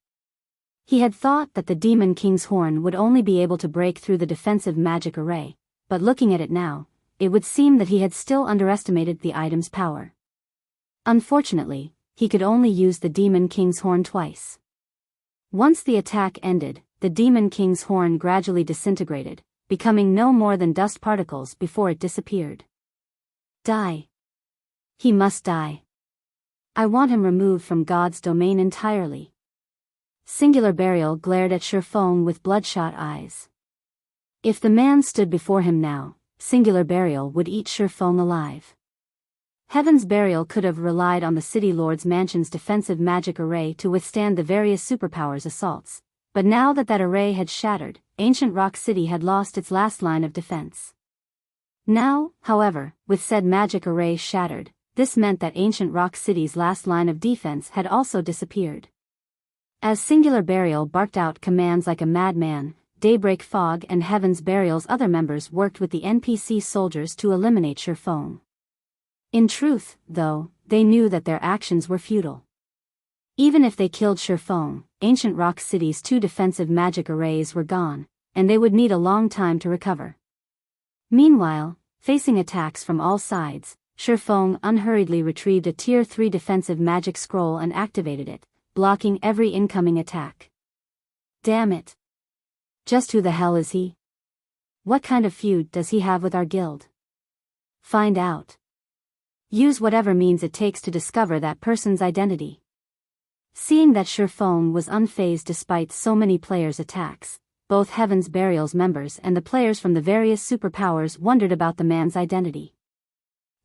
He had thought that the Demon King's horn would only be able to break through the defensive magic array, but looking at it now, it would seem that he had still underestimated the item's power. Unfortunately, he could only use the Demon King's horn twice. Once the attack ended, the Demon King's horn gradually disintegrated, becoming no more than dust particles before it disappeared. Die. He must die. I want him removed from God's domain entirely. Singular Burial glared at Shifeng with bloodshot eyes. If the man stood before him now, Singular Burial would eat Shifeng alive. Heaven's Burial could have relied on the City Lord's mansion's defensive magic array to withstand the various superpowers' assaults, but now that that array had shattered, Ancient Rock City had lost its last line of defense. Now, however, with said magic array shattered, this meant that Ancient Rock City's last line of defense had also disappeared. As Singular Burial barked out commands like a madman, Daybreak Fog and Heaven's Burial's other members worked with the NPC soldiers to eliminate Shifeng. In truth, though, they knew that their actions were futile. Even if they killed Shifeng, Ancient Rock City's 2 defensive magic arrays were gone, and they would need a long time to recover. Meanwhile, facing attacks from all sides, Shifeng unhurriedly retrieved a Tier 3 defensive magic scroll and activated it, blocking every incoming attack. Damn it. Just who the hell is he? What kind of feud does he have with our guild? Find out. Use whatever means it takes to discover that person's identity. Seeing that Shifeng was unfazed despite so many players' attacks, both Heaven's Burial's members and the players from the various superpowers wondered about the man's identity.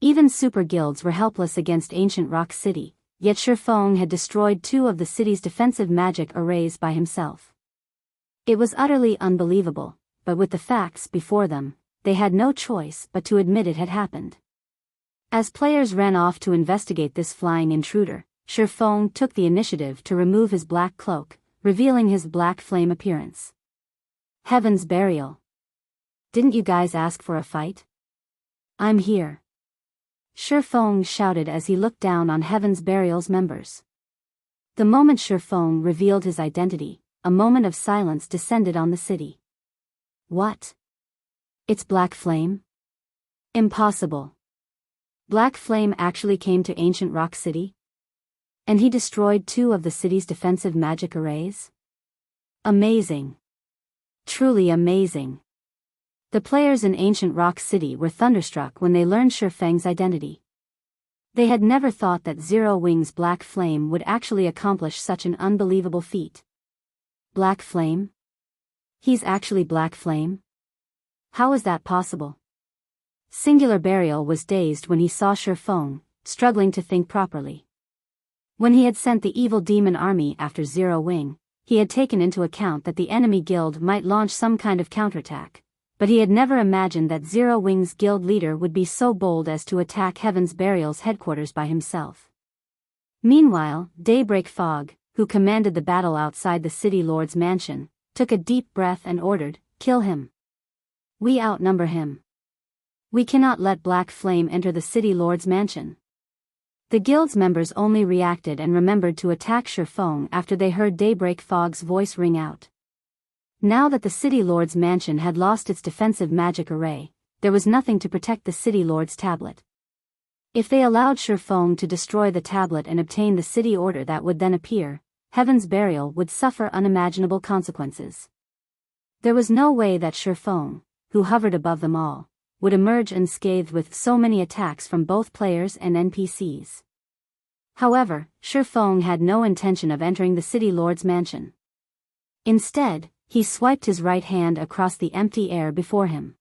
Even super guilds were helpless against Ancient Rock City, yet Shifeng had destroyed 2 of the city's defensive magic arrays by himself. It was utterly unbelievable, but with the facts before them, they had no choice but to admit it had happened. As players ran off to investigate this flying intruder, Shifeng took the initiative to remove his black cloak, revealing his black flame appearance. Heaven's Burial. Didn't you guys ask for a fight? I'm here. Shifeng shouted as he looked down on Heaven's Burial's members. The moment Shifeng revealed his identity, a moment of silence descended on the city. What? It's Black Flame? Impossible. Black Flame actually came to Ancient Rock City? And he destroyed 2 of the city's defensive magic arrays? Amazing. Truly amazing. The players in Ancient Rock City were thunderstruck when they learned Shifeng's identity. They had never thought that Zero Wing's Black Flame would actually accomplish such an unbelievable feat. Black Flame? He's actually Black Flame? How is that possible? Singular Burial was dazed when he saw Shifeng, struggling to think properly. When he had sent the evil demon army after Zero Wing, he had taken into account that the enemy guild might launch some kind of counterattack, but he had never imagined that Zero Wing's guild leader would be so bold as to attack Heaven's Burial's headquarters by himself. Meanwhile, Daybreak Fog, who commanded the battle outside the City Lord's mansion, took a deep breath and ordered, "Kill him. We outnumber him. We cannot let Black Flame enter the City Lord's mansion." The guild's members only reacted and remembered to attack Shifeng after they heard Daybreak Fog's voice ring out. Now that the City Lord's mansion had lost its defensive magic array, there was nothing to protect the City Lord's tablet. If they allowed Shifeng to destroy the tablet and obtain the city order that would then appear, Heaven's Burial would suffer unimaginable consequences. There was no way that Shifeng, who hovered above them all, would emerge unscathed with so many attacks from both players and NPCs. However, Shifeng had no intention of entering the City Lord's mansion. Instead, he swiped his right hand across the empty air before him.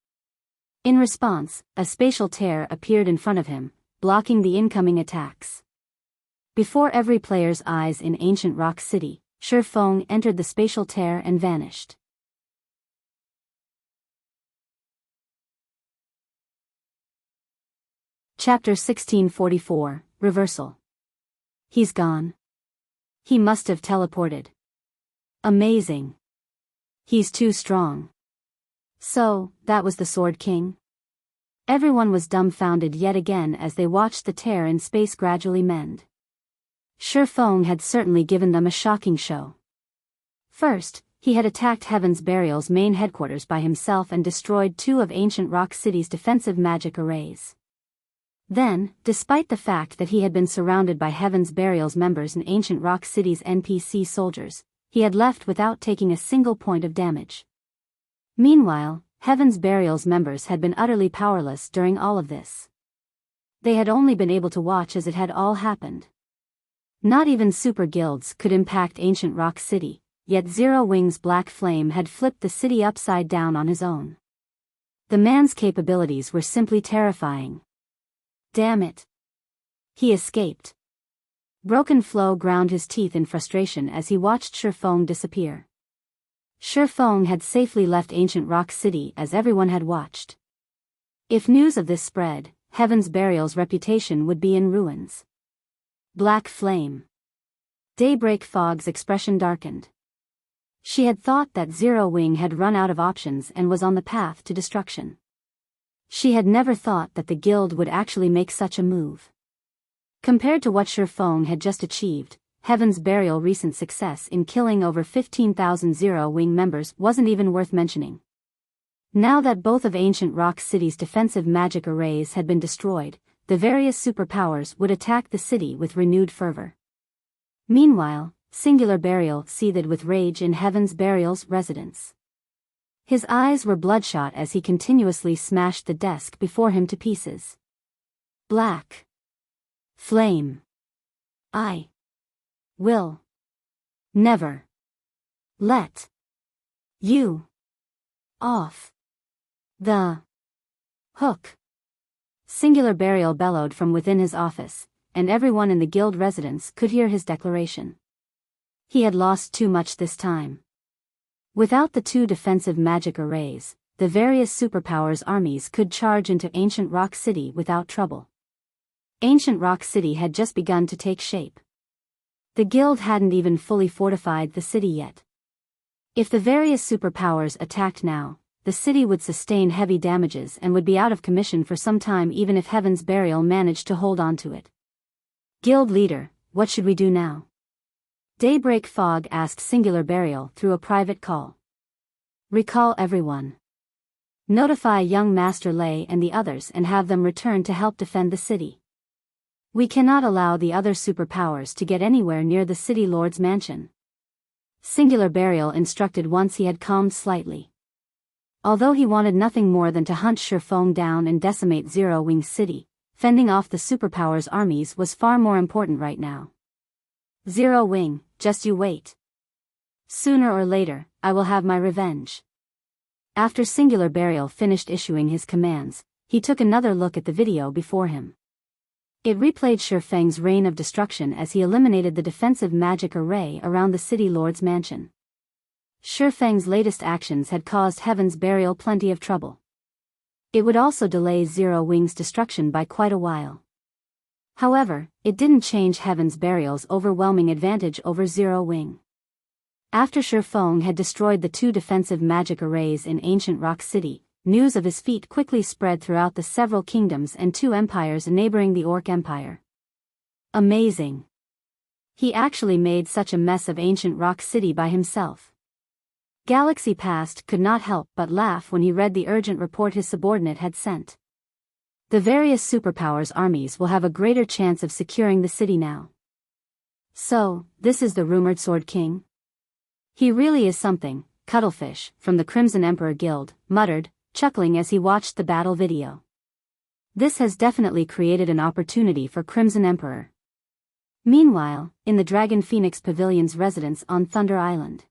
In response, a spatial tear appeared in front of him, blocking the incoming attacks. Before every player's eyes in Ancient Rock City, Shifeng entered the spatial tear and vanished. Chapter 1644, Reversal. He's gone. He must have teleported. Amazing. He's too strong. So, that was the Sword King? Everyone was dumbfounded yet again as they watched the tear in space gradually mend. Shifeng had certainly given them a shocking show. First, he had attacked Heaven's Burial's main headquarters by himself and destroyed 2 of Ancient Rock City's defensive magic arrays. Then, despite the fact that he had been surrounded by Heaven's Burial's members and Ancient Rock City's NPC soldiers, he had left without taking a single point of damage. Meanwhile, Heaven's Burial's members had been utterly powerless during all of this. They had only been able to watch as it had all happened. Not even super guilds could impact ancient Rock City, yet Zero Wing's black flame had flipped the city upside down on his own. The man's capabilities were simply terrifying. Damn it. He escaped. Broken Flow ground his teeth in frustration as he watched Shifeng disappear. Shifeng had safely left ancient Rock City as everyone had watched. If news of this spread, Heaven's Burial's reputation would be in ruins. Black Flame. Daybreak Fog's expression darkened. She had thought that Zero Wing had run out of options and was on the path to destruction. She had never thought that the guild would actually make such a move. Compared to what Shifeng had just achieved, Heaven's Burial's recent success in killing over 15,000 Zero Wing members wasn't even worth mentioning. Now that both of Ancient Rock City's defensive magic arrays had been destroyed, the various superpowers would attack the city with renewed fervor. Meanwhile, Singular Burial seethed with rage in Heaven's Burial's residence. His eyes were bloodshot as he continuously smashed the desk before him to pieces. Black Flame. I will never let you off the hook. Singular Burial bellowed from within his office, and everyone in the guild residence could hear his declaration. He had lost too much this time. Without the two defensive magic arrays, the various superpowers' armies could charge into Ancient Rock City without trouble. Ancient Rock City had just begun to take shape. The guild hadn't even fully fortified the city yet. If the various superpowers attacked now, the city would sustain heavy damages and would be out of commission for some time even if Heaven's Burial managed to hold on to it. Guild leader, what should we do now? Daybreak Fog asked Singular Burial through a private call. Recall everyone. Notify young Master Lei and the others and have them return to help defend the city. We cannot allow the other superpowers to get anywhere near the City Lord's mansion. Singular Burial instructed once he had calmed slightly. Although he wanted nothing more than to hunt Shifeng down and decimate Zero Wing City, fending off the superpowers' armies was far more important right now. Zero Wing, just you wait. Sooner or later, I will have my revenge. After Singular Burial finished issuing his commands, he took another look at the video before him. It replayed Shifeng's reign of destruction as he eliminated the defensive magic array around the City Lord's mansion. Shifeng's latest actions had caused Heaven's Burial plenty of trouble. It would also delay Zero Wing's destruction by quite a while. However, it didn't change Heaven's Burial's overwhelming advantage over Zero Wing. After Shifeng had destroyed the two defensive magic arrays in Ancient Rock City, news of his feat quickly spread throughout the several kingdoms and two empires neighboring the Orc Empire. Amazing. He actually made such a mess of Ancient Rock City by himself. Galaxy Past could not help but laugh when he read the urgent report his subordinate had sent. The various superpowers' armies will have a greater chance of securing the city now. So, this is the rumored Sword King? He really is something, Cuttlefish, from the Crimson Emperor Guild, muttered, chuckling as he watched the battle video. This has definitely created an opportunity for Crimson Emperor. Meanwhile, in the Dragon Phoenix Pavilion's residence on Thunder Island,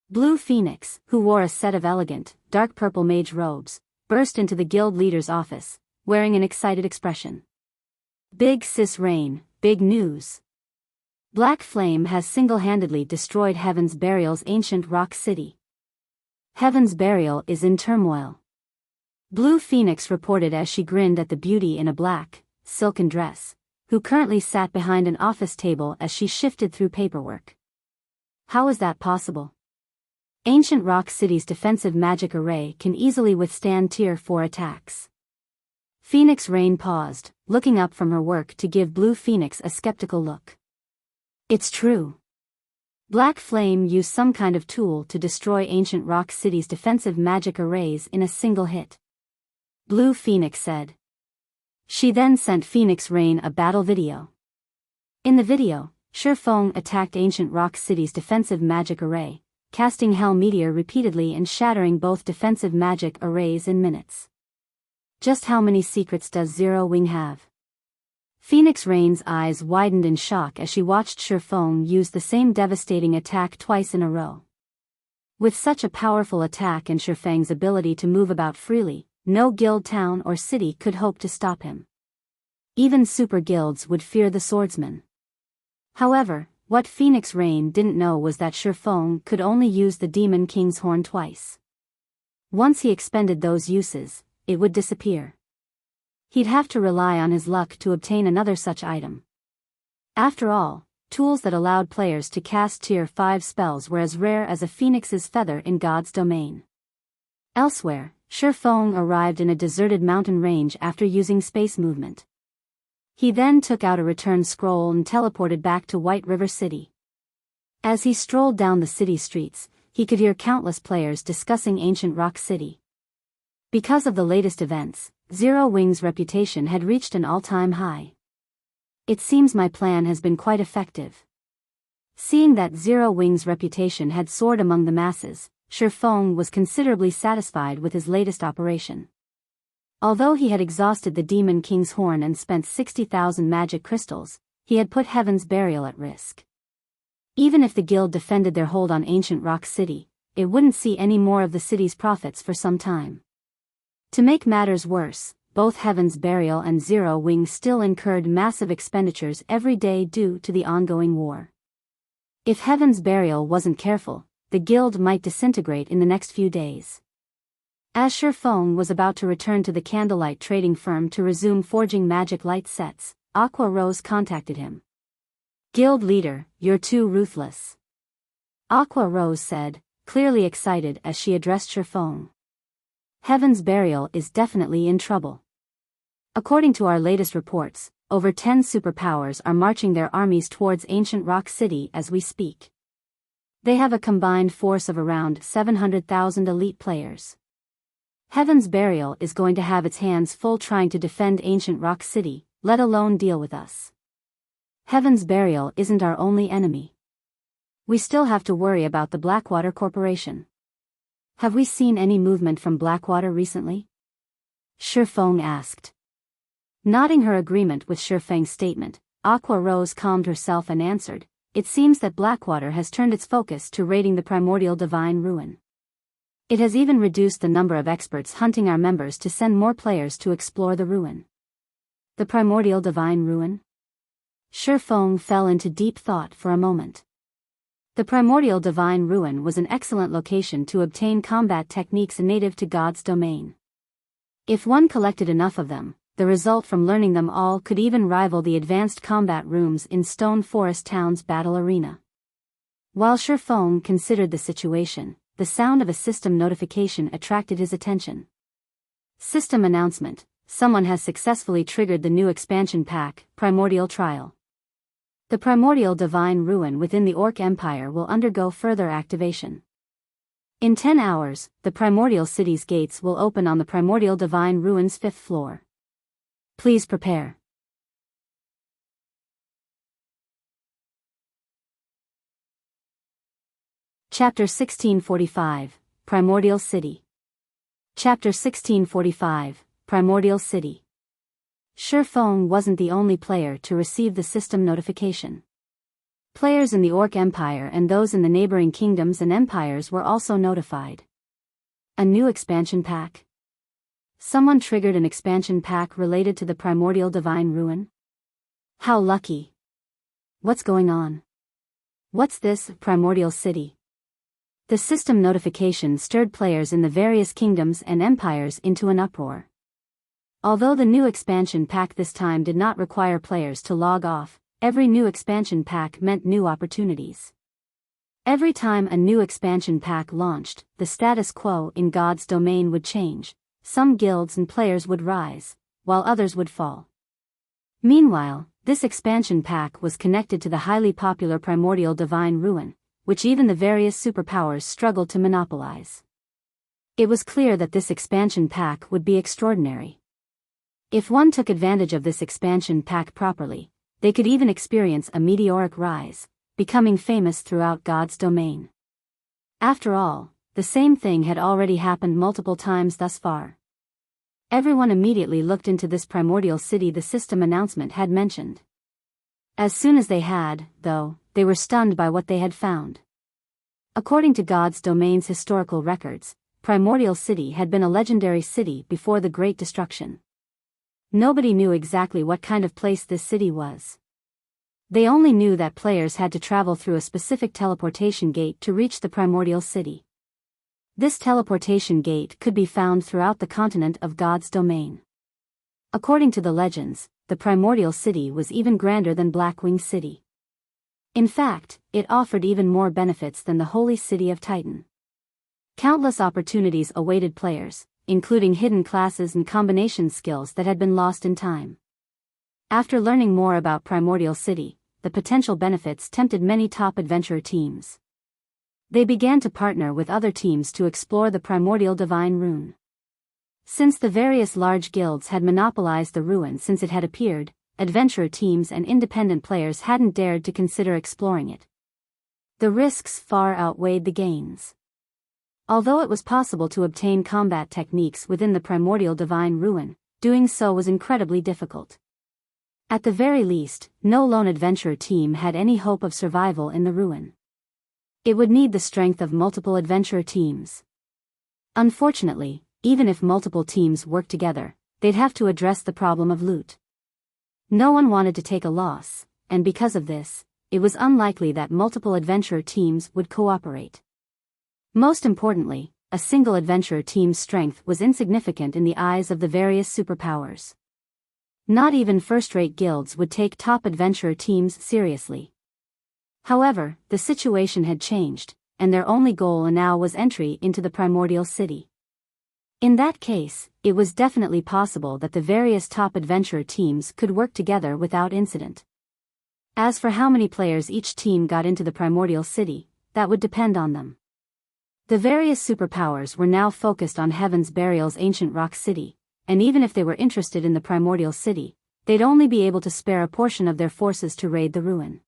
Blue Phoenix, who wore a set of elegant, dark purple mage robes, burst into the guild leader's office, wearing an excited expression. Big sis Rain, big news. Black Flame has single-handedly destroyed Heaven's Burial's Ancient Rock City. Heaven's Burial is in turmoil. Blue Phoenix reported as she grinned at the beauty in a black, silken dress, who currently sat behind an office table as she shifted through paperwork. How is that possible? Ancient Rock City's defensive magic array can easily withstand Tier 4 attacks. Phoenix Rain paused, looking up from her work to give Blue Phoenix a skeptical look. It's true. Black Flame used some kind of tool to destroy Ancient Rock City's defensive magic arrays in a single hit. Blue Phoenix said. She then sent Phoenix Rain a battle video. In the video, Shifeng attacked Ancient Rock City's defensive magic array, casting Hell Meteor repeatedly and shattering both defensive magic arrays in minutes. Just how many secrets does Zero Wing have? Phoenix Rain's eyes widened in shock as she watched Shifeng use the same devastating attack twice in a row. With such a powerful attack and Shifeng's ability to move about freely, no guild, town or city could hope to stop him. Even super guilds would fear the swordsman. However, what Phoenix Rain didn't know was that Shifeng could only use the Demon King's horn twice. Once he expended those uses, it would disappear. He'd have to rely on his luck to obtain another such item. After all, tools that allowed players to cast Tier 5 spells were as rare as a phoenix's feather in God's domain. Elsewhere, Shifeng arrived in a deserted mountain range after using space movement. He then took out a return scroll and teleported back to White River City. As he strolled down the city streets, he could hear countless players discussing ancient Rock City. Because of the latest events, Zero Wing's reputation had reached an all-time high. It seems my plan has been quite effective. Seeing that Zero Wing's reputation had soared among the masses, Shifeng was considerably satisfied with his latest operation. Although he had exhausted the Demon King's horn and spent 60,000 magic crystals, he had put Heaven's Burial at risk. Even if the guild defended their hold on ancient Rock City, it wouldn't see any more of the city's profits for some time. To make matters worse, both Heaven's Burial and Zero Wing still incurred massive expenditures every day due to the ongoing war. If Heaven's Burial wasn't careful, the guild might disintegrate in the next few days. As Shifeng was about to return to the candlelight trading firm to resume forging magic light sets, Aqua Rose contacted him. "Guild leader, you're too ruthless," Aqua Rose said, clearly excited as she addressed Shifeng. "Heaven's Burial is definitely in trouble. According to our latest reports, over 10 superpowers are marching their armies towards ancient Rock City as we speak. They have a combined force of around 700,000 elite players. Heaven's Burial is going to have its hands full trying to defend ancient Rock City, let alone deal with us. Heaven's Burial isn't our only enemy. We still have to worry about the Blackwater Corporation. Have we seen any movement from Blackwater recently?" Shifeng asked. Nodding her agreement with Shifeng's statement, Aqua Rose calmed herself and answered, "It seems that Blackwater has turned its focus to raiding the Primordial Divine Ruin. It has even reduced the number of experts hunting our members to send more players to explore the ruin." The Primordial Divine Ruin? Shifeng fell into deep thought for a moment. The Primordial Divine Ruin was an excellent location to obtain combat techniques native to God's domain. If one collected enough of them, the result from learning them all could even rival the advanced combat rooms in Stone Forest Town's battle arena. While Shifeng considered the situation, the sound of a system notification attracted his attention. System announcement: someone has successfully triggered the new expansion pack, Primordial Trial. The Primordial Divine Ruin within the Orc Empire will undergo further activation. In 10 hours, the Primordial City's gates will open on the Primordial Divine Ruin's 5th floor. Please prepare. Chapter 1645, Primordial City. Chapter 1645, Primordial City. Shifeng wasn't the only player to receive the system notification. Players in the Orc Empire and those in the neighboring kingdoms and empires were also notified. A new expansion pack? Someone triggered an expansion pack related to the Primordial Divine Ruin? How lucky. What's going on? What's this, Primordial City? The system notification stirred players in the various kingdoms and empires into an uproar. Although the new expansion pack this time did not require players to log off, every new expansion pack meant new opportunities. Every time a new expansion pack launched, the status quo in God's domain would change. Some guilds and players would rise, while others would fall. Meanwhile, this expansion pack was connected to the highly popular Primordial Divine Ruin, which even the various superpowers struggled to monopolize. It was clear that this expansion pack would be extraordinary. If one took advantage of this expansion pack properly, they could even experience a meteoric rise, becoming famous throughout God's domain. After all, the same thing had already happened multiple times thus far. Everyone immediately looked into this primordial city the system announcement had mentioned. As soon as they had, though, they were stunned by what they had found. According to God's Domain's historical records, Primordial City had been a legendary city before the Great Destruction. Nobody knew exactly what kind of place this city was. They only knew that players had to travel through a specific teleportation gate to reach the Primordial City. This teleportation gate could be found throughout the continent of God's Domain. According to the legends, the Primordial City was even grander than Blackwing City. In fact, it offered even more benefits than the Holy City of Titan. Countless opportunities awaited players, including hidden classes and combination skills that had been lost in time. After learning more about Primordial City, the potential benefits tempted many top adventurer teams. They began to partner with other teams to explore the Primordial Divine Rune. Since the various large guilds had monopolized the ruin since it had appeared, adventurer teams and independent players hadn't dared to consider exploring it. The risks far outweighed the gains. Although it was possible to obtain combat techniques within the Primordial Divine Ruin, doing so was incredibly difficult. At the very least, no lone adventurer team had any hope of survival in the ruin. It would need the strength of multiple adventurer teams. Unfortunately, even if multiple teams worked together, they'd have to address the problem of loot. No one wanted to take a loss, and because of this, it was unlikely that multiple adventurer teams would cooperate. Most importantly, a single adventurer team's strength was insignificant in the eyes of the various superpowers. Not even first-rate guilds would take top adventurer teams seriously. However, the situation had changed, and their only goal now was entry into the Primordial City. In that case, it was definitely possible that the various top adventurer teams could work together without incident. As for how many players each team got into the Primordial City, that would depend on them. The various superpowers were now focused on Heaven's Burial's ancient rock city, and even if they were interested in the Primordial City, they'd only be able to spare a portion of their forces to raid the ruin.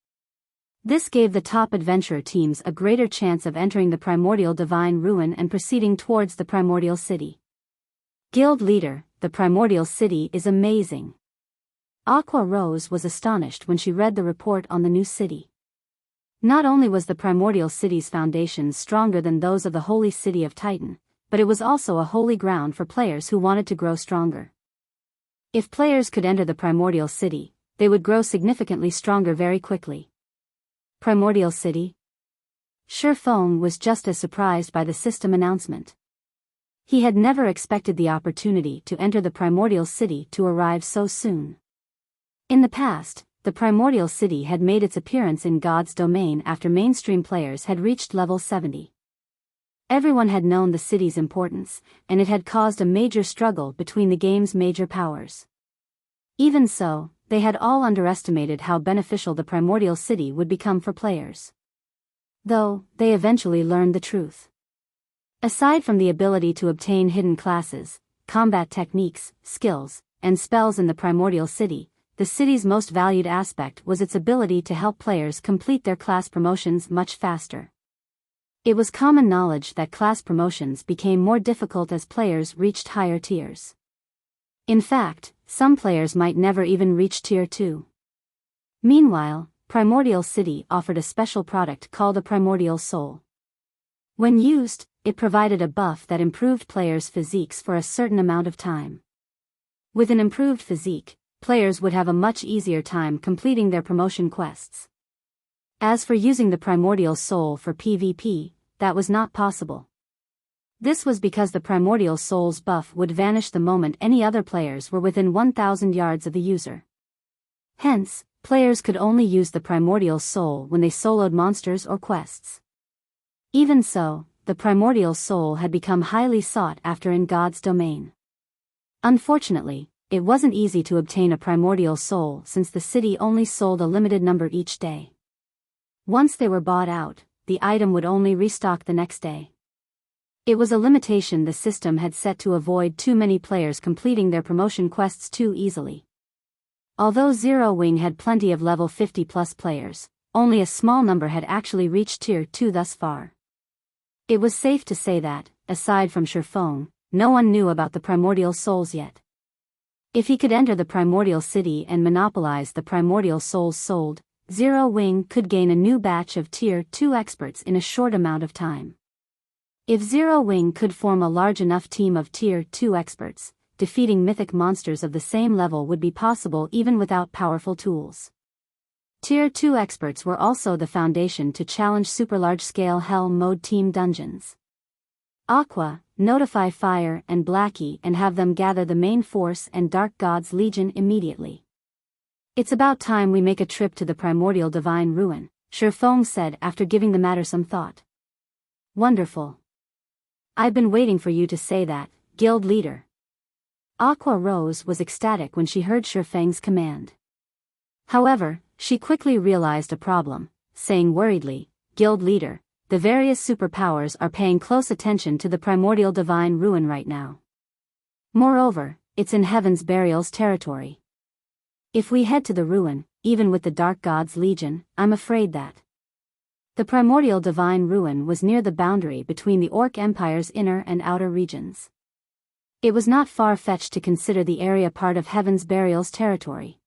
This gave the top adventurer teams a greater chance of entering the Primordial Divine Ruin and proceeding towards the Primordial City. Guild Leader, the Primordial City is amazing. Aqua Rose was astonished when she read the report on the new city. Not only was the Primordial City's foundations stronger than those of the Holy City of Titan, but it was also a holy ground for players who wanted to grow stronger. If players could enter the Primordial City, they would grow significantly stronger very quickly. Primordial City? Shurfeng was just as surprised by the system announcement. He had never expected the opportunity to enter the Primordial City to arrive so soon. In the past, the Primordial City had made its appearance in God's Domain after mainstream players had reached level 70. Everyone had known the city's importance, and it had caused a major struggle between the game's major powers. Even so, they had all underestimated how beneficial the Primordial City would become for players. Though, they eventually learned the truth. Aside from the ability to obtain hidden classes, combat techniques, skills, and spells in the Primordial City, the city's most valued aspect was its ability to help players complete their class promotions much faster. It was common knowledge that class promotions became more difficult as players reached higher tiers. In fact, some players might never even reach Tier 2. Meanwhile, Primordial City offered a special product called a Primordial Soul. When used, it provided a buff that improved players' physiques for a certain amount of time. With an improved physique, players would have a much easier time completing their promotion quests. As for using the Primordial Soul for PvP, that was not possible. This was because the Primordial Soul's buff would vanish the moment any other players were within 1,000 yards of the user. Hence, players could only use the Primordial Soul when they soloed monsters or quests. Even so, the Primordial Soul had become highly sought after in God's Domain. Unfortunately, it wasn't easy to obtain a Primordial Soul since the city only sold a limited number each day. Once they were bought out, the item would only restock the next day. It was a limitation the system had set to avoid too many players completing their promotion quests too easily. Although Zero Wing had plenty of level 50+ players, only a small number had actually reached Tier 2 thus far. It was safe to say that, aside from Shifeng, no one knew about the primordial souls yet. If he could enter the primordial city and monopolize the primordial souls sold, Zero Wing could gain a new batch of Tier 2 experts in a short amount of time. If Zero Wing could form a large enough team of Tier 2 experts, defeating mythic monsters of the same level would be possible even without powerful tools. Tier 2 experts were also the foundation to challenge super large-scale Hell Mode team dungeons. Aqua, notify Fire and Blackie and have them gather the main force and Dark God's Legion immediately. It's about time we make a trip to the Primordial Divine Ruin, Shifeng said after giving the matter some thought. Wonderful. I've been waiting for you to say that, guild leader. Aqua Rose was ecstatic when she heard Shifeng's command. However, she quickly realized a problem, saying worriedly, Guild leader, the various superpowers are paying close attention to the Primordial Divine Ruin right now. Moreover, it's in Heaven's Burial's territory. If we head to the ruin, even with the Dark God's Legion, I'm afraid that the Primordial Divine Ruin was near the boundary between the Orc Empire's inner and outer regions. It was not far-fetched to consider the area part of Heaven's Burial's territory.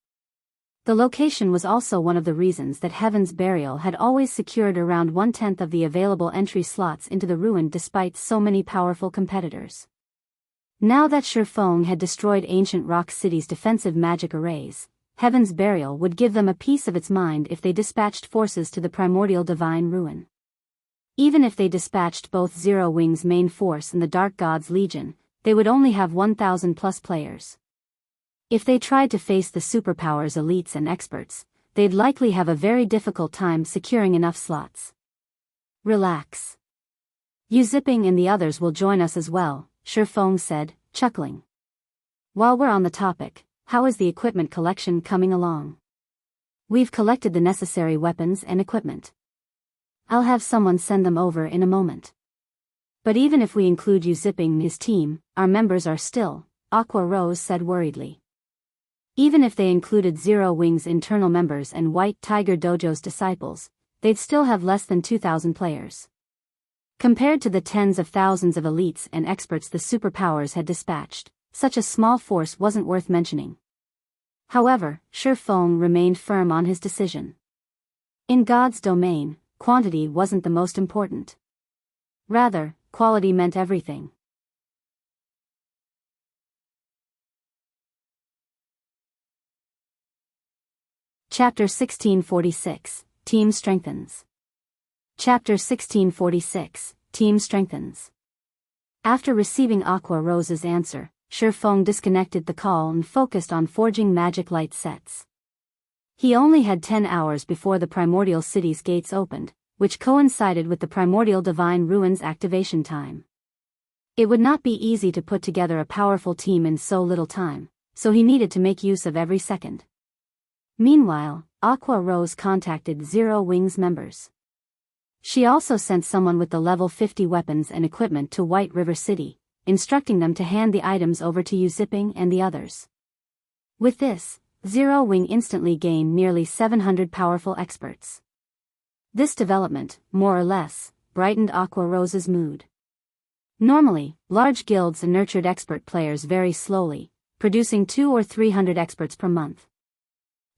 The location was also one of the reasons that Heaven's Burial had always secured around 1/10 of the available entry slots into the ruin despite so many powerful competitors. Now that Shifeng had destroyed Ancient Rock City's defensive magic arrays, Heaven's Burial would give them a piece of its mind if they dispatched forces to the Primordial Divine Ruin. Even if they dispatched both Zero Wing's main force and the Dark God's Legion, they would only have 1,000 plus players. If they tried to face the superpowers elites and experts, they'd likely have a very difficult time securing enough slots. Relax. Zipping and the others will join us as well, Shifeng said, chuckling. While we're on the topic, how is the equipment collection coming along? We've collected the necessary weapons and equipment. I'll have someone send them over in a moment. But even if we include Zipping and his team, our members are still, Aqua Rose said worriedly. Even if they included Zero Wing's internal members and White Tiger Dojo's disciples, they'd still have less than 2,000 players. Compared to the tens of thousands of elites and experts the superpowers had dispatched, such a small force wasn't worth mentioning. However, Shifeng remained firm on his decision. In God's domain, quantity wasn't the most important. Rather, quality meant everything. Chapter 1646, Team Strengthens. Chapter 1646, Team Strengthens. After receiving Aqua Rose's answer, Shifeng disconnected the call and focused on forging magic light sets. He only had 10 hours before the Primordial City's gates opened, which coincided with the Primordial Divine Ruin's activation time. It would not be easy to put together a powerful team in so little time, so he needed to make use of every second. Meanwhile, Aqua Rose contacted Zero Wing's members. She also sent someone with the level 50 weapons and equipment to White River City, instructing them to hand the items over to Zipping and the others. With this, Zero Wing instantly gained nearly 700 powerful experts. This development, more or less, brightened Aqua Rose's mood. Normally, large guilds nurtured expert players very slowly, producing 200 or 300 experts per month.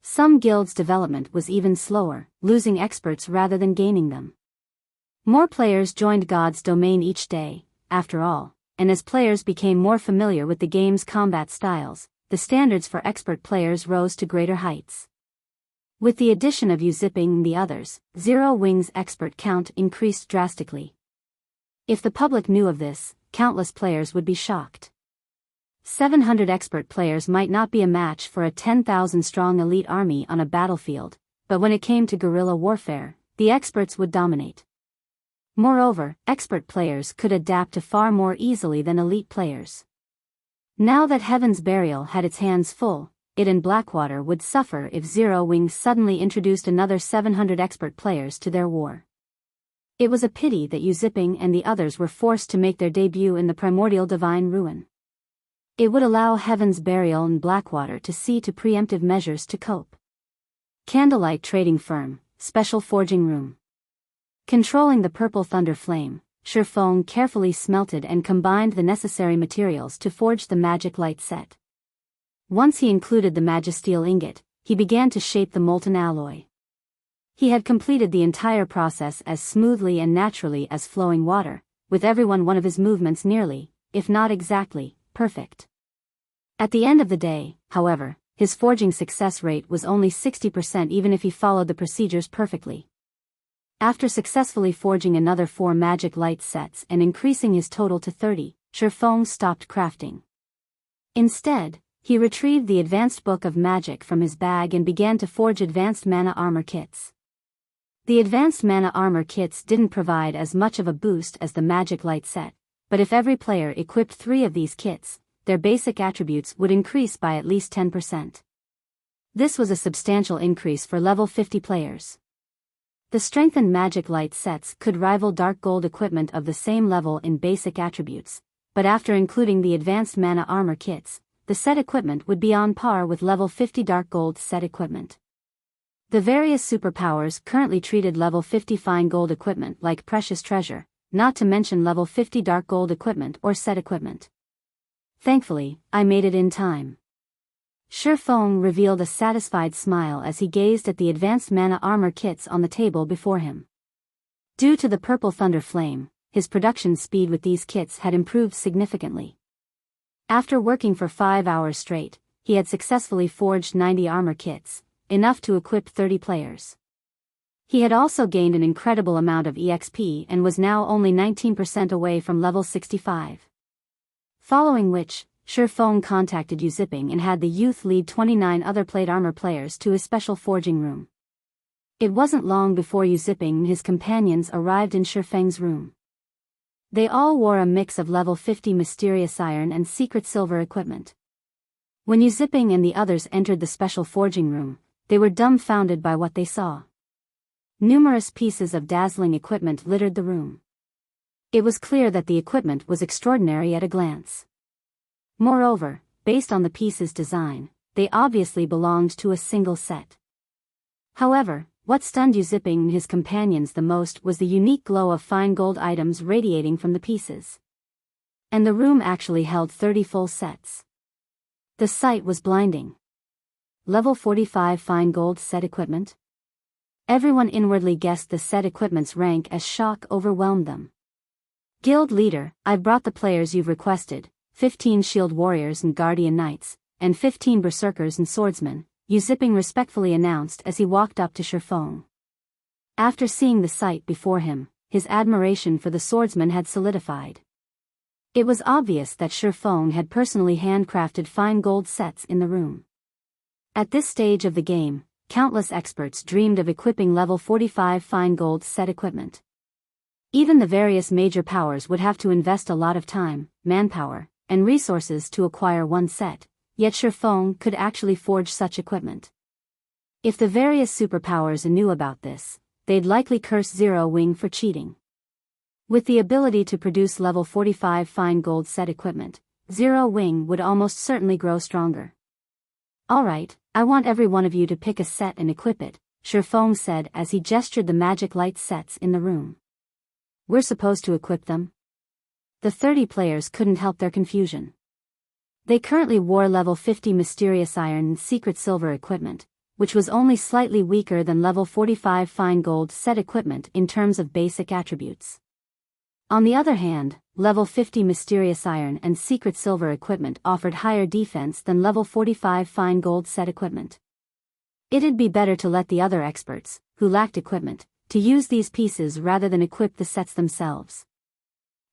Some guilds' development was even slower, losing experts rather than gaining them. More players joined God's domain each day, after all, and as players became more familiar with the game's combat styles, the standards for expert players rose to greater heights. With the addition of Zipping and the others, Zero Wing's expert count increased drastically. If the public knew of this, countless players would be shocked. 700 expert players might not be a match for a 10,000-strong elite army on a battlefield, but when it came to guerrilla warfare, the experts would dominate. Moreover, expert players could adapt to far more easily than elite players. Now that Heaven's Burial had its hands full, it and Blackwater would suffer if Zero Wing suddenly introduced another 700 expert players to their war. It was a pity that Zipping and the others were forced to make their debut in the Primordial Divine Ruin. It would allow Heaven's Burial and Blackwater to see to preemptive measures to cope. Candlelight Trading Firm, Special Forging Room. Controlling the Purple Thunder Flame, Shifeng carefully smelted and combined the necessary materials to forge the magic light set. Once he included the magisteel ingot, he began to shape the molten alloy. He had completed the entire process as smoothly and naturally as flowing water, with every one of his movements nearly, if not exactly, perfect. At the end of the day, however, his forging success rate was only 60% even if he followed the procedures perfectly. After successfully forging another 4 magic light sets and increasing his total to 30, Shifeng stopped crafting. Instead, he retrieved the Advanced Book of Magic from his bag and began to forge advanced mana armor kits. The advanced mana armor kits didn't provide as much of a boost as the magic light set, but if every player equipped 3 of these kits, their basic attributes would increase by at least 10%. This was a substantial increase for level 50 players. The strengthened magic light sets could rival dark gold equipment of the same level in basic attributes, but after including the advanced mana armor kits, the set equipment would be on par with level 50 dark gold set equipment. The various superpowers currently treated level 50 fine gold equipment like precious treasure, not to mention level 50 dark gold equipment or set equipment. Thankfully, I made it in time. Shifeng revealed a satisfied smile as he gazed at the advanced mana armor kits on the table before him. Due to the purple thunder flame, his production speed with these kits had improved significantly. After working for 5 hours straight, he had successfully forged 90 armor kits, enough to equip 30 players. He had also gained an incredible amount of EXP and was now only 19% away from level 65. Following which, Shifeng contacted Yu Ziping and had the youth lead 29 other plate armor players to his special forging room. It wasn't long before Yu Ziping and his companions arrived in Shifeng's room. They all wore a mix of level 50 mysterious iron and secret silver equipment. When Yu Ziping and the others entered the special forging room, they were dumbfounded by what they saw. Numerous pieces of dazzling equipment littered the room. It was clear that the equipment was extraordinary at a glance. Moreover, based on the piece's design, they obviously belonged to a single set. However, what stunned Yu Ziping and his companions the most was the unique glow of fine gold items radiating from the pieces. And the room actually held 30 full sets. The sight was blinding. Level 45 fine gold set equipment? Everyone inwardly guessed the set equipment's rank as shock overwhelmed them. Guild leader, I've brought the players you've requested, 15 shield warriors and guardian knights, and 15 berserkers and swordsmen, Yu Ziping respectfully announced as he walked up to Shifeng. After seeing the sight before him, his admiration for the swordsman had solidified. It was obvious that Shifeng had personally handcrafted fine gold sets in the room. At this stage of the game, countless experts dreamed of equipping level 45 fine gold set equipment. Even the various major powers would have to invest a lot of time, manpower, and resources to acquire one set, yet Shifeng could actually forge such equipment. If the various superpowers knew about this, they'd likely curse Zero Wing for cheating. With the ability to produce level 45 fine gold set equipment, Zero Wing would almost certainly grow stronger. Alright, I want every one of you to pick a set and equip it, Shifeng said as he gestured the magic light sets in the room. We're supposed to equip them? The 30 players couldn't help their confusion. They currently wore level 50 mysterious iron and secret silver equipment, which was only slightly weaker than level 45 fine gold set equipment in terms of basic attributes. On the other hand, level 50 mysterious iron and secret silver equipment offered higher defense than level 45 fine gold set equipment. It'd be better to let the other experts, who lacked equipment, to use these pieces rather than equip the sets themselves.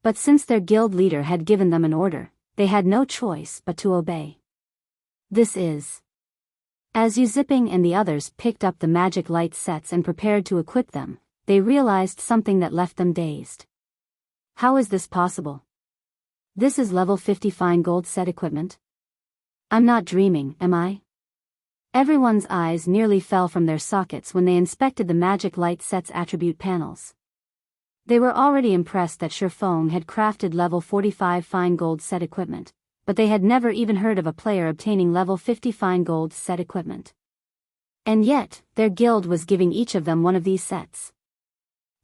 But since their guild leader had given them an order, they had no choice but to obey. This is. As Yu Ziping and the others picked up the magic light sets and prepared to equip them, they realized something that left them dazed. How is this possible? This is level 50 fine gold set equipment? I'm not dreaming, am I? Everyone's eyes nearly fell from their sockets when they inspected the magic light set's attribute panels. They were already impressed that Shifeng had crafted level 45 fine gold set equipment, but they had never even heard of a player obtaining level 50 fine gold set equipment. And yet, their guild was giving each of them one of these sets.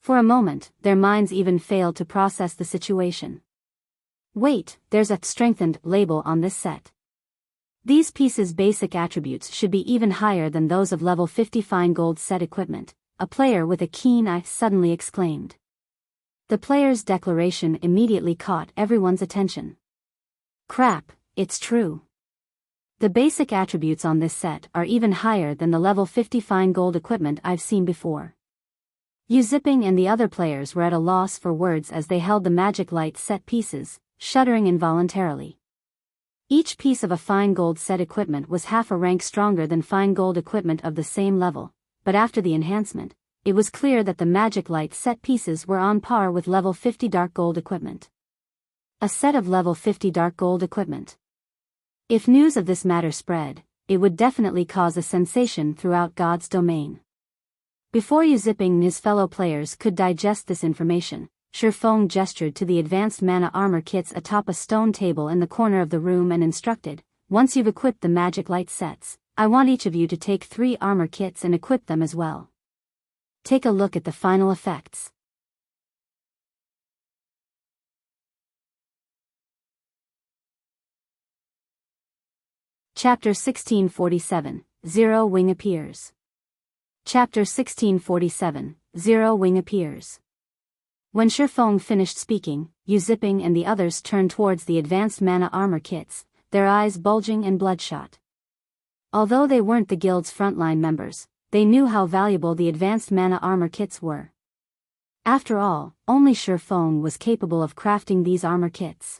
For a moment, their minds even failed to process the situation. Wait, there's a strengthened label on this set. These pieces' basic attributes should be even higher than those of level 50 fine gold set equipment, a player with a keen eye suddenly exclaimed. The player's declaration immediately caught everyone's attention. Crap, it's true. The basic attributes on this set are even higher than the level 50 fine gold equipment I've seen before. Zipping and the other players were at a loss for words as they held the magic light set pieces, shuddering involuntarily. Each piece of a fine gold set equipment was half a rank stronger than fine gold equipment of the same level, but after the enhancement, it was clear that the magic light set pieces were on par with level 50 dark gold equipment. A set of level 50 dark gold equipment. If news of this matter spread, it would definitely cause a sensation throughout God's domain. Before Zipping and his fellow players could digest this information, Shifeng gestured to the advanced mana armor kits atop a stone table in the corner of the room and instructed, once you've equipped the magic light sets, I want each of you to take 3 armor kits and equip them as well. Take a look at the final effects. Chapter 1647, Zero Wing appears. Chapter 1647, Zero Wing appears. When Shifeng finished speaking, Zipping and the others turned towards the advanced mana armor kits, their eyes bulging and bloodshot. Although they weren't the guild's frontline members, they knew how valuable the advanced mana armor kits were. After all, only Shifeng was capable of crafting these armor kits.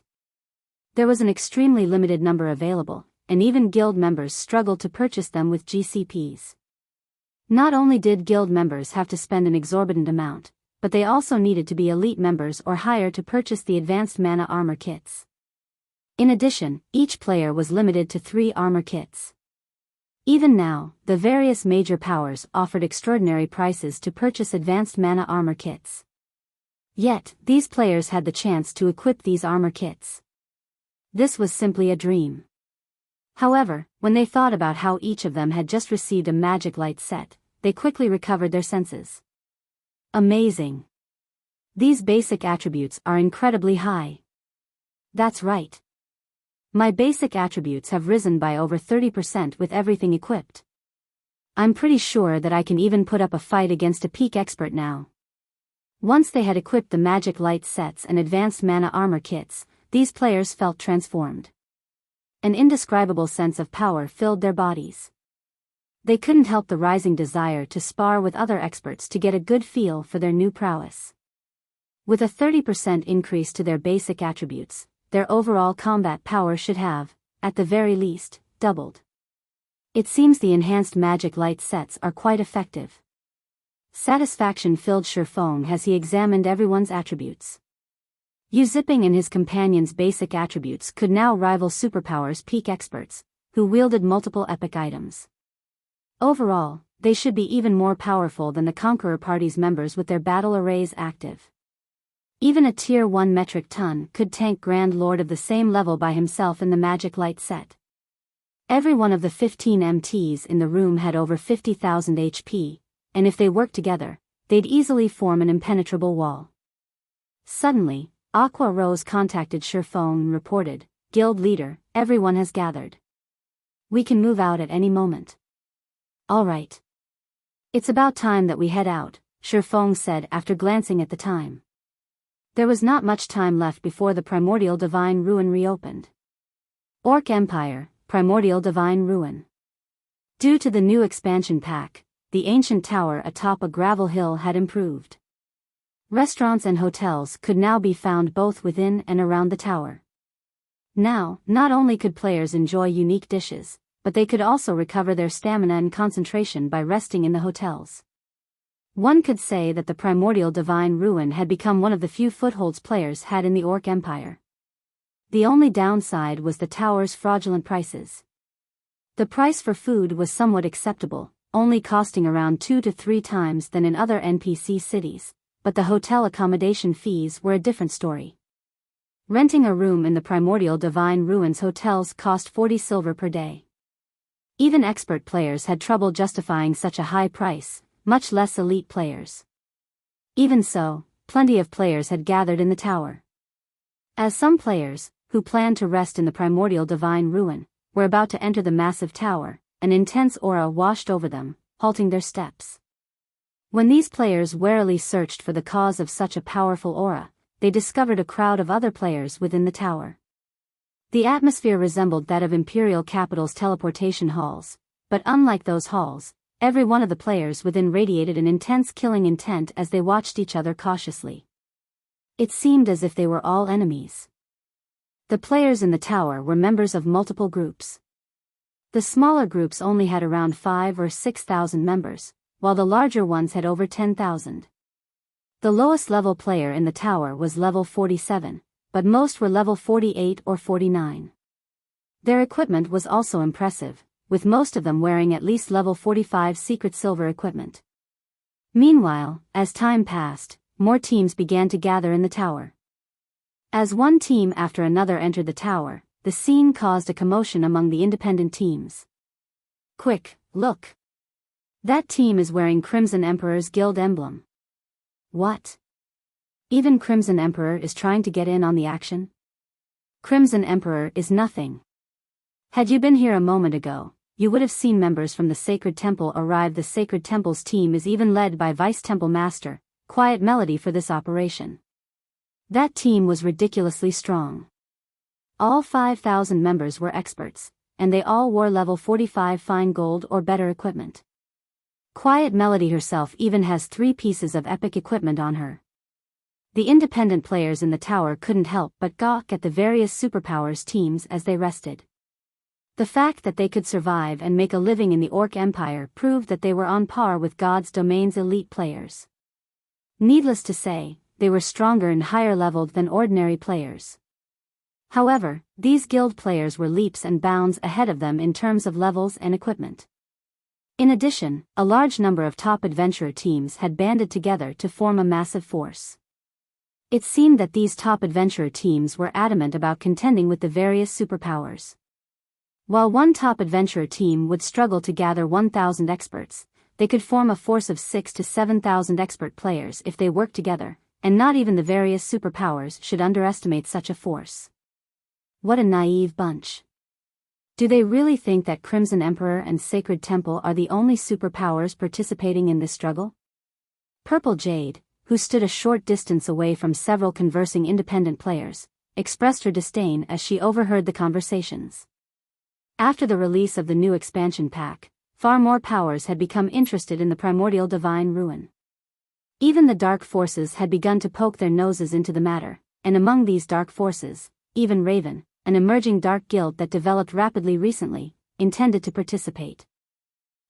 There was an extremely limited number available, and even guild members struggled to purchase them with GCPs. Not only did guild members have to spend an exorbitant amount, but they also needed to be elite members or higher to purchase the advanced mana armor kits. In addition, each player was limited to 3 armor kits. Even now, the various major powers offered extraordinary prices to purchase advanced mana armor kits. Yet, these players had the chance to equip these armor kits. This was simply a dream. However, when they thought about how each of them had just received a magic light set, they quickly recovered their senses. Amazing! These basic attributes are incredibly high. That's right. My basic attributes have risen by over 30% with everything equipped. I'm pretty sure that I can even put up a fight against a peak expert now. Once they had equipped the magic light sets and advanced mana armor kits, these players felt transformed. An indescribable sense of power filled their bodies. They couldn't help the rising desire to spar with other experts to get a good feel for their new prowess. With a 30% increase to their basic attributes, their overall combat power should have, at the very least, doubled. It seems the enhanced magic light sets are quite effective. Satisfaction filled Shifeng as he examined everyone's attributes. Zipping and his companions' basic attributes could now rival Superpower's peak experts, who wielded multiple epic items. Overall, they should be even more powerful than the Conqueror Party's members with their battle arrays active. Even a Tier 1 metric ton could tank Grand Lord of the same level by himself in the magic light set. Every one of the 15 MTs in the room had over 50,000 HP, and if they worked together, they'd easily form an impenetrable wall. Suddenly, Aqua Rose contacted Shifeng and reported, Guild leader, everyone has gathered. We can move out at any moment. All right. It's about time that we head out, Shifeng said after glancing at the time. There was not much time left before the Primordial Divine Ruin reopened. Orc Empire, Primordial Divine Ruin. Due to the new expansion pack, the ancient tower atop a gravel hill had improved. Restaurants and hotels could now be found both within and around the tower. Now, not only could players enjoy unique dishes, but they could also recover their stamina and concentration by resting in the hotels. One could say that the Primordial Divine Ruin had become one of the few footholds players had in the Orc Empire. The only downside was the tower's fraudulent prices. The price for food was somewhat acceptable, only costing around 2 to 3 times than in other NPC cities, but the hotel accommodation fees were a different story. Renting a room in the Primordial Divine Ruins hotels cost 40 silver per day. Even expert players had trouble justifying such a high price, much less elite players. Even so, plenty of players had gathered in the tower. As some players, who planned to rest in the primordial divine ruin, were about to enter the massive tower, an intense aura washed over them, halting their steps. When these players warily searched for the cause of such a powerful aura, they discovered a crowd of other players within the tower. The atmosphere resembled that of Imperial Capital's teleportation halls, but unlike those halls, every one of the players within radiated an intense killing intent as they watched each other cautiously. It seemed as if they were all enemies. The players in the tower were members of multiple groups. The smaller groups only had around 5,000 or 6,000 members, while the larger ones had over 10,000. The lowest level player in the tower was level 47, but most were level 48 or 49. Their equipment was also impressive, with most of them wearing at least level 45 secret silver equipment. Meanwhile, as time passed, more teams began to gather in the tower. As one team after another entered the tower, the scene caused a commotion among the independent teams. Quick, look! That team is wearing Crimson Emperor's guild emblem. What? Even Crimson Emperor is trying to get in on the action? Crimson Emperor is nothing. Had you been here a moment ago, you would have seen members from the Sacred Temple arrive. The Sacred Temple's team is even led by Vice Temple Master, Quiet Melody, for this operation. That team was ridiculously strong. All 5,000 members were experts, and they all wore level 45 fine gold or better equipment. Quiet Melody herself even has 3 pieces of epic equipment on her. The independent players in the tower couldn't help but gawk at the various superpowers teams as they rested. The fact that they could survive and make a living in the Orc Empire proved that they were on par with God's Domain's elite players. Needless to say, they were stronger and higher leveled than ordinary players. However, these guild players were leaps and bounds ahead of them in terms of levels and equipment. In addition, a large number of top adventurer teams had banded together to form a massive force. It seemed that these top adventurer teams were adamant about contending with the various superpowers. While one top adventurer team would struggle to gather 1,000 experts, they could form a force of 6,000 to 7,000 expert players if they worked together, and not even the various superpowers should underestimate such a force. What a naive bunch. Do they really think that Crimson Emperor and Sacred Temple are the only superpowers participating in this struggle? Purple Jade, who stood a short distance away from several conversing independent players, expressed her disdain as she overheard the conversations. After the release of the new expansion pack, far more powers had become interested in the primordial divine ruin. Even the dark forces had begun to poke their noses into the matter, and among these dark forces, even Raven, an emerging dark guild that developed rapidly recently, intended to participate.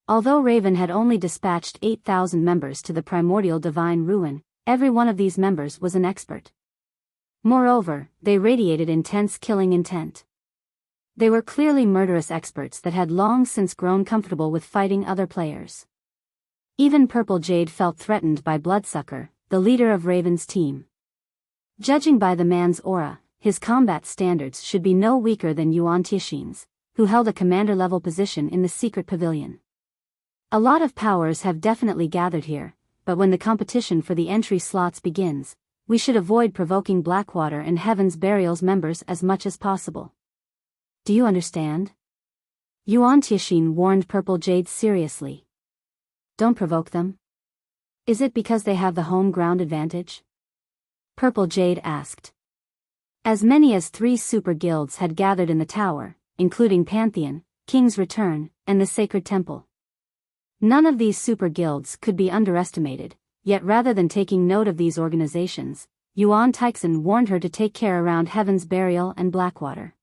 Although Raven had only dispatched 8,000 members to the primordial divine ruin, every one of these members was an expert. Moreover, they radiated intense killing intent. They were clearly murderous experts that had long since grown comfortable with fighting other players. Even Purple Jade felt threatened by Bloodsucker, the leader of Raven's team. Judging by the man's aura, his combat standards should be no weaker than Yuan Tixin's, who held a commander-level position in the secret pavilion. A lot of powers have definitely gathered here, but when the competition for the entry slots begins, we should avoid provoking Blackwater and Heaven's Burial's members as much as possible. Do you understand? Yuan Tixin warned Purple Jade seriously. Don't provoke them. Is it because they have the home ground advantage? Purple Jade asked. As many as 3 super guilds had gathered in the tower, including Pantheon, King's Return, and the Sacred Temple. None of these super guilds could be underestimated, yet rather than taking note of these organizations, Yuan Tixin warned her to take care around Heaven's Burial and Blackwater.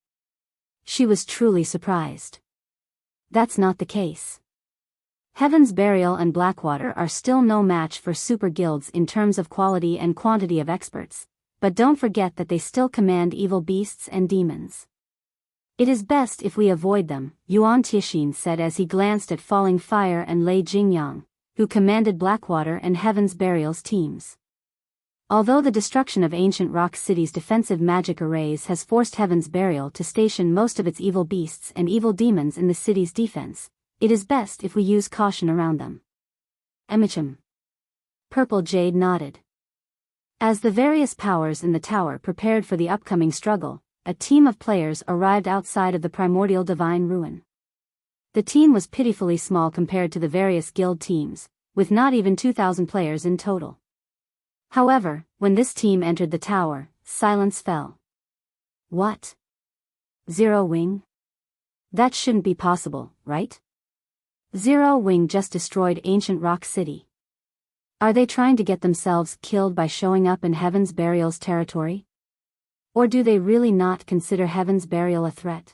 She was truly surprised. That's not the case. Heaven's Burial and Blackwater are still no match for super guilds in terms of quality and quantity of experts, but don't forget that they still command evil beasts and demons. It is best if we avoid them, Yuan Tixin said as he glanced at Falling Fire and Lei Jingyang, who commanded Blackwater and Heaven's Burial's teams. Although the destruction of ancient Rock City's defensive magic arrays has forced Heaven's Burial to station most of its evil beasts and evil demons in the city's defense, it is best if we use caution around them. Emichim. Purple Jade nodded. As the various powers in the tower prepared for the upcoming struggle, a team of players arrived outside of the Primordial Divine Ruin. The team was pitifully small compared to the various guild teams, with not even 2,000 players in total. However, when this team entered the tower, silence fell. What? Zero Wing? That shouldn't be possible, right? Zero Wing just destroyed ancient Rock City. Are they trying to get themselves killed by showing up in Heaven's Burial's territory? Or do they really not consider Heaven's Burial a threat?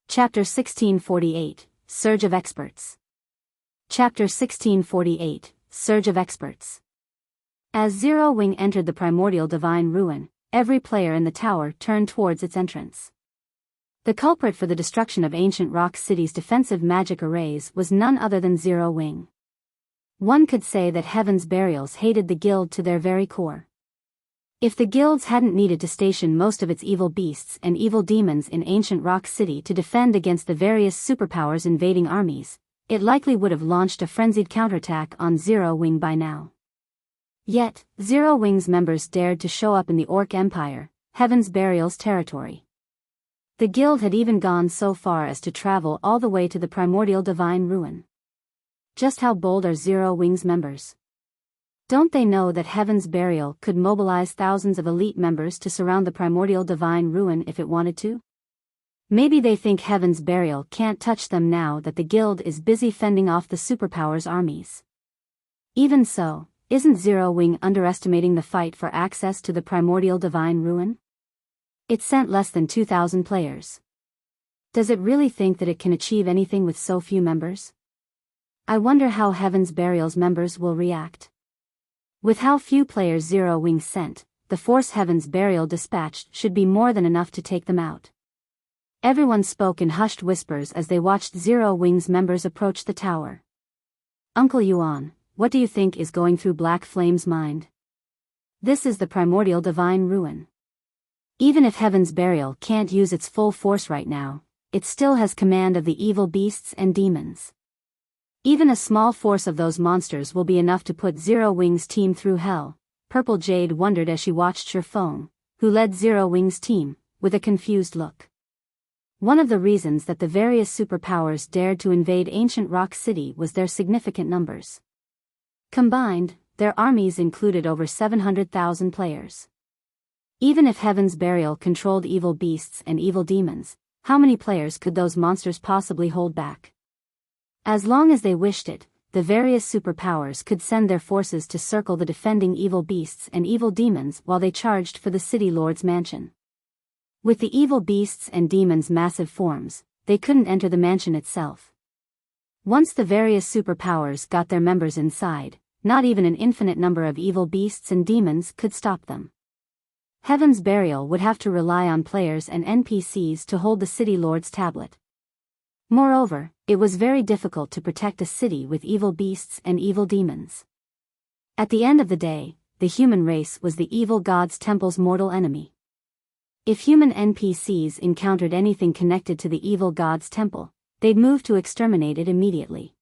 Chapter 1648, Surge of Experts. Chapter 1648, Surge of Experts. As Zero Wing entered the Primordial Divine Ruin, every player in the tower turned towards its entrance. The culprit for the destruction of ancient Rock City's defensive magic arrays was none other than Zero Wing. One could say that Heaven's Burials hated the guild to their very core. If the guilds hadn't needed to station most of its evil beasts and evil demons in ancient Rock City to defend against the various superpowers invading armies, it likely would have launched a frenzied counterattack on Zero Wing by now. Yet, Zero Wing's members dared to show up in the Orc Empire, Heaven's Burial's territory. The guild had even gone so far as to travel all the way to the Primordial Divine Ruin. Just how bold are Zero Wing's members? Don't they know that Heaven's Burial could mobilize thousands of elite members to surround the Primordial Divine Ruin if it wanted to? Maybe they think Heaven's Burial can't touch them now that the guild is busy fending off the superpowers' armies. Even so, isn't Zero Wing underestimating the fight for access to the Primordial Divine Ruin? It sent less than 2,000 players. Does it really think that it can achieve anything with so few members? I wonder how Heaven's Burial's members will react. With how few players Zero Wing sent, the force Heaven's Burial dispatched should be more than enough to take them out. Everyone spoke in hushed whispers as they watched Zero Wing's members approach the tower. Uncle Yuan, what do you think is going through Black Flame's mind? This is the Primordial Divine Ruin. Even if Heaven's Burial can't use its full force right now, it still has command of the evil beasts and demons. Even a small force of those monsters will be enough to put Zero Wing's team through hell, Purple Jade wondered as she watched Shifeng, who led Zero Wing's team, with a confused look. One of the reasons that the various superpowers dared to invade ancient Rock City was their significant numbers. Combined, their armies included over 700,000 players. Even if Heaven's Burial controlled evil beasts and evil demons, how many players could those monsters possibly hold back? As long as they wished it, the various superpowers could send their forces to circle the defending evil beasts and evil demons while they charged for the City Lord's mansion. With the evil beasts and demons' massive forms, they couldn't enter the mansion itself. Once the various superpowers got their members inside, not even an infinite number of evil beasts and demons could stop them. Heaven's Burial would have to rely on players and NPCs to hold the City Lord's tablet. Moreover, it was very difficult to protect a city with evil beasts and evil demons. At the end of the day, the human race was the evil god's temple's mortal enemy. If human NPCs encountered anything connected to the evil god's temple, they'd move to exterminate it immediately.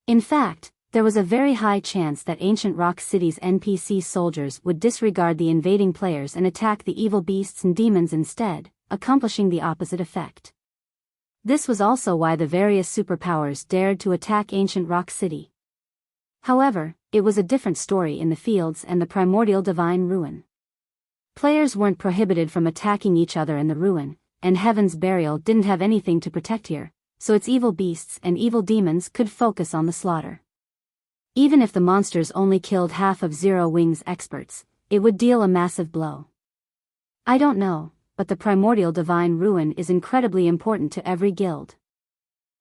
In fact, there was a very high chance that ancient Rock City's NPC soldiers would disregard the invading players and attack the evil beasts and demons instead, accomplishing the opposite effect. This was also why the various superpowers dared to attack ancient Rock City. However, it was a different story in the fields and the Primordial Divine Ruin. Players weren't prohibited from attacking each other in the ruin, and Heaven's Burial didn't have anything to protect here, so its evil beasts and evil demons could focus on the slaughter. Even if the monsters only killed half of Zero Wing's experts, it would deal a massive blow. I don't know, but the Primordial Divine Ruin is incredibly important to every guild.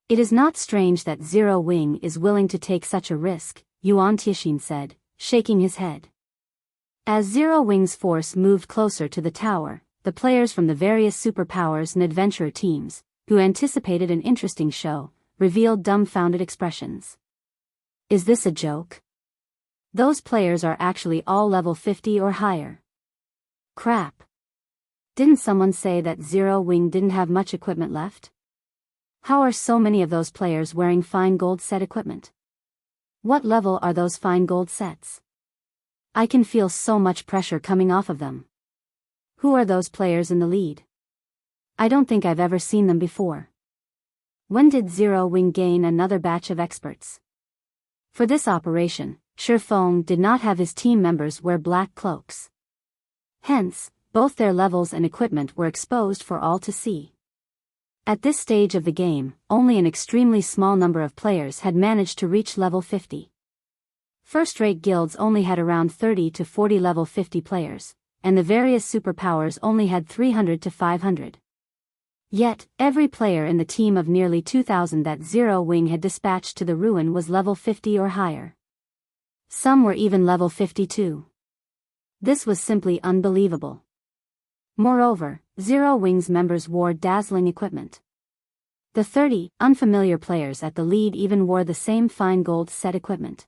It is not strange that Zero Wing is willing to take such a risk, Yuan Tixin said, shaking his head. As Zero Wing's force moved closer to the tower, the players from the various superpowers and adventurer teams, who anticipated an interesting show, revealed dumbfounded expressions. Is this a joke? Those players are actually all level 50 or higher. Crap. Didn't someone say that Zero Wing didn't have much equipment left? How are so many of those players wearing fine gold set equipment? What level are those fine gold sets? I can feel so much pressure coming off of them. Who are those players in the lead? I don't think I've ever seen them before. When did Zero Wing gain another batch of experts? For this operation, Shifeng did not have his team members wear black cloaks. Hence, both their levels and equipment were exposed for all to see. At this stage of the game, only an extremely small number of players had managed to reach level 50. First-rate guilds only had around 30 to 40 level 50 players, and the various superpowers only had 300 to 500. Yet, every player in the team of nearly 2,000 that Zero Wing had dispatched to the ruin was level 50 or higher. Some were even level 52. This was simply unbelievable. Moreover, Zero Wing's members wore dazzling equipment. The 30 unfamiliar players at the lead even wore the same fine gold set equipment.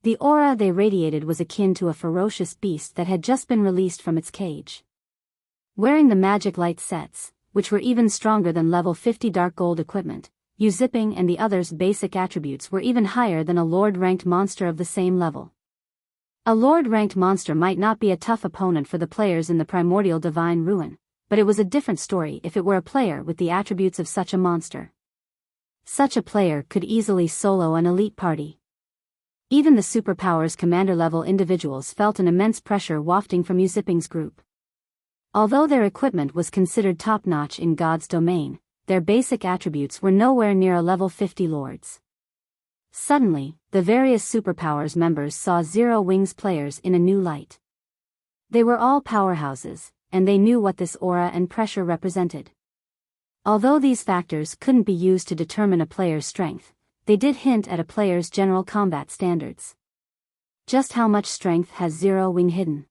The aura they radiated was akin to a ferocious beast that had just been released from its cage. Wearing the magic light sets, which were even stronger than level 50 dark gold equipment, Zipping and the others' basic attributes were even higher than a Lord-ranked monster of the same level. A Lord-ranked monster might not be a tough opponent for the players in the Primordial Divine Ruin, but it was a different story if it were a player with the attributes of such a monster. Such a player could easily solo an elite party. Even the superpowers commander-level individuals felt an immense pressure wafting from Zipping's group. Although their equipment was considered top-notch in God's domain, their basic attributes were nowhere near a level 50 lords. Suddenly, the various superpowers members saw Zero Wing's players in a new light. They were all powerhouses, and they knew what this aura and pressure represented. Although these factors couldn't be used to determine a player's strength, they did hint at a player's general combat standards. Just how much strength has Zero Wing hidden?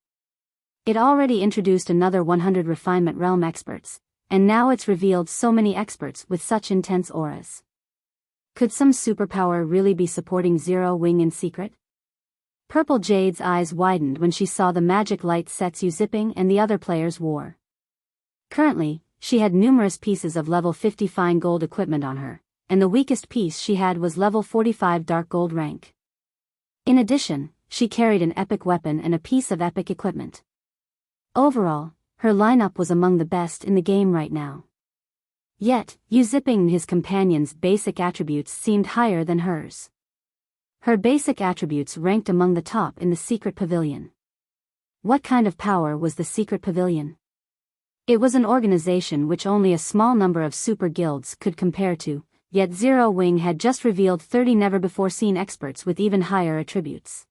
It already introduced another 100 refinement realm experts, and now it's revealed so many experts with such intense auras. Could some superpower really be supporting Zero Wing in secret? Purple Jade's eyes widened when she saw the magic light sets Zipping and the other players wore. Currently, she had numerous pieces of level 50 fine gold equipment on her, and the weakest piece she had was level 45 dark gold rank. In addition, she carried an epic weapon and a piece of epic equipment. Overall, her lineup was among the best in the game right now. Yet, Zipping and his companions' basic attributes seemed higher than hers. Her basic attributes ranked among the top in the secret pavilion. What kind of power was the secret pavilion? It was an organization which only a small number of super guilds could compare to, yet Zero Wing had just revealed 30 never-before-seen experts with even higher attributes.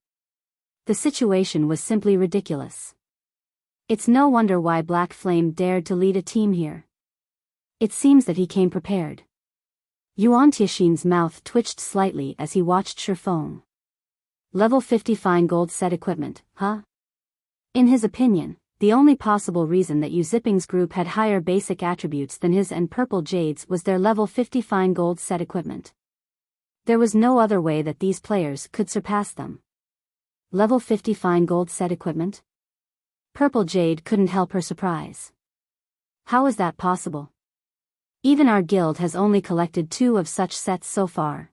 The situation was simply ridiculous. It's no wonder why Black Flame dared to lead a team here. It seems that he came prepared. Yuan Tiexin's mouth twitched slightly as he watched Shifeng. Level 50 fine gold set equipment, huh? In his opinion, the only possible reason that Zipping's group had higher basic attributes than his and Purple Jade's was their level 50 fine gold set equipment. There was no other way that these players could surpass them. Level 50 fine gold set equipment? Purple Jade couldn't help her surprise. How is that possible? Even our guild has only collected 2 of such sets so far.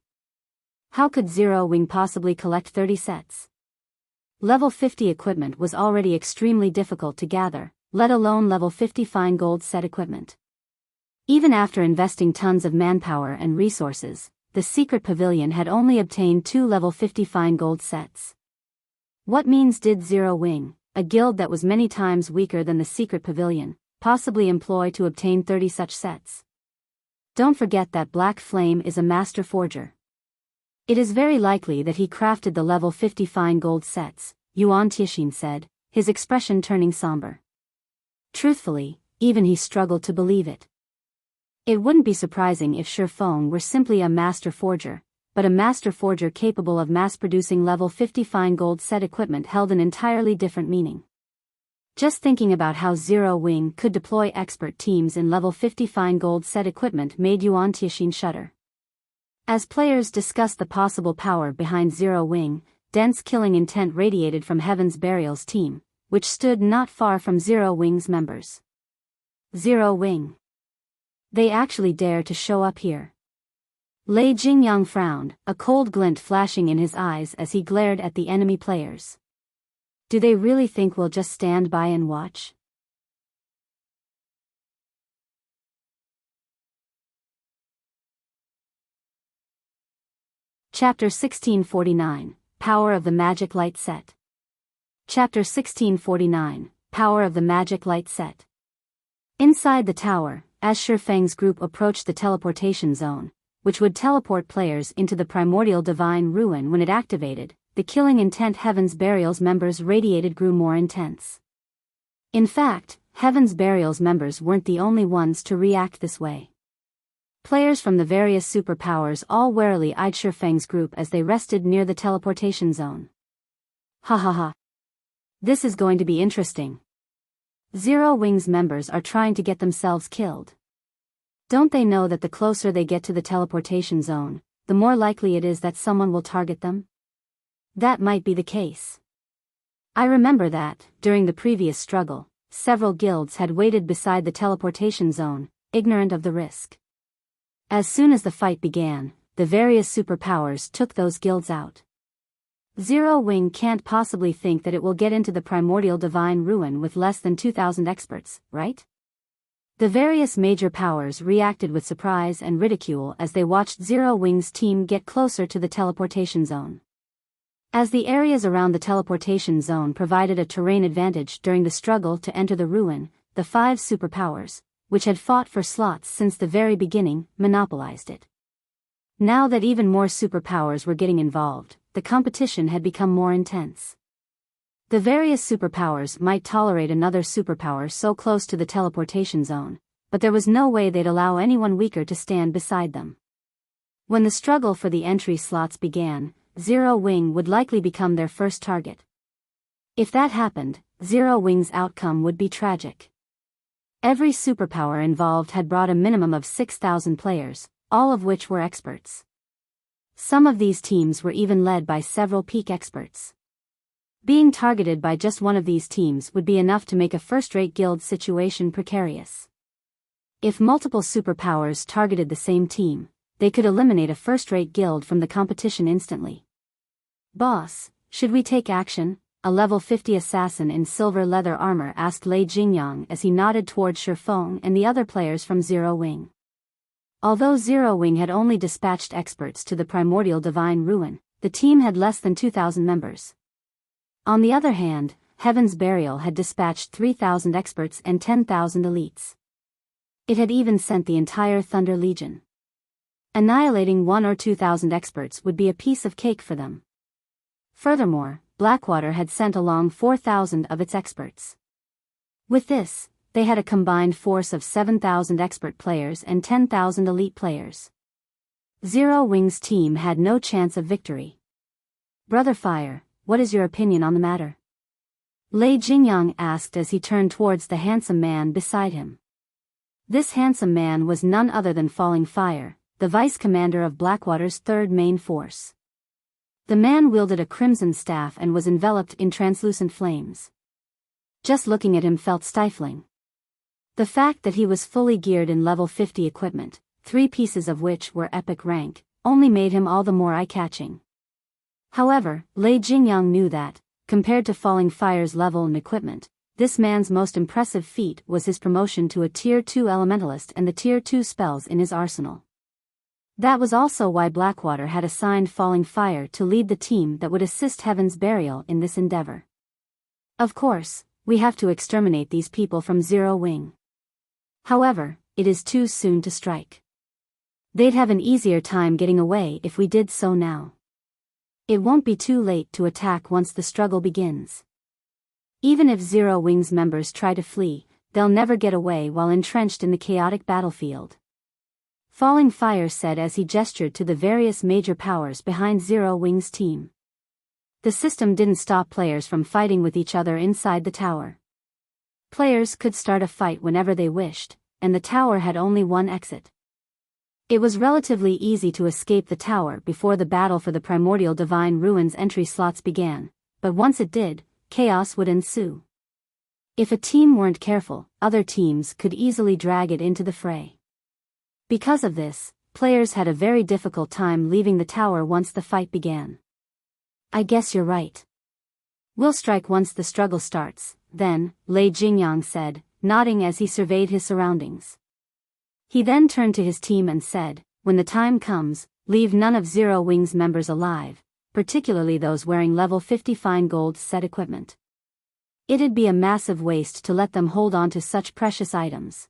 How could Zero Wing possibly collect 30 sets? Level 50 equipment was already extremely difficult to gather, let alone level 50 fine gold set equipment. Even after investing tons of manpower and resources, the secret pavilion had only obtained 2 level 50 fine gold sets. What means did Zero Wing, a guild that was many times weaker than the secret pavilion, possibly employ to obtain 30 such sets? Don't forget that Black Flame is a master forger. It is very likely that he crafted the level 50 fine gold sets, Yuan Tiexin said, his expression turning somber. Truthfully, even he struggled to believe it. It wouldn't be surprising if Shifeng were simply a master forger, but a master forger capable of mass-producing level 50 fine gold set equipment held an entirely different meaning. Just thinking about how Zero Wing could deploy expert teams in level 50 fine gold set equipment made Yuan Tiexin shudder. As players discussed the possible power behind Zero Wing, dense killing intent radiated from Heaven's Burial's team, which stood not far from Zero Wing's members. Zero Wing. They actually dare to show up here. Lei Jingyang frowned, a cold glint flashing in his eyes as he glared at the enemy players. Do they really think we'll just stand by and watch? Chapter 1649, Power of the Magic Light Set. Chapter 1649, Power of the Magic Light Set. Inside the tower, as Shifeng's group approached the teleportation zone, which would teleport players into the Primordial Divine Ruin when it activated, the killing intent Heaven's Burial's members radiated grew more intense. In fact, Heaven's Burial's members weren't the only ones to react this way. Players from the various superpowers all warily eyed Shifeng's group as they rested near the teleportation zone. Ha ha ha. This is going to be interesting. Zero Wing's members are trying to get themselves killed. Don't they know that the closer they get to the teleportation zone, the more likely it is that someone will target them? That might be the case. I remember that, during the previous struggle, several guilds had waited beside the teleportation zone, ignorant of the risk. As soon as the fight began, the various superpowers took those guilds out. Zero Wing can't possibly think that it will get into the Primordial Divine Ruin with less than 2,000 experts, right? The various major powers reacted with surprise and ridicule as they watched Zero Wing's team get closer to the teleportation zone. As the areas around the teleportation zone provided a terrain advantage during the struggle to enter the ruin, the 5 superpowers, which had fought for slots since the very beginning, monopolized it. Now that even more superpowers were getting involved, the competition had become more intense. The various superpowers might tolerate another superpower so close to the teleportation zone, but there was no way they'd allow anyone weaker to stand beside them. When the struggle for the entry slots began, Zero Wing would likely become their first target. If that happened, Zero Wing's outcome would be tragic. Every superpower involved had brought a minimum of 6,000 players, all of which were experts. Some of these teams were even led by several peak experts. Being targeted by just one of these teams would be enough to make a first-rate guild situation precarious. If multiple superpowers targeted the same team, they could eliminate a first-rate guild from the competition instantly. Boss, should we take action? A level 50 assassin in silver leather armor asked Lei Jingyang as he nodded towards Shifeng and the other players from Zero Wing. Although Zero Wing had only dispatched experts to the Primordial Divine Ruin, the team had less than 2,000 members. On the other hand, Heaven's Burial had dispatched 3,000 experts and 10,000 elites. It had even sent the entire Thunder Legion. Annihilating 1,000 or 2,000 experts would be a piece of cake for them. Furthermore, Blackwater had sent along 4,000 of its experts. With this, they had a combined force of 7,000 expert players and 10,000 elite players. Zero Wing's team had no chance of victory. Brother Fire, what is your opinion on the matter? Lei Jingyang asked as he turned towards the handsome man beside him. This handsome man was none other than Falling Fire, the vice commander of Blackwater's third main force. The man wielded a crimson staff and was enveloped in translucent flames. Just looking at him felt stifling. The fact that he was fully geared in level 50 equipment, 3 pieces of which were epic rank, only made him all the more eye-catching. However, Lei Jingyang knew that, compared to Falling Fire's level and equipment, this man's most impressive feat was his promotion to a Tier 2 Elementalist and the Tier 2 spells in his arsenal. That was also why Blackwater had assigned Falling Fire to lead the team that would assist Heaven's Burial in this endeavor. Of course, we have to exterminate these people from Zero Wing. However, it is too soon to strike. They'd have an easier time getting away if we did so now. It won't be too late to attack once the struggle begins. Even if Zero Wing's members try to flee, they'll never get away while entrenched in the chaotic battlefield. Falling Fire said as he gestured to the various major powers behind Zero Wing's team. The system didn't stop players from fighting with each other inside the tower. Players could start a fight whenever they wished, and the tower had only one exit. It was relatively easy to escape the tower before the battle for the Primordial Divine Ruins entry slots began, but once it did, chaos would ensue. If a team weren't careful, other teams could easily drag it into the fray. Because of this, players had a very difficult time leaving the tower once the fight began. I guess you're right. We'll strike once the struggle starts, then, Lei Jingyang said, nodding as he surveyed his surroundings. He then turned to his team and said, when the time comes, leave none of Zero Wing's members alive, particularly those wearing level 50 fine gold set equipment. It'd be a massive waste to let them hold on to such precious items.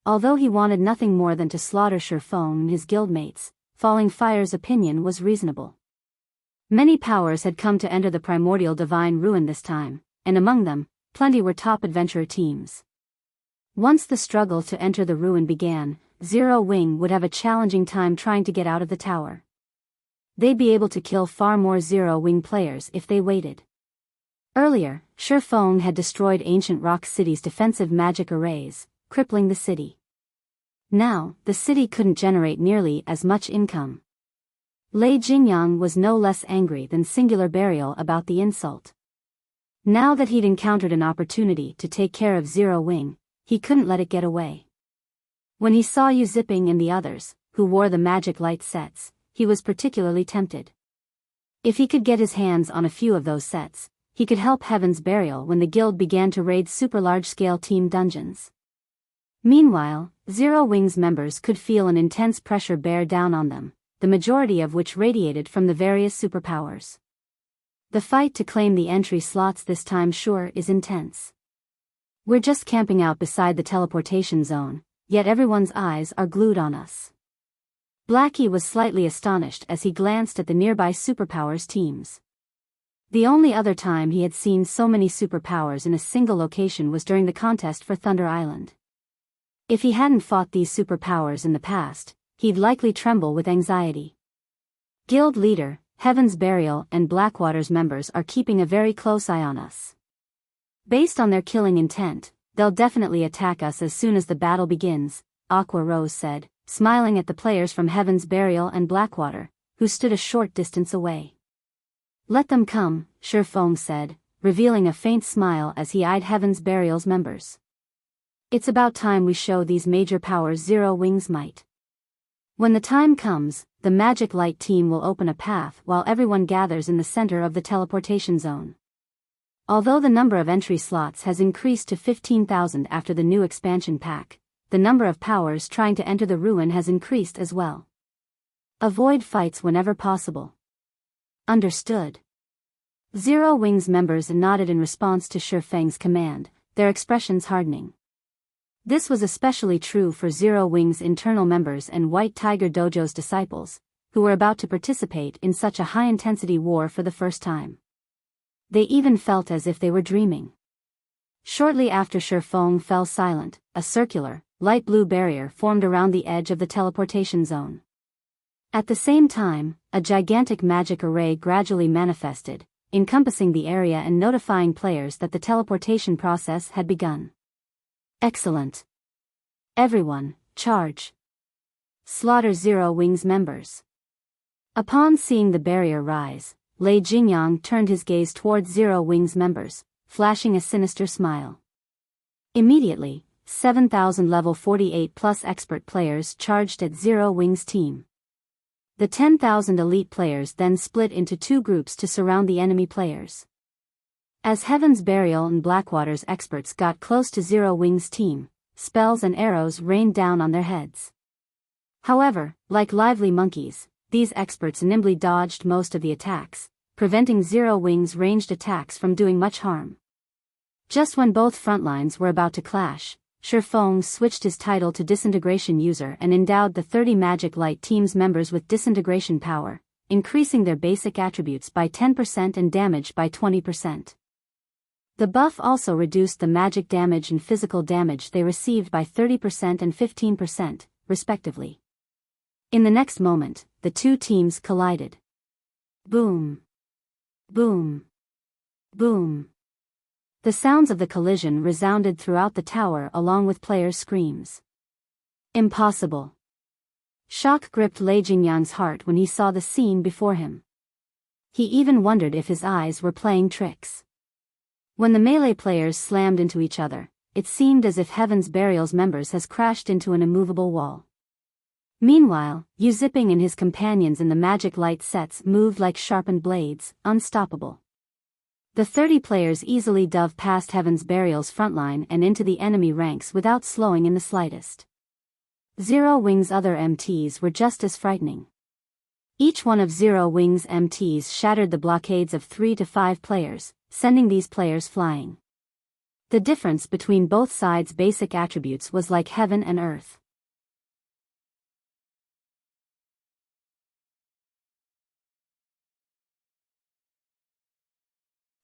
Although he wanted nothing more than to slaughter Shifeng and his guildmates, Falling Fire's opinion was reasonable. Many powers had come to enter the Primordial Divine Ruin this time, and among them, plenty were top adventurer teams. Once the struggle to enter the ruin began, Zero Wing would have a challenging time trying to get out of the tower. They'd be able to kill far more Zero Wing players if they waited. Earlier, Shifeng had destroyed Ancient Rock City's defensive magic arrays, crippling the city. Now, the city couldn't generate nearly as much income. Lei Jingyang was no less angry than Singular Burial about the insult. Now that he'd encountered an opportunity to take care of Zero Wing, he couldn't let it get away. When he saw Yu Zipping and the others, who wore the magic light sets, he was particularly tempted. If he could get his hands on a few of those sets, he could help Heaven's Burial when the guild began to raid super large-scale team dungeons. Meanwhile, Zero Wing's members could feel an intense pressure bear down on them, the majority of which radiated from the various superpowers. The fight to claim the entry slots this time sure is intense. We're just camping out beside the teleportation zone, yet everyone's eyes are glued on us. Blackie was slightly astonished as he glanced at the nearby superpowers teams. The only other time he had seen so many superpowers in a single location was during the contest for Thunder Island. If he hadn't fought these superpowers in the past, he'd likely tremble with anxiety. Guild leader, Heaven's Burial and Blackwater's members are keeping a very close eye on us. Based on their killing intent, they'll definitely attack us as soon as the battle begins, Aqua Rose said, smiling at the players from Heaven's Burial and Blackwater, who stood a short distance away. Let them come, Shifeng said, revealing a faint smile as he eyed Heaven's Burial's members. It's about time we show these major powers Zero Wing's might. When the time comes, the Magic Light team will open a path while everyone gathers in the center of the teleportation zone. Although the number of entry slots has increased to 15,000 after the new expansion pack, the number of powers trying to enter the ruin has increased as well. Avoid fights whenever possible. Understood. Zero Wing's members nodded in response to Shifeng's command, their expressions hardening. This was especially true for Zero Wing's internal members and White Tiger Dojo's disciples, who were about to participate in such a high-intensity war for the first time. They even felt as if they were dreaming. Shortly after Shifeng fell silent, a circular, light blue barrier formed around the edge of the teleportation zone. At the same time, a gigantic magic array gradually manifested, encompassing the area and notifying players that the teleportation process had begun. Excellent. Everyone, charge. Slaughter Zero Wing's members. Upon seeing the barrier rise, Lei Jingyang turned his gaze towards Zero Wing's members, flashing a sinister smile. Immediately, 7,000 level 48 plus expert players charged at Zero Wing's team. The 10,000 elite players then split into two groups to surround the enemy players. As Heaven's Burial and Blackwater's experts got close to Zero Wing's team, spells and arrows rained down on their heads. However, like lively monkeys, these experts nimbly dodged most of the attacks, preventing Zero Wing's ranged attacks from doing much harm. Just when both front lines were about to clash, Shifeng switched his title to Disintegration User and endowed the 30 Magic Light team's members with disintegration power, increasing their basic attributes by 10% and damage by 20%. The buff also reduced the magic damage and physical damage they received by 30% and 15%, respectively. In the next moment, the two teams collided. Boom. Boom. Boom. The sounds of the collision resounded throughout the tower along with players' screams. Impossible. Shock gripped Lei Jingyang's heart when he saw the scene before him. He even wondered if his eyes were playing tricks. When the melee players slammed into each other, it seemed as if Heaven's Burial's members has crashed into an immovable wall. Meanwhile, Zipping and his companions in the magic light sets moved like sharpened blades, unstoppable. The 30 players easily dove past Heaven's Burial's frontline and into the enemy ranks without slowing in the slightest. Zero Wing's other MTs were just as frightening. Each one of Zero Wing's MTs shattered the blockades of 3 to 5 players, sending these players flying. The difference between both sides' basic attributes was like heaven and earth.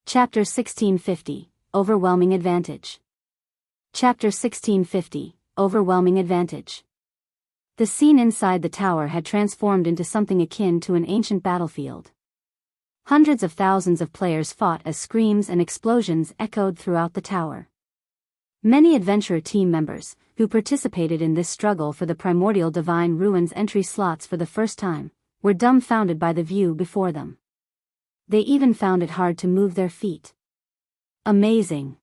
Chapter 1650, Overwhelming Advantage. Chapter 1650, Overwhelming Advantage. The scene inside the tower had transformed into something akin to an ancient battlefield. Hundreds of thousands of players fought as screams and explosions echoed throughout the tower. Many adventurer team members, who participated in this struggle for the Primordial Divine Ruins entry slots for the first time, were dumbfounded by the view before them. They even found it hard to move their feet. Amazing.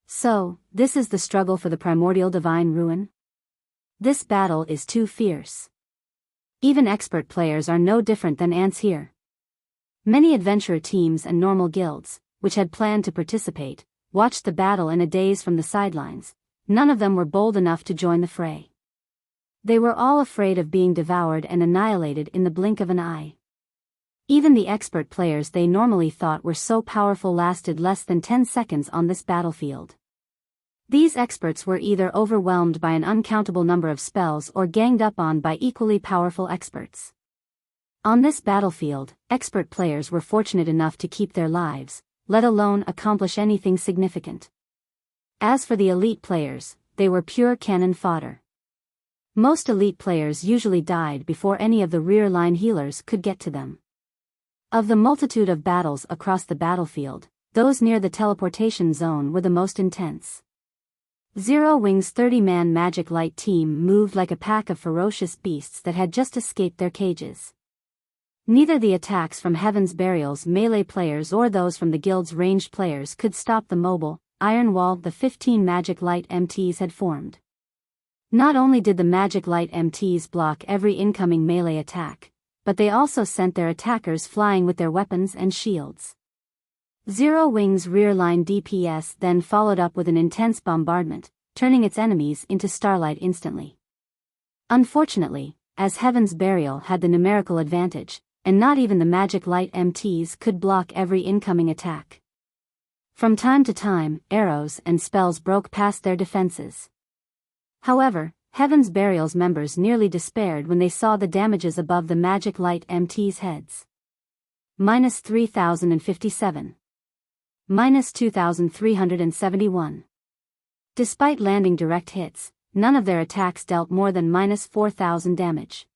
So, this is the struggle for the Primordial Divine Ruin? This battle is too fierce. Even expert players are no different than ants here. Many adventurer teams and normal guilds, which had planned to participate, watched the battle in a daze from the sidelines. None of them were bold enough to join the fray. They were all afraid of being devoured and annihilated in the blink of an eye. Even the expert players they normally thought were so powerful lasted less than 10 seconds on this battlefield. These experts were either overwhelmed by an uncountable number of spells or ganged up on by equally powerful experts. On this battlefield, expert players were fortunate enough to keep their lives, let alone accomplish anything significant. As for the elite players, they were pure cannon fodder. Most elite players usually died before any of the rear-line healers could get to them. Of the multitude of battles across the battlefield, those near the teleportation zone were the most intense. Zero Wing's 30-man magic light team moved like a pack of ferocious beasts that had just escaped their cages. Neither the attacks from Heaven's Burial's melee players or those from the guild's ranged players could stop the mobile, iron wall the 15 magic light MTs had formed. Not only did the magic light MTs block every incoming melee attack, but they also sent their attackers flying with their weapons and shields. Zero Wing's rear-line DPS then followed up with an intense bombardment, turning its enemies into starlight instantly. Unfortunately, as Heaven's Burial had the numerical advantage, and not even the magic light MTs could block every incoming attack. From time to time, arrows and spells broke past their defenses. However, Heaven's Burial's members nearly despaired when they saw the damages above the magic light MT's heads. Minus 3,057. Minus 2,371. Despite landing direct hits, none of their attacks dealt more than minus 4,000 damage.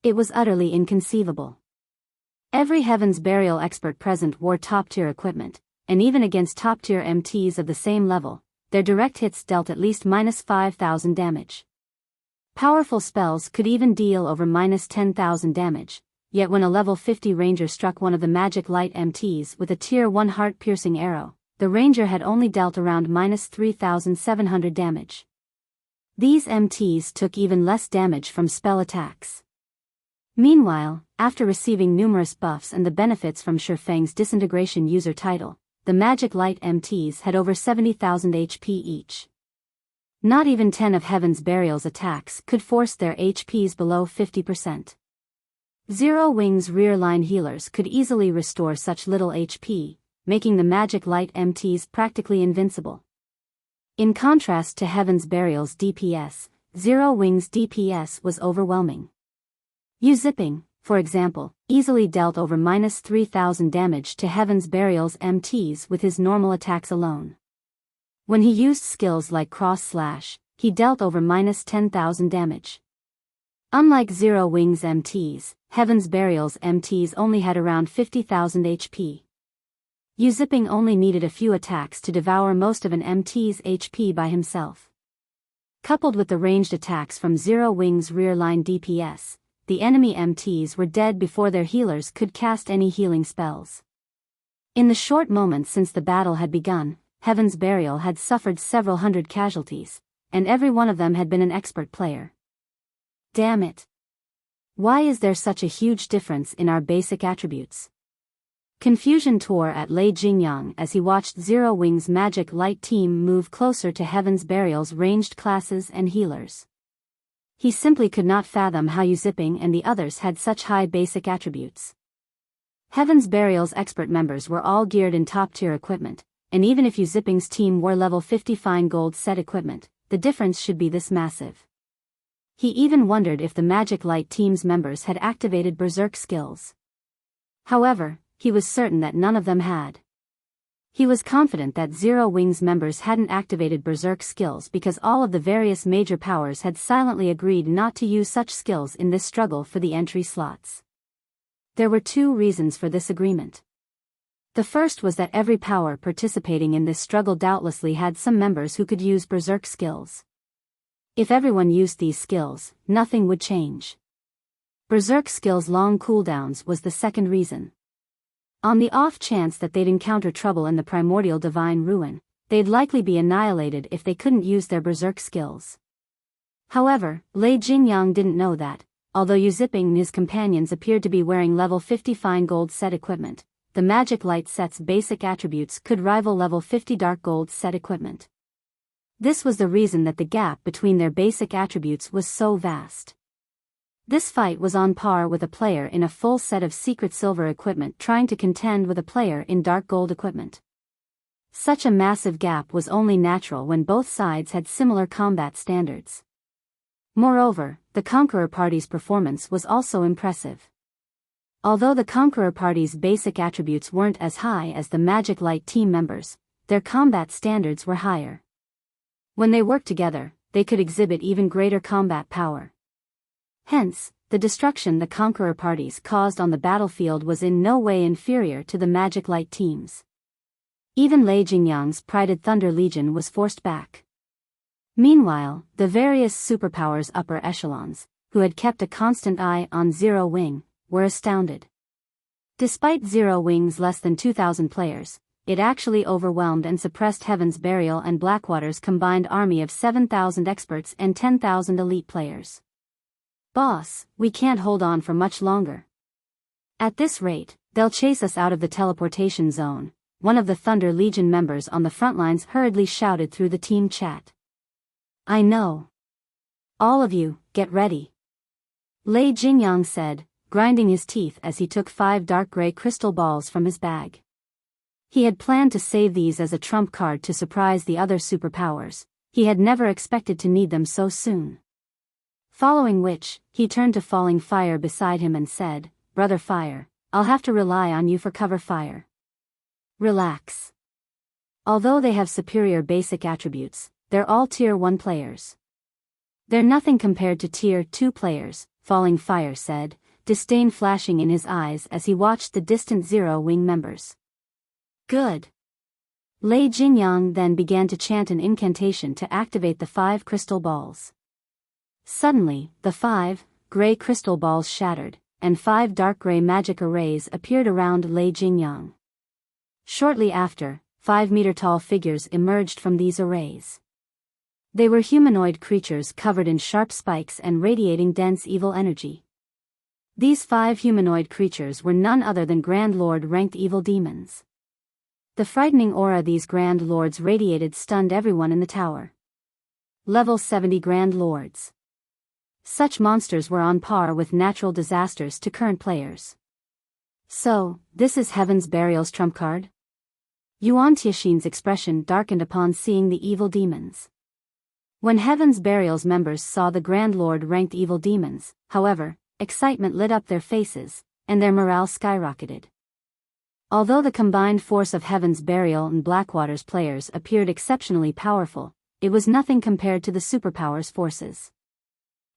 It was utterly inconceivable. Every Heaven's Burial expert present wore top-tier equipment, and even against top-tier MTs of the same level, their direct hits dealt at least minus 5,000 damage. Powerful spells could even deal over minus 10,000 damage, yet when a level 50 ranger struck one of the magic light MTs with a tier 1 heart-piercing arrow, the ranger had only dealt around minus 3,700 damage. These MTs took even less damage from spell attacks. Meanwhile, after receiving numerous buffs and the benefits from Shifeng's disintegration user title, the magic light MTs had over 70,000 HP each. Not even 10 of Heaven's Burial's attacks could force their HPs below 50%. Zero Wing's rear-line healers could easily restore such little HP, making the magic light MTs practically invincible. In contrast to Heaven's Burial's DPS, Zero Wing's DPS was overwhelming. Zipping, for example, easily dealt over minus 3,000 damage to Heaven's Burial's MTs with his normal attacks alone. When he used skills like cross-slash, he dealt over minus 10,000 damage. Unlike Zero Wing's MTs, Heaven's Burial's MTs only had around 50,000 HP. Zipping only needed a few attacks to devour most of an MT's HP by himself. Coupled with the ranged attacks from Zero Wing's rear-line DPS, the enemy MTs were dead before their healers could cast any healing spells. In the short moments since the battle had begun, Heaven's Burial had suffered several hundred casualties, and every one of them had been an expert player. Damn it. Why is there such a huge difference in our basic attributes? Confusion tore at Lei Jingyang as he watched Zero Wing's magic light team move closer to Heaven's Burial's ranged classes and healers. He simply could not fathom how Yu Zipping and the others had such high basic attributes. Heaven's Burial's expert members were all geared in top-tier equipment, and even if Yu Zipping's team wore level 50 fine gold set equipment, the difference should be this massive. He even wondered if the Magic Light team's members had activated Berserk skills. However, he was certain that none of them had. He was confident that Zero Wing's members hadn't activated Berserk skills because all of the various major powers had silently agreed not to use such skills in this struggle for the entry slots. There were two reasons for this agreement. The first was that every power participating in this struggle doubtlessly had some members who could use Berserk skills. If everyone used these skills, nothing would change. Berserk skills' long cooldowns was the second reason. On the off chance that they'd encounter trouble in the Primordial Divine Ruin, they'd likely be annihilated if they couldn't use their Berserk skills. However, Lei Jingyang didn't know that, although Yu Zipping and his companions appeared to be wearing level 50 fine gold set equipment, the Magic Light set's basic attributes could rival level 50 dark gold set equipment. This was the reason that the gap between their basic attributes was so vast. This fight was on par with a player in a full set of secret silver equipment trying to contend with a player in dark gold equipment. Such a massive gap was only natural when both sides had similar combat standards. Moreover, the Conqueror Party's performance was also impressive. Although the Conqueror Party's basic attributes weren't as high as the Magic Light team members, their combat standards were higher. When they worked together, they could exhibit even greater combat power. Hence, the destruction the Conqueror Parties caused on the battlefield was in no way inferior to the Magic Light teams. Even Lei Jingyang's prided Thunder Legion was forced back. Meanwhile, the various superpowers' upper echelons, who had kept a constant eye on Zero Wing, were astounded. Despite Zero Wing's less than 2,000 players, it actually overwhelmed and suppressed Heaven's Burial and Blackwater's combined army of 7,000 experts and 10,000 elite players. Boss, we can't hold on for much longer. At this rate, they'll chase us out of the teleportation zone, one of the Thunder Legion members on the front lines hurriedly shouted through the team chat. I know. All of you, get ready. Lei Jingyang said, grinding his teeth as he took 5 dark gray crystal balls from his bag. He had planned to save these as a trump card to surprise the other superpowers. He had never expected to need them so soon. Following which, he turned to Falling Fire beside him and said, Brother Fire, I'll have to rely on you for cover fire. Relax. Although they have superior basic attributes, they're all Tier 1 players. They're nothing compared to Tier 2 players, Falling Fire said, disdain flashing in his eyes as he watched the distant Zero Wing members. Good. Lei Jingyang then began to chant an incantation to activate the 5 crystal balls. Suddenly, the 5 gray crystal balls shattered, and 5 dark gray magic arrays appeared around Lei Jingyang. Shortly after, 5-meter-tall figures emerged from these arrays. They were humanoid creatures covered in sharp spikes and radiating dense evil energy. These 5 humanoid creatures were none other than Grand Lord-ranked evil demons. The frightening aura these Grand Lords radiated stunned everyone in the tower. Level 70 Grand Lords. Such monsters were on par with natural disasters to current players. So, this is Heaven's Burial's trump card? Yuan Tiexin's expression darkened upon seeing the evil demons. When Heaven's Burial's members saw the Grand Lord-ranked evil demons, however, excitement lit up their faces, and their morale skyrocketed. Although the combined force of Heaven's Burial and Blackwater's players appeared exceptionally powerful, it was nothing compared to the superpowers' forces.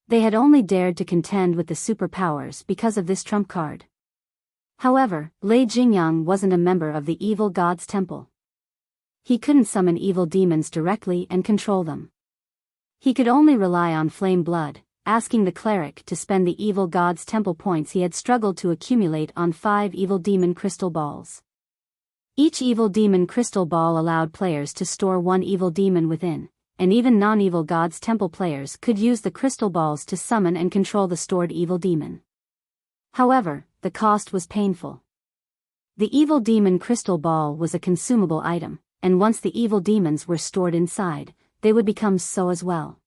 They had only dared to contend with the superpowers because of this trump card. However, Lei Jingyang wasn't a member of the evil god's temple. He couldn't summon evil demons directly and control them. He could only rely on flame blood, asking the cleric to spend the evil god's temple points he had struggled to accumulate on 5 evil demon crystal balls. Each evil demon crystal ball allowed players to store 1 evil demon within, and even non-evil gods temple players could use the crystal balls to summon and control the stored evil demon. However, the cost was painful. The evil demon crystal ball was a consumable item, and once the evil demons were stored inside, they would become so as well.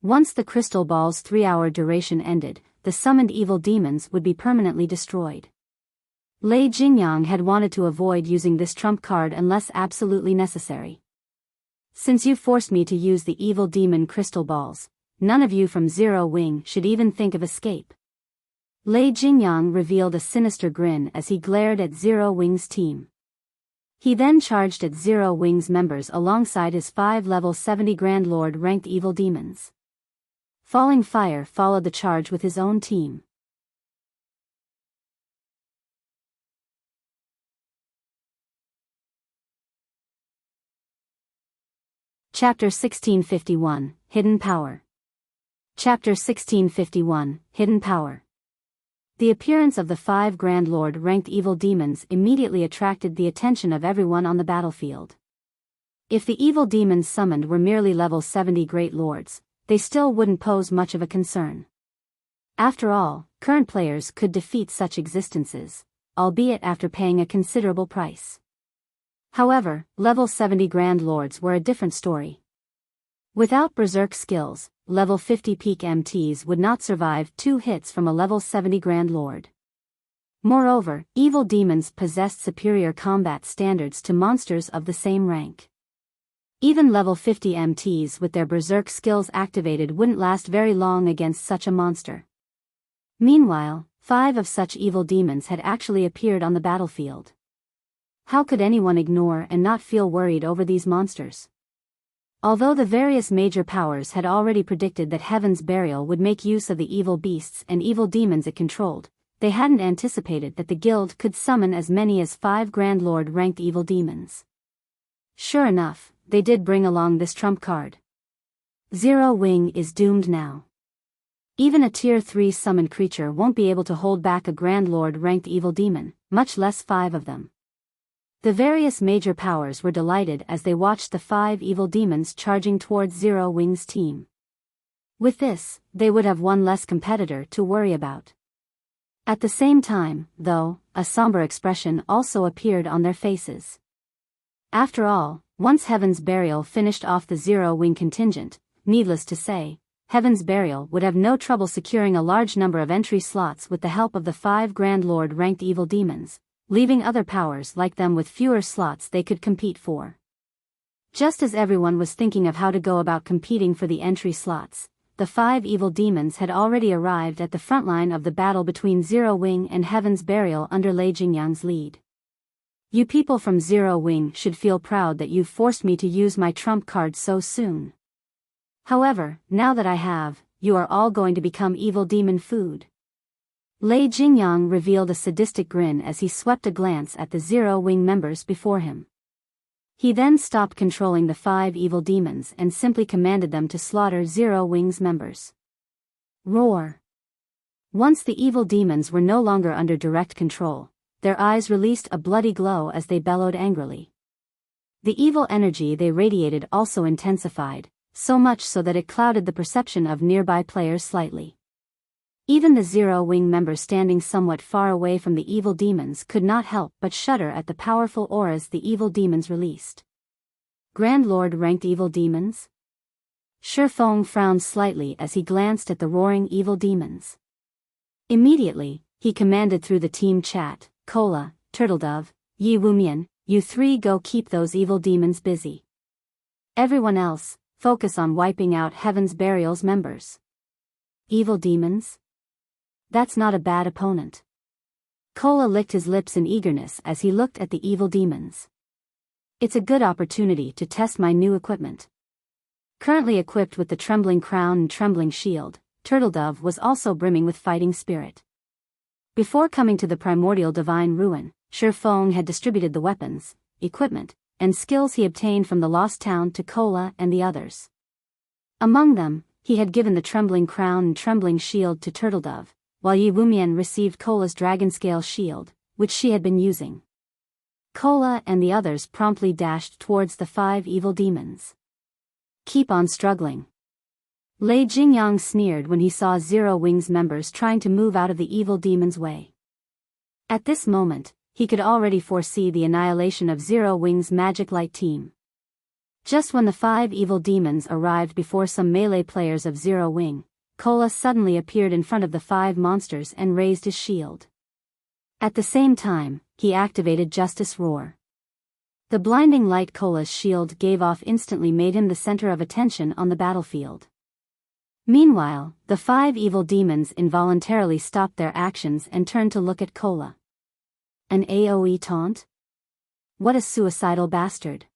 Once the crystal ball's 3-hour duration ended, the summoned evil demons would be permanently destroyed. Lei Jingyang had wanted to avoid using this trump card unless absolutely necessary. Since you forced me to use the evil demon crystal balls, none of you from Zero Wing should even think of escape. Lei Jingyang revealed a sinister grin as he glared at Zero Wing's team. He then charged at Zero Wing's members alongside his 5 level 70 Grand Lord ranked evil demons. Falling Fire followed the charge with his own team. Chapter 1651, Hidden Power. Chapter 1651, Hidden Power. The appearance of the 5 Grand Lord ranked evil demons immediately attracted the attention of everyone on the battlefield. If the evil demons summoned were merely level 70 Great Lords, they still wouldn't pose much of a concern. After all, current players could defeat such existences, albeit after paying a considerable price. However, level 70 Grand Lords were a different story. Without berserk skills, level 50 peak MTs would not survive 2 hits from a level 70 Grand Lord. Moreover, evil demons possessed superior combat standards to monsters of the same rank. Even level 50 MTs with their berserk skills activated wouldn't last very long against such a monster. Meanwhile, 5 of such evil demons had actually appeared on the battlefield. How could anyone ignore and not feel worried over these monsters? Although the various major powers had already predicted that Heaven's Burial would make use of the evil beasts and evil demons it controlled, they hadn't anticipated that the guild could summon as many as 5 Grand Lord ranked evil demons. Sure enough, they did bring along this trump card. Zero Wing is doomed now. Even a tier 3 summoned creature won't be able to hold back a Grand Lord ranked evil demon, much less 5 of them. The various major powers were delighted as they watched the 5 evil demons charging towards Zero Wing's team. With this, they would have one less competitor to worry about. At the same time, though, a somber expression also appeared on their faces. After all, once Heaven's Burial finished off the Zero Wing contingent, needless to say, Heaven's Burial would have no trouble securing a large number of entry slots with the help of the 5 Grand Lord ranked evil demons, leaving other powers like them with fewer slots they could compete for. Just as everyone was thinking of how to go about competing for the entry slots, the 5 evil demons had already arrived at the front line of the battle between Zero Wing and Heaven's Burial under Lei Jingyang's lead. You people from Zero Wing should feel proud that you've forced me to use my trump card so soon. However, now that I have, you are all going to become evil demon food. Lei Jingyang revealed a sadistic grin as he swept a glance at the Zero Wing members before him. He then stopped controlling the 5 evil demons and simply commanded them to slaughter Zero Wing's members. Roar! Once the evil demons were no longer under direct control, their eyes released a bloody glow as they bellowed angrily. The evil energy they radiated also intensified, so much so that it clouded the perception of nearby players slightly. Even the Zero Wing members standing somewhat far away from the evil demons could not help but shudder at the powerful auras the evil demons released. Grand Lord ranked evil demons? Shi Feng frowned slightly as he glanced at the roaring evil demons. Immediately, he commanded through the team chat, Cola, Turtledove, Yi Wumian, you 3 go keep those evil demons busy. Everyone else, focus on wiping out Heaven's Burial's members. Evil demons? That's not a bad opponent. Cola licked his lips in eagerness as he looked at the evil demons. It's a good opportunity to test my new equipment. Currently equipped with the Trembling Crown and Trembling Shield, Turtledove was also brimming with fighting spirit. Before coming to the Primordial Divine Ruin, Shi Feng had distributed the weapons, equipment, and skills he obtained from the Lost Town to Cola and the others. Among them, he had given the Trembling Crown and Trembling Shield to Turtledove, while Yi Wumian received Cola's Dragonscale Shield, which she had been using. Cola and the others promptly dashed towards the 5 evil demons. Keep on struggling. Lei Jingyang sneered when he saw Zero Wings members trying to move out of the evil demon's way. At this moment, he could already foresee the annihilation of Zero Wings' Magic Light team. Just when the 5 evil demons arrived before some melee players of Zero Wing, Cola suddenly appeared in front of the 5 monsters and raised his shield. At the same time, he activated Justice Roar. The blinding light Cola's shield gave off instantly made him the center of attention on the battlefield. Meanwhile, the 5 evil demons involuntarily stopped their actions and turned to look at Cola. An AoE taunt? What a suicidal bastard.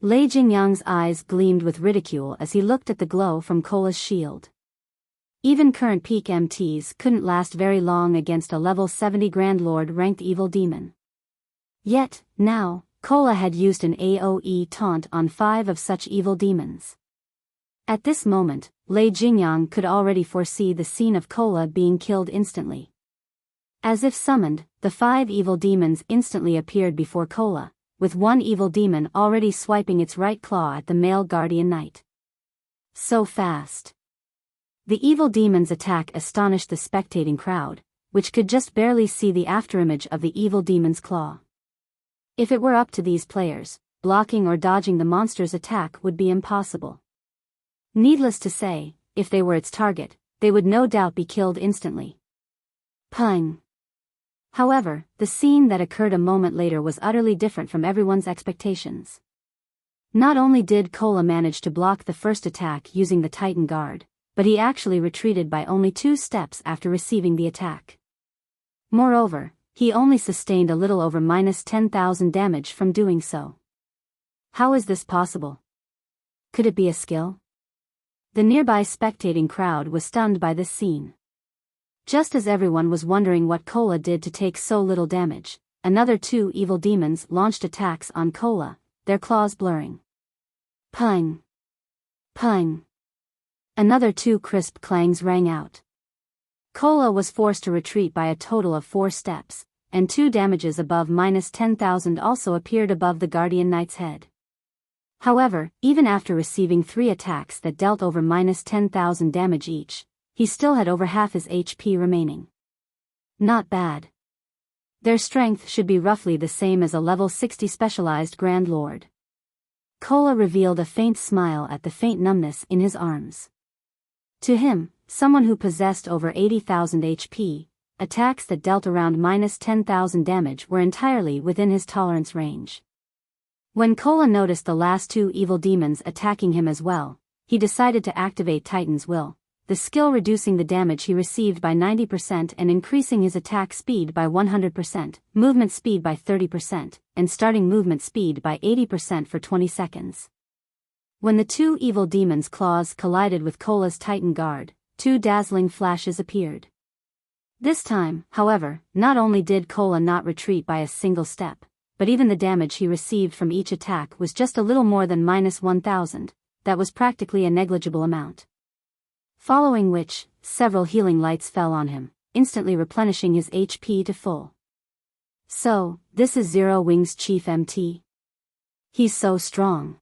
Lei Jingyang's eyes gleamed with ridicule as he looked at the glow from Cola's shield. Even current peak MTs couldn't last very long against a level 70 Grand Lord ranked evil demon. Yet, now, Cola had used an AoE taunt on 5 of such evil demons. At this moment, Lei Jingyang could already foresee the scene of Cola being killed instantly. As if summoned, the 5 evil demons instantly appeared before Cola, with one evil demon already swiping its right claw at the male guardian knight. So fast. The evil demon's attack astonished the spectating crowd, which could just barely see the afterimage of the evil demon's claw. If it were up to these players, blocking or dodging the monster's attack would be impossible. Needless to say, if they were its target, they would no doubt be killed instantly. Pung. However, the scene that occurred a moment later was utterly different from everyone's expectations. Not only did Cola manage to block the first attack using the Titan Guard, but he actually retreated by only 2 steps after receiving the attack. Moreover, he only sustained a little over -10,000 damage from doing so. How is this possible? Could it be a skill? The nearby spectating crowd was stunned by this scene. Just as everyone was wondering what Cola did to take so little damage, another 2 evil demons launched attacks on Cola, their claws blurring. Pung! Pung! Another 2 crisp clangs rang out. Cola was forced to retreat by a total of 4 steps, and 2 damages above -10,000 also appeared above the Guardian Knight's head. However, even after receiving 3 attacks that dealt over -10,000 damage each, he still had over half his HP remaining. Not bad. Their strength should be roughly the same as a level 60 specialized Grand Lord. Cola revealed a faint smile at the faint numbness in his arms. To him, someone who possessed over 80,000 HP, attacks that dealt around -10,000 damage were entirely within his tolerance range. When Cola noticed the last 2 evil demons attacking him as well, he decided to activate Titan's Will, the skill reducing the damage he received by 90% and increasing his attack speed by 100%, movement speed by 30%, and starting movement speed by 80% for 20 seconds. When the 2 evil demons' claws collided with Cola's Titan Guard, 2 dazzling flashes appeared. This time, however, not only did Cola not retreat by a single step, but even the damage he received from each attack was just a little more than -1,000, that was practically a negligible amount. Following which, several healing lights fell on him, instantly replenishing his HP to full. So, this is Zero Wing's chief MT? He's so strong.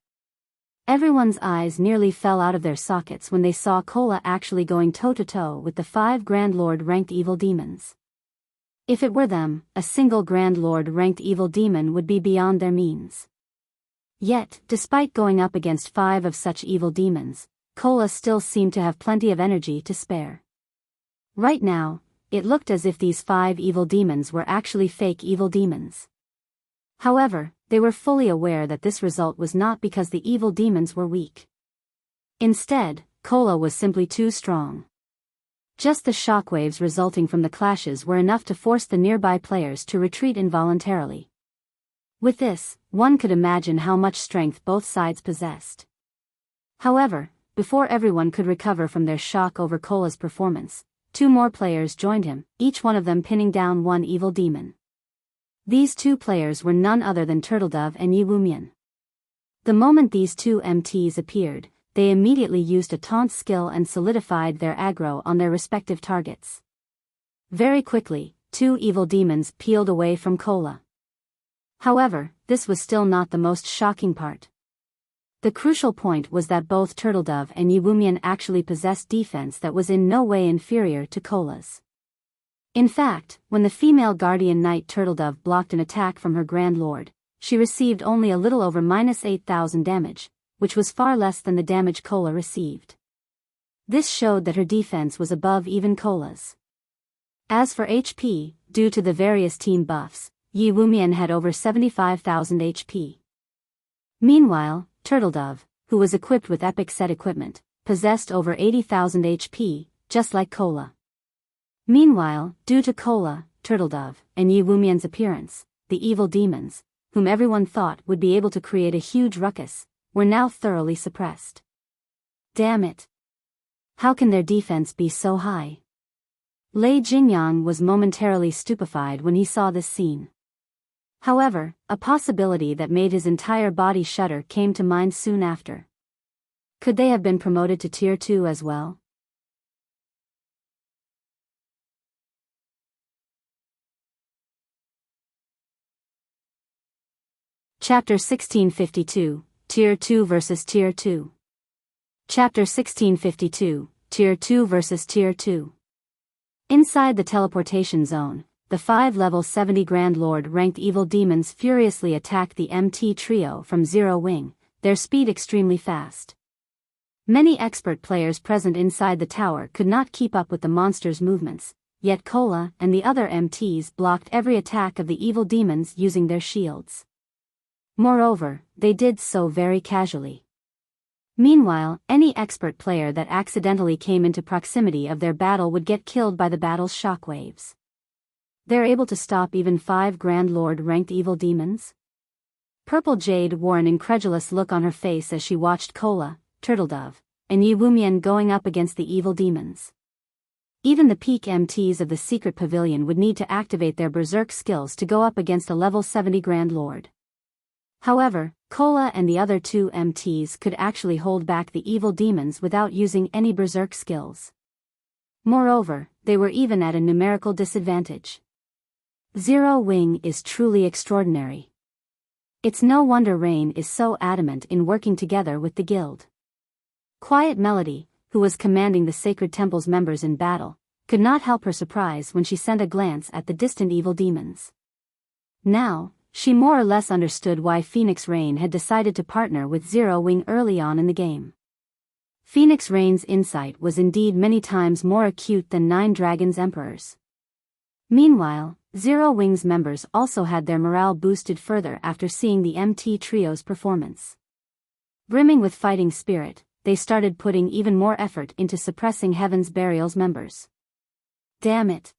Everyone's eyes nearly fell out of their sockets when they saw Cola actually going toe-to-toe with the 5 Grand Lord ranked evil demons. If it were them, a single Grand Lord ranked evil demon would be beyond their means. Yet, despite going up against 5 of such evil demons, Cola still seemed to have plenty of energy to spare. Right now, it looked as if these 5 evil demons were actually fake evil demons. However, they were fully aware that this result was not because the evil demons were weak. Instead, Cola was simply too strong. Just the shockwaves resulting from the clashes were enough to force the nearby players to retreat involuntarily. With this, one could imagine how much strength both sides possessed. However, before everyone could recover from their shock over Cola's performance, 2 more players joined him, each one of them pinning down 1 evil demon. These 2 players were none other than Turtledove and Yi Wumian. The moment these 2 MTs appeared, they immediately used a taunt skill and solidified their aggro on their respective targets. Very quickly, 2 evil demons peeled away from Cola. However, this was still not the most shocking part. The crucial point was that both Turtledove and Yiwumian actually possessed defense that was in no way inferior to Cola's. In fact, when the female guardian knight Turtledove blocked an attack from her Grand Lord, she received only a little over -8,000 damage, which was far less than the damage Cola received. This showed that her defense was above even Cola's. As for HP, due to the various team buffs, Yiwumian had over 75,000 HP. Meanwhile, Turtledove, who was equipped with epic set equipment, possessed over 80,000 HP, just like Cola. Meanwhile, due to Cola, Turtledove, and Yiwumian's appearance, the evil demons, whom everyone thought would be able to create a huge ruckus, were now thoroughly suppressed. Damn it! How can their defense be so high? Lei Jingyang was momentarily stupefied when he saw this scene. However, a possibility that made his entire body shudder came to mind soon after. Could they have been promoted to Tier 2 as well? Chapter 1652, Tier 2 vs Tier 2. Chapter 1652, Tier 2 vs Tier 2. Inside the teleportation zone, the 5 level 70 Grand Lord ranked evil demons furiously attacked the MT trio from Zero Wing, their speed extremely fast. Many expert players present inside the tower could not keep up with the monster's movements, yet Cola and the other MTs blocked every attack of the evil demons using their shields. Moreover, they did so very casually. Meanwhile, any expert player that accidentally came into proximity of their battle would get killed by the battle's shockwaves. They're able to stop even 5 Grand Lord ranked evil demons? Purple Jade wore an incredulous look on her face as she watched Cola, Turtledove, and Yiwumian going up against the evil demons. Even the peak MTs of the secret pavilion would need to activate their berserk skills to go up against a level 70 Grand Lord. However, Cola and the other 2 MTs could actually hold back the evil demons without using any berserk skills. Moreover, they were even at a numerical disadvantage. Zero Wing is truly extraordinary. It's no wonder Rain is so adamant in working together with the guild. Quiet Melody, who was commanding the Sacred Temple's members in battle, could not help her surprise when she sent a glance at the distant evil demons. Now, she more or less understood why Phoenix Rain had decided to partner with Zero Wing early on in the game. Phoenix Rain's insight was indeed many times more acute than Nine Dragons' Emperor's. Meanwhile, Zero Wing's members also had their morale boosted further after seeing the MT trio's performance. Brimming with fighting spirit, they started putting even more effort into suppressing Heaven's Burial's members. Damn it!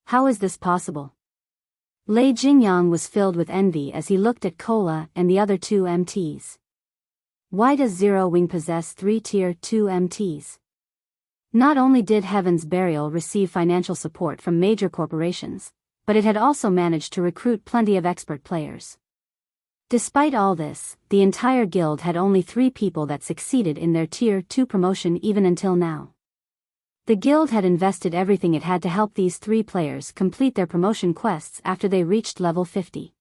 How is this possible? Lei Jingyang was filled with envy as he looked at Cola and the other 2 MTs. Why does Zero Wing possess 3 Tier 2 MTs? Not only did Heaven's Burial receive financial support from major corporations, but it had also managed to recruit plenty of expert players. Despite all this, the entire guild had only 3 people that succeeded in their Tier 2 promotion even until now. The guild had invested everything it had to help these 3 players complete their promotion quests after they reached level 50.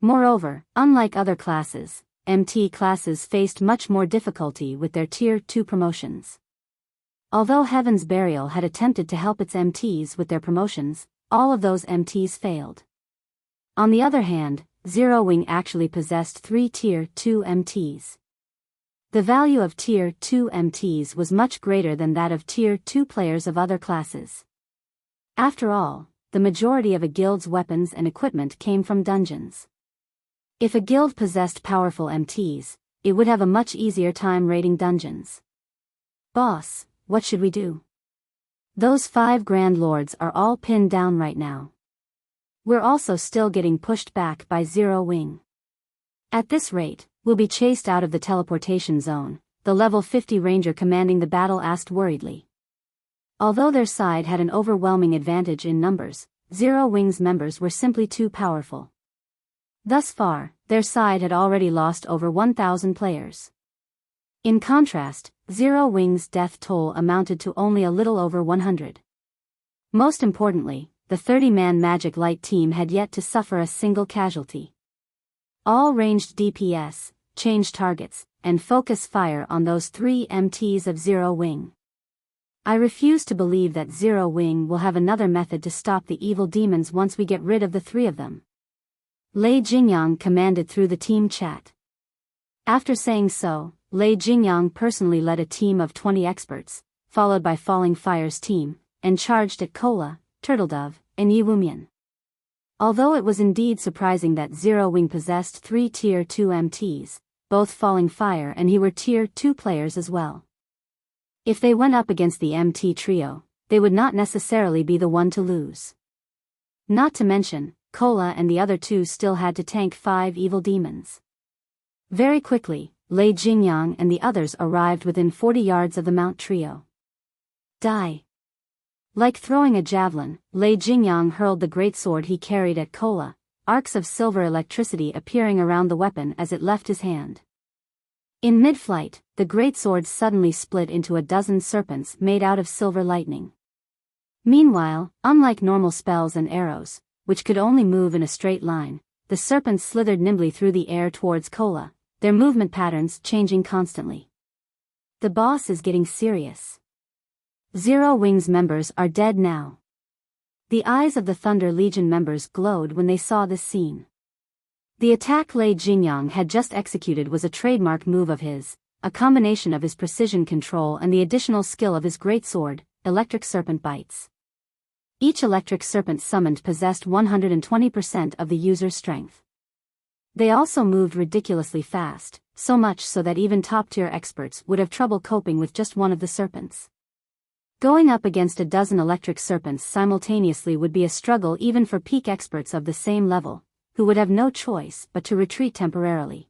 Moreover, unlike other classes, MT classes faced much more difficulty with their Tier 2 promotions. Although Heaven's Burial had attempted to help its MTs with their promotions, all of those MTs failed. On the other hand, Zero Wing actually possessed 3 Tier 2 MTs. The value of Tier 2 MTs was much greater than that of Tier 2 players of other classes. After all, the majority of a guild's weapons and equipment came from dungeons. If a guild possessed powerful MTs, it would have a much easier time raiding dungeons. Boss, what should we do? Those 5 Grand Lords are all pinned down right now. We're also still getting pushed back by Zero Wing. At this rate, we'll be chased out of the teleportation zone, the level 50 ranger commanding the battle asked worriedly. Although their side had an overwhelming advantage in numbers, Zero Wing's members were simply too powerful. Thus far, their side had already lost over 1,000 players. In contrast, Zero Wing's death toll amounted to only a little over 100. Most importantly, the 30-man Magic Light team had yet to suffer a single casualty. All ranged DPS, change targets, and focus fire on those 3 MTs of Zero Wing. I refuse to believe that Zero Wing will have another method to stop the evil demons once we get rid of the 3 of them. Lei Jingyang commanded through the team chat. After saying so, Lei Jingyang personally led a team of 20 experts, followed by Falling Fire's team, and charged at Kola, Turtledove, and Yiwumian. Although it was indeed surprising that Zero Wing possessed 3 Tier 2 MTs, both Falling Fire and he were Tier 2 players as well. If they went up against the MT trio, they would not necessarily be the one to lose. Not to mention, Kola and the other 2 still had to tank 5 evil demons. Very quickly, Lei Jingyang and the others arrived within 40 yards of the Mount trio. Die! Like throwing a javelin, Lei Jingyang hurled the greatsword he carried at Kola, arcs of silver electricity appearing around the weapon as it left his hand. In mid-flight, the greatsword suddenly split into a dozen serpents made out of silver lightning. Meanwhile, unlike normal spells and arrows, which could only move in a straight line, the serpents slithered nimbly through the air towards Kola, their movement patterns changing constantly. The boss is getting serious. Zero Wing's members are dead now. The eyes of the Thunder Legion members glowed when they saw this scene. The attack Lei Jingyang had just executed was a trademark move of his, a combination of his precision control and the additional skill of his greatsword, Electric Serpent Bites. Each electric serpent summoned possessed 120% of the user's strength. They also moved ridiculously fast, so much so that even top-tier experts would have trouble coping with just one of the serpents. Going up against a dozen electric serpents simultaneously would be a struggle even for peak experts of the same level, who would have no choice but to retreat temporarily.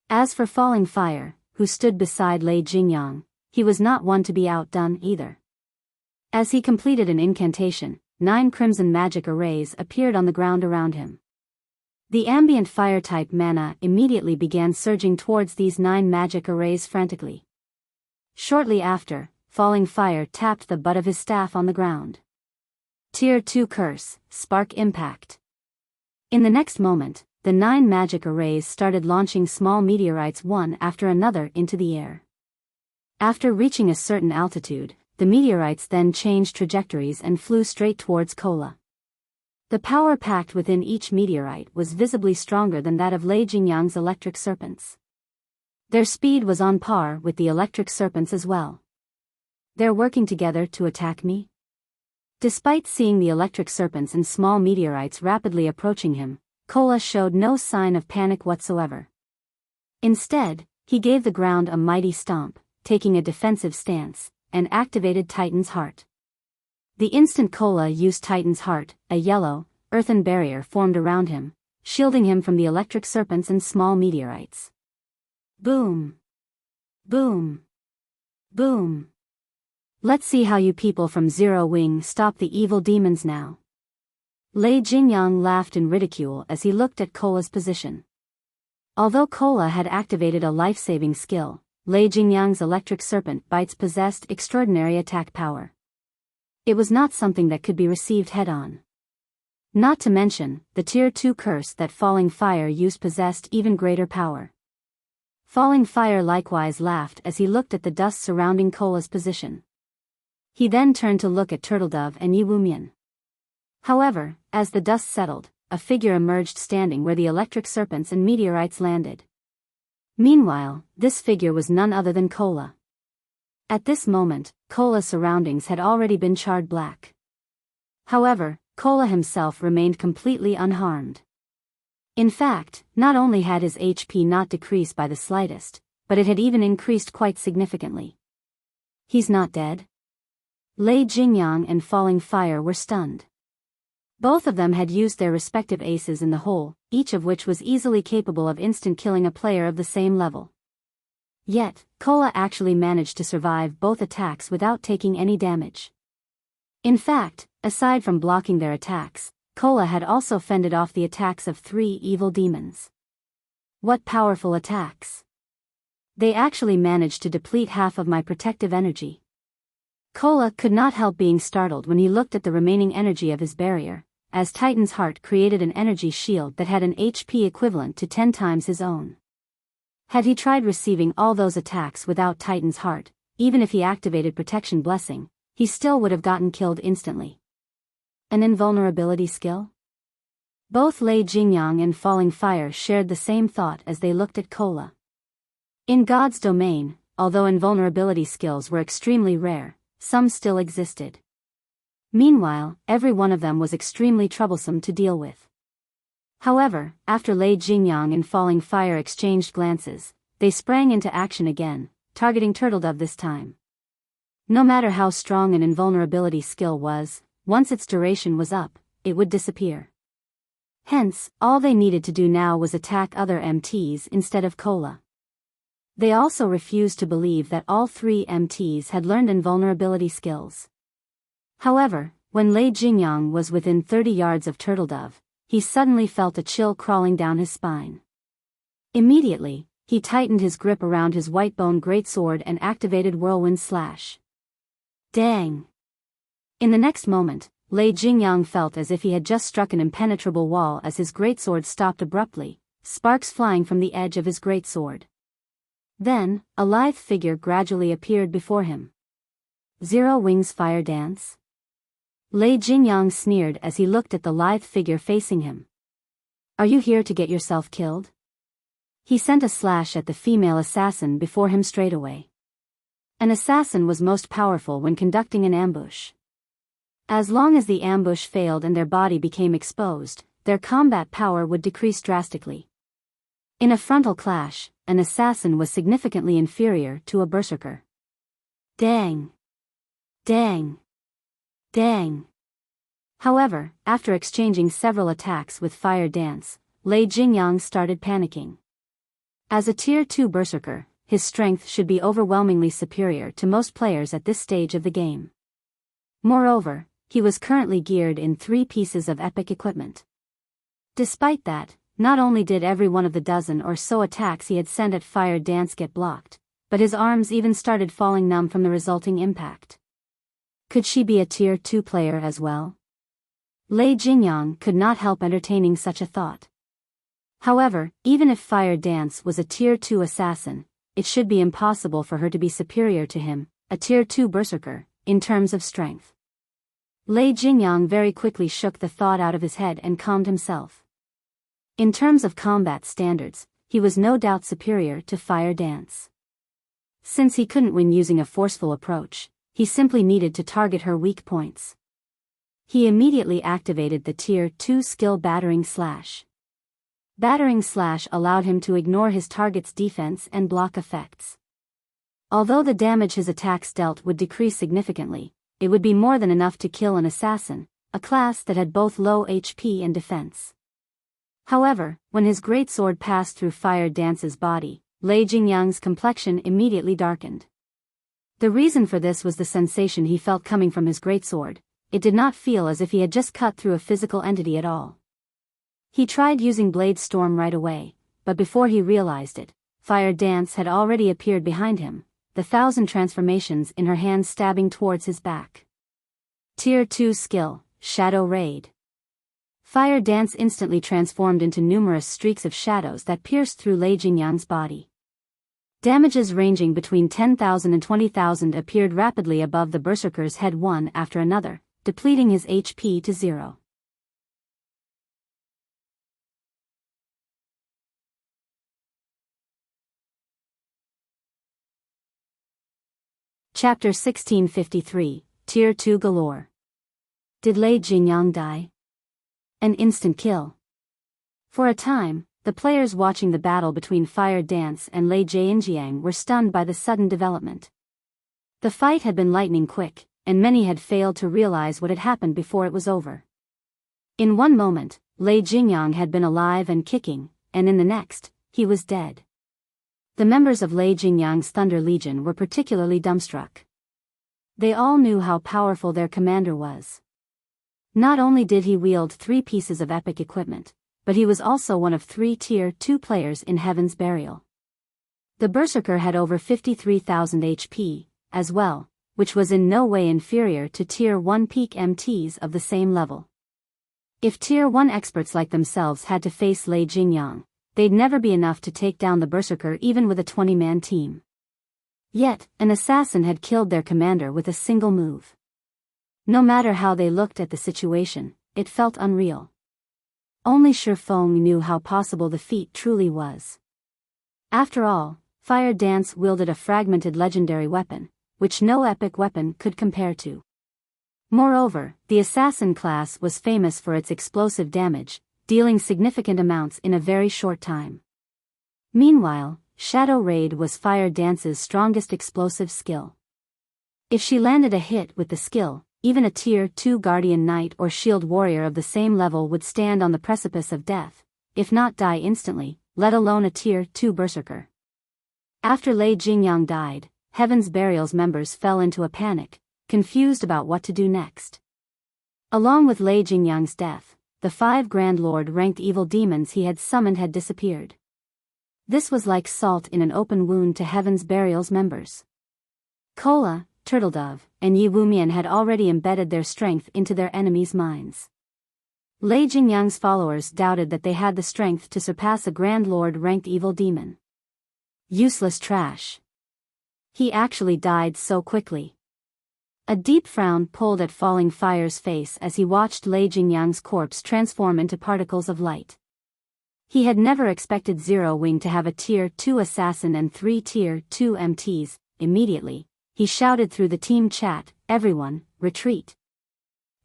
As for Falling Fire, who stood beside Lei Jingyang, he was not one to be outdone either. As he completed an incantation, 9 crimson magic arrays appeared on the ground around him. The ambient fire-type mana immediately began surging towards these 9 magic arrays frantically. Shortly after, Falling Fire tapped the butt of his staff on the ground. Tier 2 Curse, Spark Impact. In the next moment, the 9 magic arrays started launching small meteorites one after another into the air. After reaching a certain altitude, the meteorites then changed trajectories and flew straight towards Kola. The power packed within each meteorite was visibly stronger than that of Lei Jingyang's electric serpents. Their speed was on par with the electric serpents as well. They're working together to attack me? Despite seeing the electric serpents and small meteorites rapidly approaching him, Kola showed no sign of panic whatsoever. Instead, he gave the ground a mighty stomp, taking a defensive stance, and activated Titan's Heart. The instant Kola used Titan's Heart, a yellow, earthen barrier formed around him, shielding him from the electric serpents and small meteorites. Boom! Boom! Boom! Let's see how you people from Zero Wing stop the evil demons now. Lei Jingyang laughed in ridicule as he looked at Kola's position. Although Kola had activated a life-saving skill, Lei Jingyang's electric serpent bites possessed extraordinary attack power. It was not something that could be received head-on. Not to mention, the Tier 2 curse that Falling Fire used possessed even greater power. Falling Fire likewise laughed as he looked at the dust surrounding Kola's position. He then turned to look at Turtledove and Yiwumian. However, as the dust settled, a figure emerged standing where the electric serpents and meteorites landed. Meanwhile, this figure was none other than Kola. At this moment, Kola's surroundings had already been charred black. However, Kola himself remained completely unharmed. In fact, not only had his HP not decreased by the slightest, but it had even increased quite significantly. He's not dead? Lei Jingyang and Falling Fire were stunned. Both of them had used their respective aces in the hole, each of which was easily capable of instant killing a player of the same level. Yet, Kola actually managed to survive both attacks without taking any damage. In fact, aside from blocking their attacks, Kola had also fended off the attacks of 3 evil demons. What powerful attacks! They actually managed to deplete half of my protective energy. Kola could not help being startled when he looked at the remaining energy of his barrier, as Titan's Heart created an energy shield that had an HP equivalent to 10 times his own. Had he tried receiving all those attacks without Titan's Heart, even if he activated Protection Blessing, he still would have gotten killed instantly. An invulnerability skill? Both Lei Jingyang and Falling Fire shared the same thought as they looked at Cola. In God's domain, although invulnerability skills were extremely rare, some still existed. Meanwhile, every one of them was extremely troublesome to deal with. However, after Lei Jingyang and Falling Fire exchanged glances, they sprang into action again, targeting Turtledove this time. No matter how strong an invulnerability skill was, once its duration was up, it would disappear. Hence, all they needed to do now was attack other MTs instead of Cola. They also refused to believe that all three MTs had learned invulnerability skills. However, when Lei Jingyang was within 30 yards of Turtledove, he suddenly felt a chill crawling down his spine. Immediately, he tightened his grip around his Whitebone greatsword and activated Whirlwind Slash. Dang! In the next moment, Lei Jingyang felt as if he had just struck an impenetrable wall as his greatsword stopped abruptly, sparks flying from the edge of his greatsword. Then, a lithe figure gradually appeared before him. Zero Wings Fire Dance? Lei Jingyang sneered as he looked at the lithe figure facing him. Are you here to get yourself killed? He sent a slash at the female assassin before him straight away. An assassin was most powerful when conducting an ambush. As long as the ambush failed and their body became exposed, their combat power would decrease drastically. In a frontal clash, an assassin was significantly inferior to a berserker. Dang! Dang! Dang! However, after exchanging several attacks with Fire Dance, Lei Jingyang started panicking. As a Tier 2 berserker, his strength should be overwhelmingly superior to most players at this stage of the game. Moreover, he was currently geared in 3 pieces of epic equipment. Despite that, not only did every one of the dozen or so attacks he had sent at Fire Dance get blocked, but his arms even started falling numb from the resulting impact. Could she be a Tier 2 player as well? Lei Jingyang could not help entertaining such a thought. However, even if Fire Dance was a Tier 2 assassin, it should be impossible for her to be superior to him, a Tier 2 berserker, in terms of strength. Lei Jingyang very quickly shook the thought out of his head and calmed himself. In terms of combat standards, he was no doubt superior to Fire Dance. Since he couldn't win using a forceful approach, he simply needed to target her weak points. He immediately activated the Tier 2 skill Battering Slash. Battering Slash allowed him to ignore his target's defense and block effects. Although the damage his attacks dealt would decrease significantly, it would be more than enough to kill an assassin, a class that had both low HP and defense. However, when his greatsword passed through Fire Dance's body, Lei Jingyang's complexion immediately darkened. The reason for this was the sensation he felt coming from his greatsword. It did not feel as if he had just cut through a physical entity at all. He tried using Blade Storm right away, but before he realized it, Fire Dance had already appeared behind him, the 1,000 transformations in her hands stabbing towards his back. Tier 2 skill, Shadow Raid. Fire Dance instantly transformed into numerous streaks of shadows that pierced through Lei Jingyang's body. Damages ranging between 10,000 and 20,000 appeared rapidly above the berserker's head one after another, depleting his HP to 0. Chapter 1653, Tier 2 Galore. Did Lei Jingyang die? An instant kill. For a time, the players watching the battle between Fire Dance and Lei Jingyang were stunned by the sudden development. The fight had been lightning quick, and many had failed to realize what had happened before it was over. In one moment, Lei Jingyang had been alive and kicking, and in the next, he was dead. The members of Lei Jingyang's Thunder Legion were particularly dumbstruck. They all knew how powerful their commander was. Not only did he wield 3 pieces of epic equipment, but he was also one of 3 Tier 2 players in Heaven's Burial. The Berserker had over 53,000 HP, as well, which was in no way inferior to Tier 1 peak MTs of the same level. If Tier 1 experts like themselves had to face Lei Jingyang, they'd never be enough to take down the Berserker even with a 20-man team. Yet, an assassin had killed their commander with a single move. No matter how they looked at the situation, it felt unreal. Only Shi Feng knew how possible the feat truly was. After all, Fire Dance wielded a fragmented legendary weapon, which no epic weapon could compare to. Moreover, the assassin class was famous for its explosive damage, dealing significant amounts in a very short time. Meanwhile, Shadow Raid was Fire Dance's strongest explosive skill. If she landed a hit with the skill, even a Tier 2 Guardian Knight or Shield Warrior of the same level would stand on the precipice of death, if not die instantly, let alone a Tier 2 Berserker. After Lei Jingyang died, Heaven's Burial's members fell into a panic, confused about what to do next. Along with Lei Jingyang's death, the 5 Grand Lord ranked evil demons he had summoned had disappeared. This was like salt in an open wound to Heaven's Burial's members. Kola, Turtledove, and Yi Wumian had already embedded their strength into their enemies' minds. Lei Jingyang's followers doubted that they had the strength to surpass a Grand Lord ranked evil demon. Useless trash. He actually died so quickly. A deep frown pulled at Falling Fire's face as he watched Lei Jingyang's corpse transform into particles of light. He had never expected Zero Wing to have a Tier 2 assassin and 3 Tier 2 MTs. Immediately, he shouted through the team chat, "Everyone, retreat.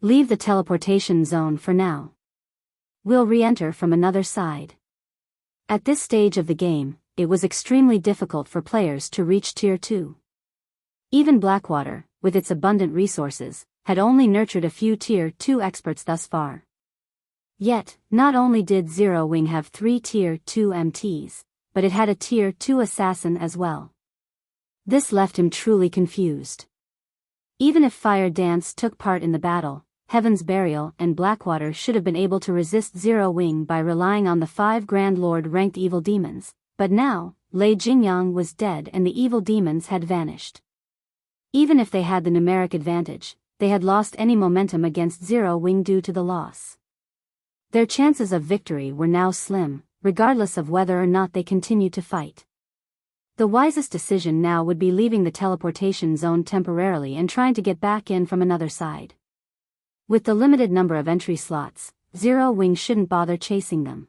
Leave the teleportation zone for now. We'll re-enter from another side." At this stage of the game, it was extremely difficult for players to reach Tier 2. Even Blackwater, with its abundant resources, had only nurtured a few Tier 2 experts thus far. Yet, not only did Zero Wing have 3 Tier 2 MTs, but it had a Tier 2 assassin as well. This left him truly confused. Even if Fire Dance took part in the battle, Heaven's Burial and Blackwater should have been able to resist Zero Wing by relying on the 5 Grand Lord ranked evil demons, but now, Lei Jingyang was dead and the evil demons had vanished. Even if they had the numeric advantage, they had lost any momentum against Zero Wing due to the loss. Their chances of victory were now slim, regardless of whether or not they continued to fight. The wisest decision now would be leaving the teleportation zone temporarily and trying to get back in from another side. With the limited number of entry slots, Zero Wing shouldn't bother chasing them.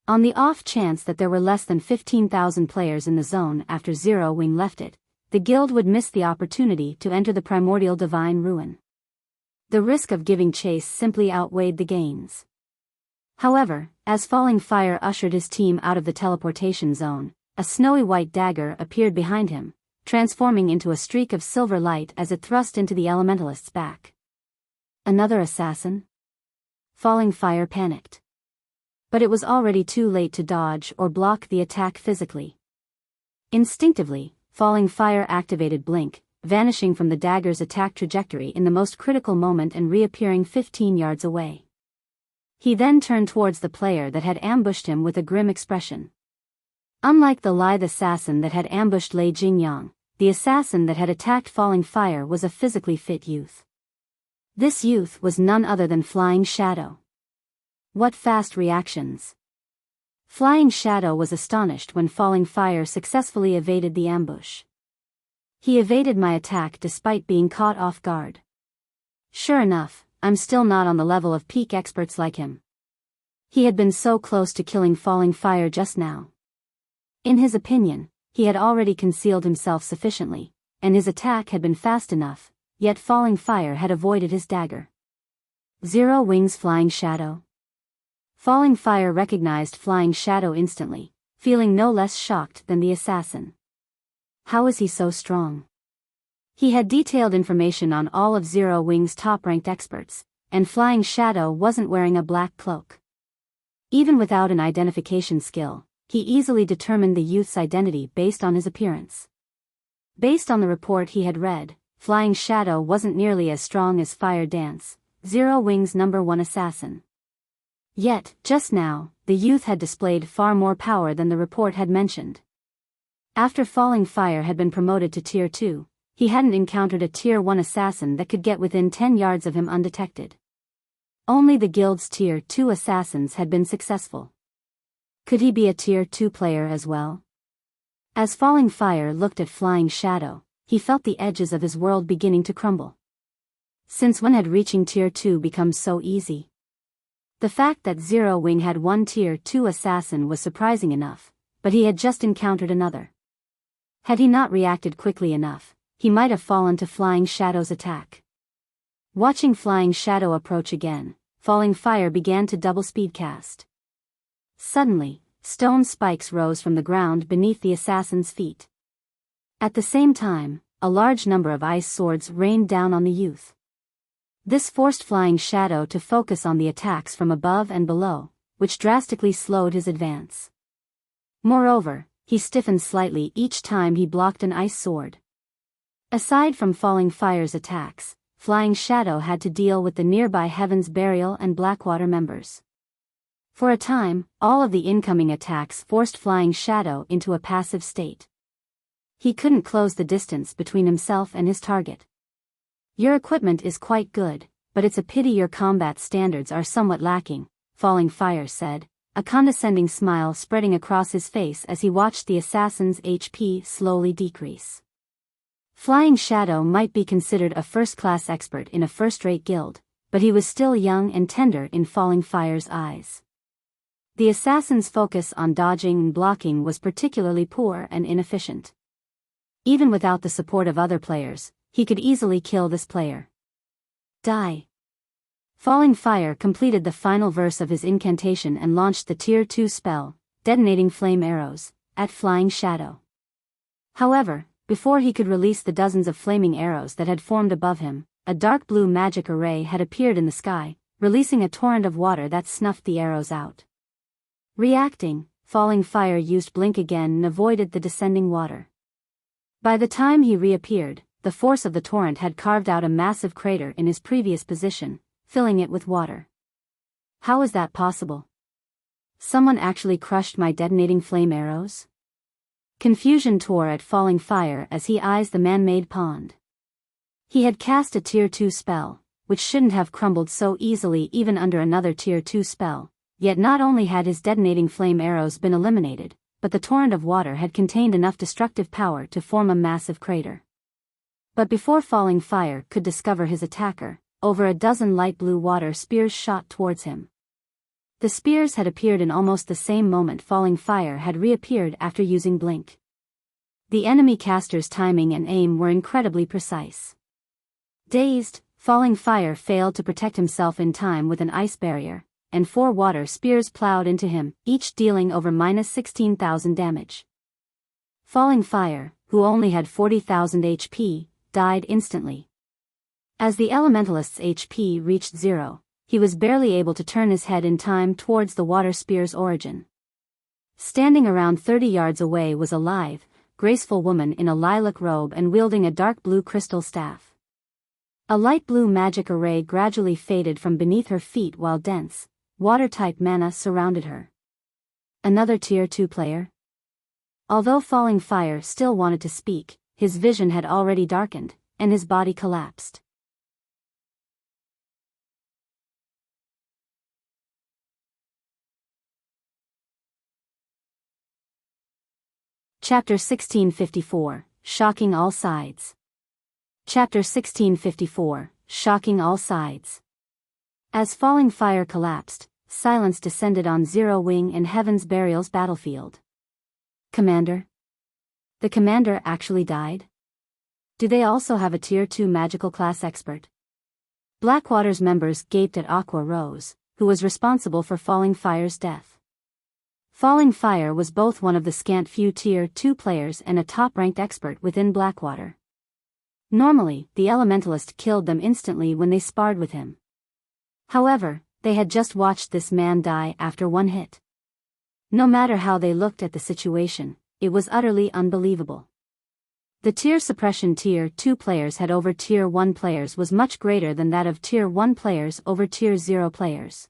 On the off chance that there were less than 15,000 players in the zone after Zero Wing left it, the guild would miss the opportunity to enter the Primordial Divine Ruin. The risk of giving chase simply outweighed the gains. However, as Falling Fire ushered his team out of the teleportation zone, a snowy white dagger appeared behind him, transforming into a streak of silver light as it thrust into the elementalist's back. Another assassin? Falling Fire panicked. But it was already too late to dodge or block the attack physically. Instinctively, Falling Fire activated Blink, vanishing from the dagger's attack trajectory in the most critical moment and reappearing 15 yards away. He then turned towards the player that had ambushed him with a grim expression. Unlike the lithe assassin that had ambushed Lei Jingyang, the assassin that had attacked Falling Fire was a physically fit youth. This youth was none other than Flying Shadow. What fast reactions! Flying Shadow was astonished when Falling Fire successfully evaded the ambush. He evaded my attack despite being caught off guard. Sure enough, I'm still not on the level of peak experts like him. He had been so close to killing Falling Fire just now. In his opinion, he had already concealed himself sufficiently, and his attack had been fast enough, yet Falling Fire had avoided his dagger. Zero Wing's Flying Shadow. Falling Fire recognized Flying Shadow instantly, feeling no less shocked than the assassin. How is he so strong? He had detailed information on all of Zero Wing's top-ranked experts, and Flying Shadow wasn't wearing a black cloak. Even without an identification skill, he easily determined the youth's identity based on his appearance. Based on the report he had read, Flying Shadow wasn't nearly as strong as Fire Dance, Zero Wing's #1 assassin. Yet, just now, the youth had displayed far more power than the report had mentioned. After Falling Fire had been promoted to Tier 2, he hadn't encountered a Tier 1 assassin that could get within 10 yards of him undetected. Only the guild's Tier 2 assassins had been successful. Could he be a Tier 2 player as well? As Falling Fire looked at Flying Shadow, he felt the edges of his world beginning to crumble. Since when had reaching Tier 2 become so easy? The fact that Zero Wing had one Tier 2 assassin was surprising enough, but he had just encountered another. Had he not reacted quickly enough, he might have fallen to Flying Shadow's attack. Watching Flying Shadow approach again, Falling Fire began to double speed cast. Suddenly, stone spikes rose from the ground beneath the assassin's feet. At the same time, a large number of ice swords rained down on the youth. This forced Flying Shadow to focus on the attacks from above and below, which drastically slowed his advance. Moreover, he stiffened slightly each time he blocked an ice sword. Aside from Falling Fire's attacks, Flying Shadow had to deal with the nearby Heaven's Burial and Blackwater members. For a time, all of the incoming attacks forced Flying Shadow into a passive state. He couldn't close the distance between himself and his target. Your equipment is quite good, but it's a pity your combat standards are somewhat lacking, Falling Fire said, a condescending smile spreading across his face as he watched the assassin's HP slowly decrease. Flying Shadow might be considered a first-class expert in a first-rate guild, but he was still young and tender in Falling Fire's eyes. The assassin's focus on dodging and blocking was particularly poor and inefficient. Even without the support of other players, he could easily kill this player. Die. Falling Fire completed the final verse of his incantation and launched the Tier 2 spell, detonating flame arrows, at Flying Shadow. However, before he could release the dozens of flaming arrows that had formed above him, a dark blue magic array had appeared in the sky, releasing a torrent of water that snuffed the arrows out. Reacting, Falling Fire used Blink again and avoided the descending water. By the time he reappeared, the force of the torrent had carved out a massive crater in his previous position, filling it with water. How is that possible? Someone actually crushed my detonating flame arrows? Confusion tore at Falling Fire as he eyes the man-made pond. He had cast a Tier 2 spell, which shouldn't have crumbled so easily even under another Tier 2 spell, yet not only had his detonating flame arrows been eliminated, but the torrent of water had contained enough destructive power to form a massive crater. But before Falling Fire could discover his attacker, over a dozen light blue water spears shot towards him. The spears had appeared in almost the same moment Falling Fire had reappeared after using Blink. The enemy caster's timing and aim were incredibly precise. Dazed, Falling Fire failed to protect himself in time with an ice barrier, and 4 water spears plowed into him, each dealing over -16,000 damage. Falling Fire, who only had 40,000 HP, died instantly. As the elementalist's HP reached 0, he was barely able to turn his head in time towards the water spear's origin. Standing around 30 yards away was a lithe, graceful woman in a lilac robe and wielding a dark blue crystal staff. A light blue magic array gradually faded from beneath her feet while dense, water-type mana surrounded her. Another Tier 2 player? Although Falling Fire still wanted to speak, his vision had already darkened, and his body collapsed. Chapter 1654, Shocking All Sides. Chapter 1654, Shocking All Sides. As Falling Fire collapsed, silence descended on Zero Wing and Heaven's Burial's battlefield. Commander? The commander actually died? Do they also have a Tier 2 magical class expert? Blackwater's members gaped at Aqua Rose, who was responsible for Falling Fire's death. Falling Fire was both one of the scant few Tier 2 players and a top-ranked expert within Blackwater. Normally, the Elementalist killed them instantly when they sparred with him. However, they had just watched this man die after one hit. No matter how they looked at the situation, it was utterly unbelievable. The tier suppression Tier 2 players had over Tier 1 players was much greater than that of Tier 1 players over Tier 0 players.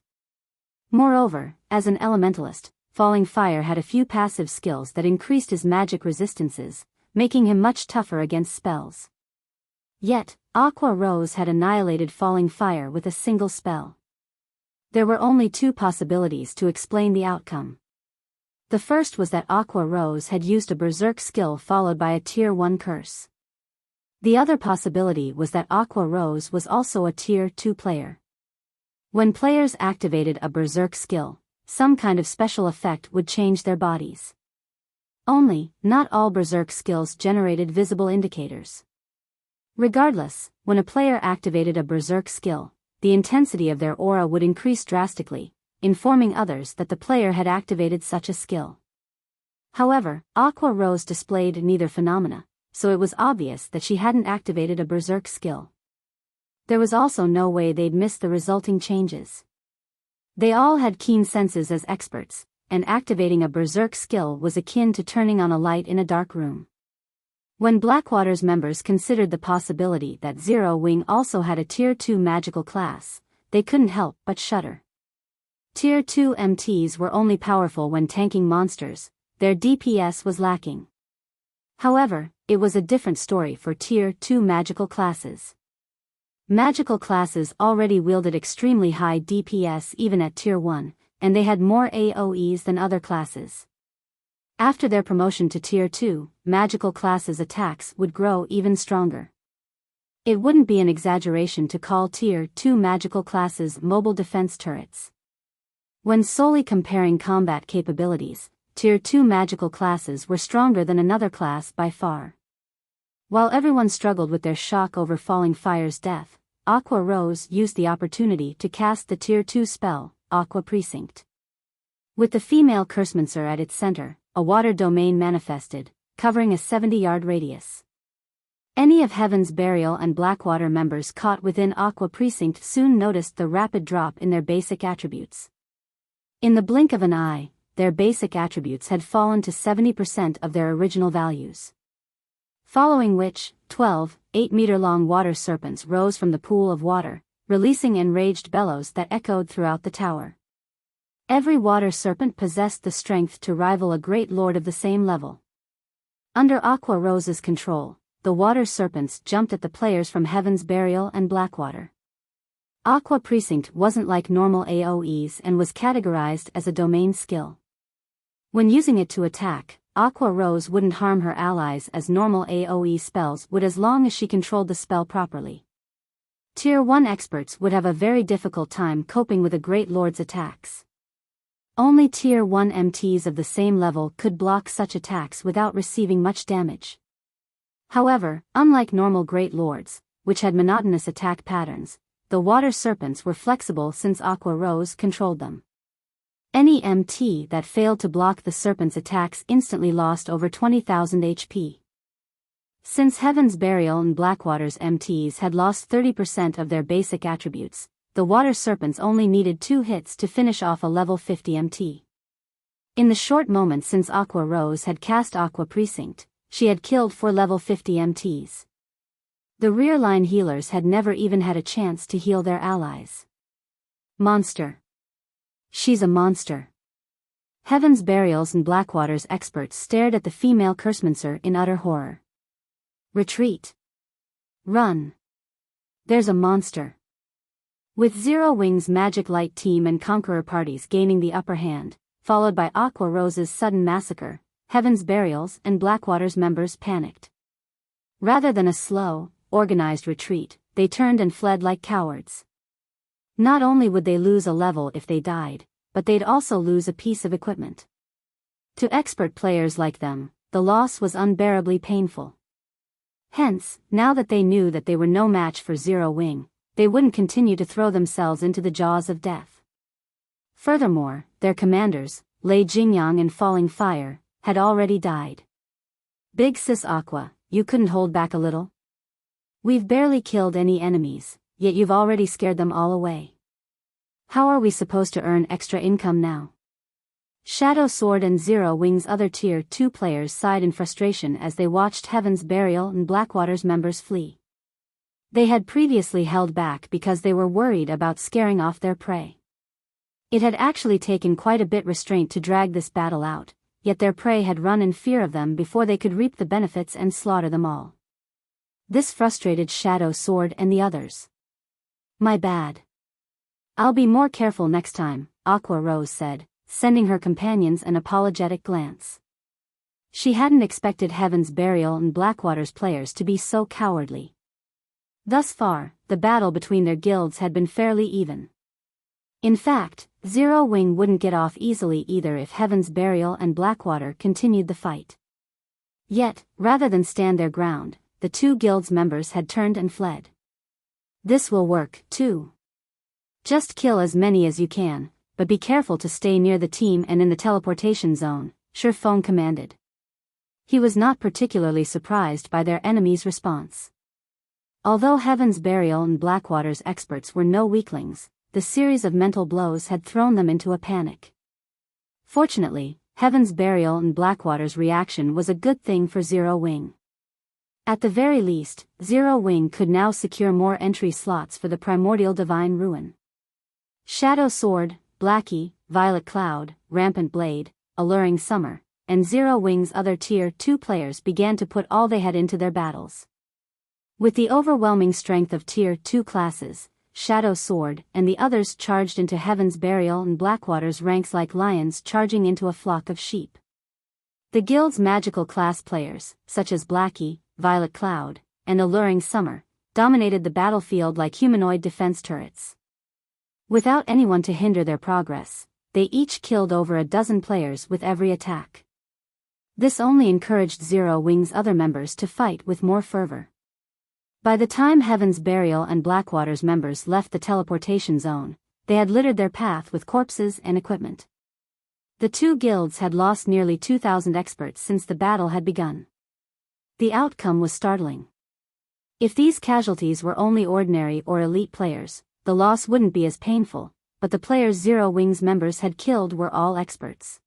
Moreover, as an Elementalist, Falling Fire had a few passive skills that increased his magic resistances, making him much tougher against spells. Yet, Aqua Rose had annihilated Falling Fire with a single spell. There were only 2 possibilities to explain the outcome. The first was that Aqua Rose had used a berserk skill followed by a Tier 1 curse. The other possibility was that Aqua Rose was also a Tier 2 player. When players activated a berserk skill, some kind of special effect would change their bodies. Only, not all berserk skills generated visible indicators. Regardless, when a player activated a berserk skill, the intensity of their aura would increase drastically, informing others that the player had activated such a skill. However, Aqua Rose displayed neither phenomena, so it was obvious that she hadn't activated a berserk skill. There was also no way they'd miss the resulting changes. They all had keen senses as experts, and activating a berserk skill was akin to turning on a light in a dark room. When Blackwater's members considered the possibility that Zero Wing also had a Tier 2 magical class, they couldn't help but shudder. Tier 2 MTs were only powerful when tanking monsters, their DPS was lacking. However, it was a different story for Tier 2 magical classes. Magical classes already wielded extremely high DPS even at Tier 1, and they had more AoEs than other classes. After their promotion to Tier 2, magical classes' attacks would grow even stronger. It wouldn't be an exaggeration to call Tier 2 magical classes mobile defense turrets. When solely comparing combat capabilities, Tier 2 magical classes were stronger than another class by far. While everyone struggled with their shock over Falling Fire's death, Aqua Rose used the opportunity to cast the Tier 2 spell, Aqua Precinct. With the female Cursemancer at its center, a water domain manifested, covering a 70-yard radius. Any of Heaven's Burial and Blackwater members caught within Aqua Precinct soon noticed the rapid drop in their basic attributes. In the blink of an eye, their basic attributes had fallen to 70% of their original values. Following which, 12, 8-meter-long water serpents rose from the pool of water, releasing enraged bellows that echoed throughout the tower. Every water serpent possessed the strength to rival a great lord of the same level. Under Aqua Rose's control, the water serpents jumped at the players from Heaven's Burial and Blackwater. Aqua Precinct wasn't like normal AoEs and was categorized as a domain skill. When using it to attack, Aqua Rose wouldn't harm her allies as normal AoE spells would as long as she controlled the spell properly. Tier 1 experts would have a very difficult time coping with a Great Lord's attacks. Only Tier 1 MTs of the same level could block such attacks without receiving much damage. However, unlike normal Great Lords, which had monotonous attack patterns, the water serpents were flexible since Aqua Rose controlled them. Any MT that failed to block the serpent's attacks instantly lost over 20,000 HP. Since Heaven's Burial and Blackwater's MTs had lost 30% of their basic attributes, the water serpents only needed 2 hits to finish off a level 50 MT. In the short moment since Aqua Rose had cast Aqua Precinct, she had killed 4 level 50 MTs. The rear-line healers had never even had a chance to heal their allies. Monster. She's a monster. Heaven's Burial's and Blackwater's experts stared at the female Cursemancer in utter horror. Retreat. Run. There's a monster. With Zero Wing's Magic Light team and Conqueror parties gaining the upper hand, followed by Aqua Rose's sudden massacre, Heaven's Burial's and Blackwater's members panicked. Rather than a slow, organized retreat, they turned and fled like cowards. Not only would they lose a level if they died, but they'd also lose a piece of equipment. To expert players like them, the loss was unbearably painful. Hence, now that they knew that they were no match for Zero Wing, they wouldn't continue to throw themselves into the jaws of death. Furthermore, their commanders, Lei Jingyang and Falling Fire, had already died. Big Sis Aqua, you couldn't hold back a little? We've barely killed any enemies, yet you've already scared them all away. How are we supposed to earn extra income now? Shadow Sword and Zero Wing's other Tier 2 players sighed in frustration as they watched Heaven's Burial and Blackwater's members flee. They had previously held back because they were worried about scaring off their prey. It had actually taken quite a bit restraint to drag this battle out, yet their prey had run in fear of them before they could reap the benefits and slaughter them all. This frustrated Shadow Sword and the others. My bad. I'll be more careful next time, Aqua Rose said, sending her companions an apologetic glance. She hadn't expected Heaven's Burial and Blackwater's players to be so cowardly. Thus far, the battle between their guilds had been fairly even. In fact, Zero Wing wouldn't get off easily either if Heaven's Burial and Blackwater continued the fight. Yet, rather than stand their ground, the two guilds' members had turned and fled. This will work, too. Just kill as many as you can, but be careful to stay near the team and in the teleportation zone, Shifeng commanded. He was not particularly surprised by their enemy's response. Although Heaven's Burial and Blackwater's experts were no weaklings, the series of mental blows had thrown them into a panic. Fortunately, Heaven's Burial and Blackwater's reaction was a good thing for Zero Wing. At the very least, Zero Wing could now secure more entry slots for the Primordial Divine Ruin. Shadow Sword, Blackie, Violet Cloud, Rampant Blade, Alluring Summer, and Zero Wing's other Tier 2 players began to put all they had into their battles. With the overwhelming strength of Tier 2 classes, Shadow Sword and the others charged into Heaven's Burial and Blackwater's ranks like lions charging into a flock of sheep. The guild's magical class players, such as Blackie, Violet Cloud, and Alluring Summer, dominated the battlefield like humanoid defense turrets. Without anyone to hinder their progress, they each killed over a dozen players with every attack. This only encouraged Zero Wing's other members to fight with more fervor. By the time Heaven's Burial and Blackwater's members left the teleportation zone, they had littered their path with corpses and equipment. The two guilds had lost nearly 2,000 experts since the battle had begun. The outcome was startling. If these casualties were only ordinary or elite players, the loss wouldn't be as painful, but the players Zero Wing's members had killed were all experts.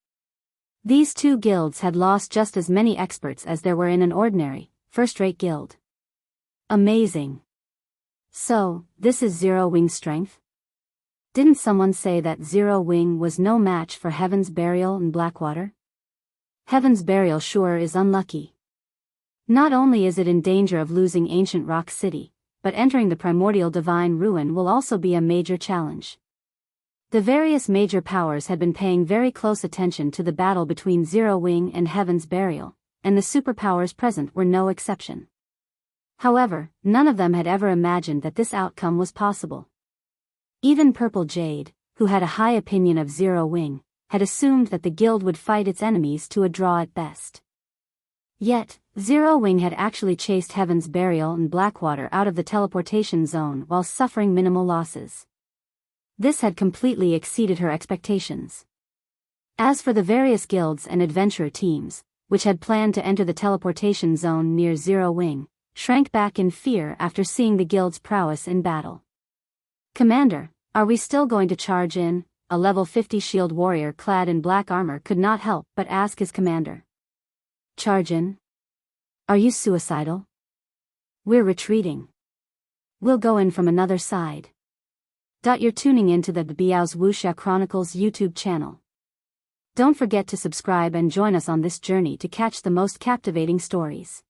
These two guilds had lost just as many experts as there were in an ordinary, first-rate guild. Amazing. So, this is Zero Wing's strength? Didn't someone say that Zero Wing was no match for Heaven's Burial and Blackwater? Heaven's Burial sure is unlucky. Not only is it in danger of losing Ancient Rock City, but entering the Primordial Divine Ruin will also be a major challenge. The various major powers had been paying very close attention to the battle between Zero Wing and Heaven's Burial, and the superpowers present were no exception. However, none of them had ever imagined that this outcome was possible. Even Purple Jade, who had a high opinion of Zero Wing, had assumed that the guild would fight its enemies to a draw at best. Yet, Zero Wing had actually chased Heaven's Burial and Blackwater out of the teleportation zone while suffering minimal losses. This had completely exceeded her expectations. As for the various guilds and adventurer teams, which had planned to enter the teleportation zone near Zero Wing, shrank back in fear after seeing the guild's prowess in battle. "Commander, are we still going to charge in?" A level 50 shield warrior clad in black armor could not help but ask his commander. "Charge in? Are you suicidal?" "We're retreating. We'll go in from another side." You're tuning in to the Biyao's Wuxia Chronicles YouTube channel. Don't forget to subscribe and join us on this journey to catch the most captivating stories.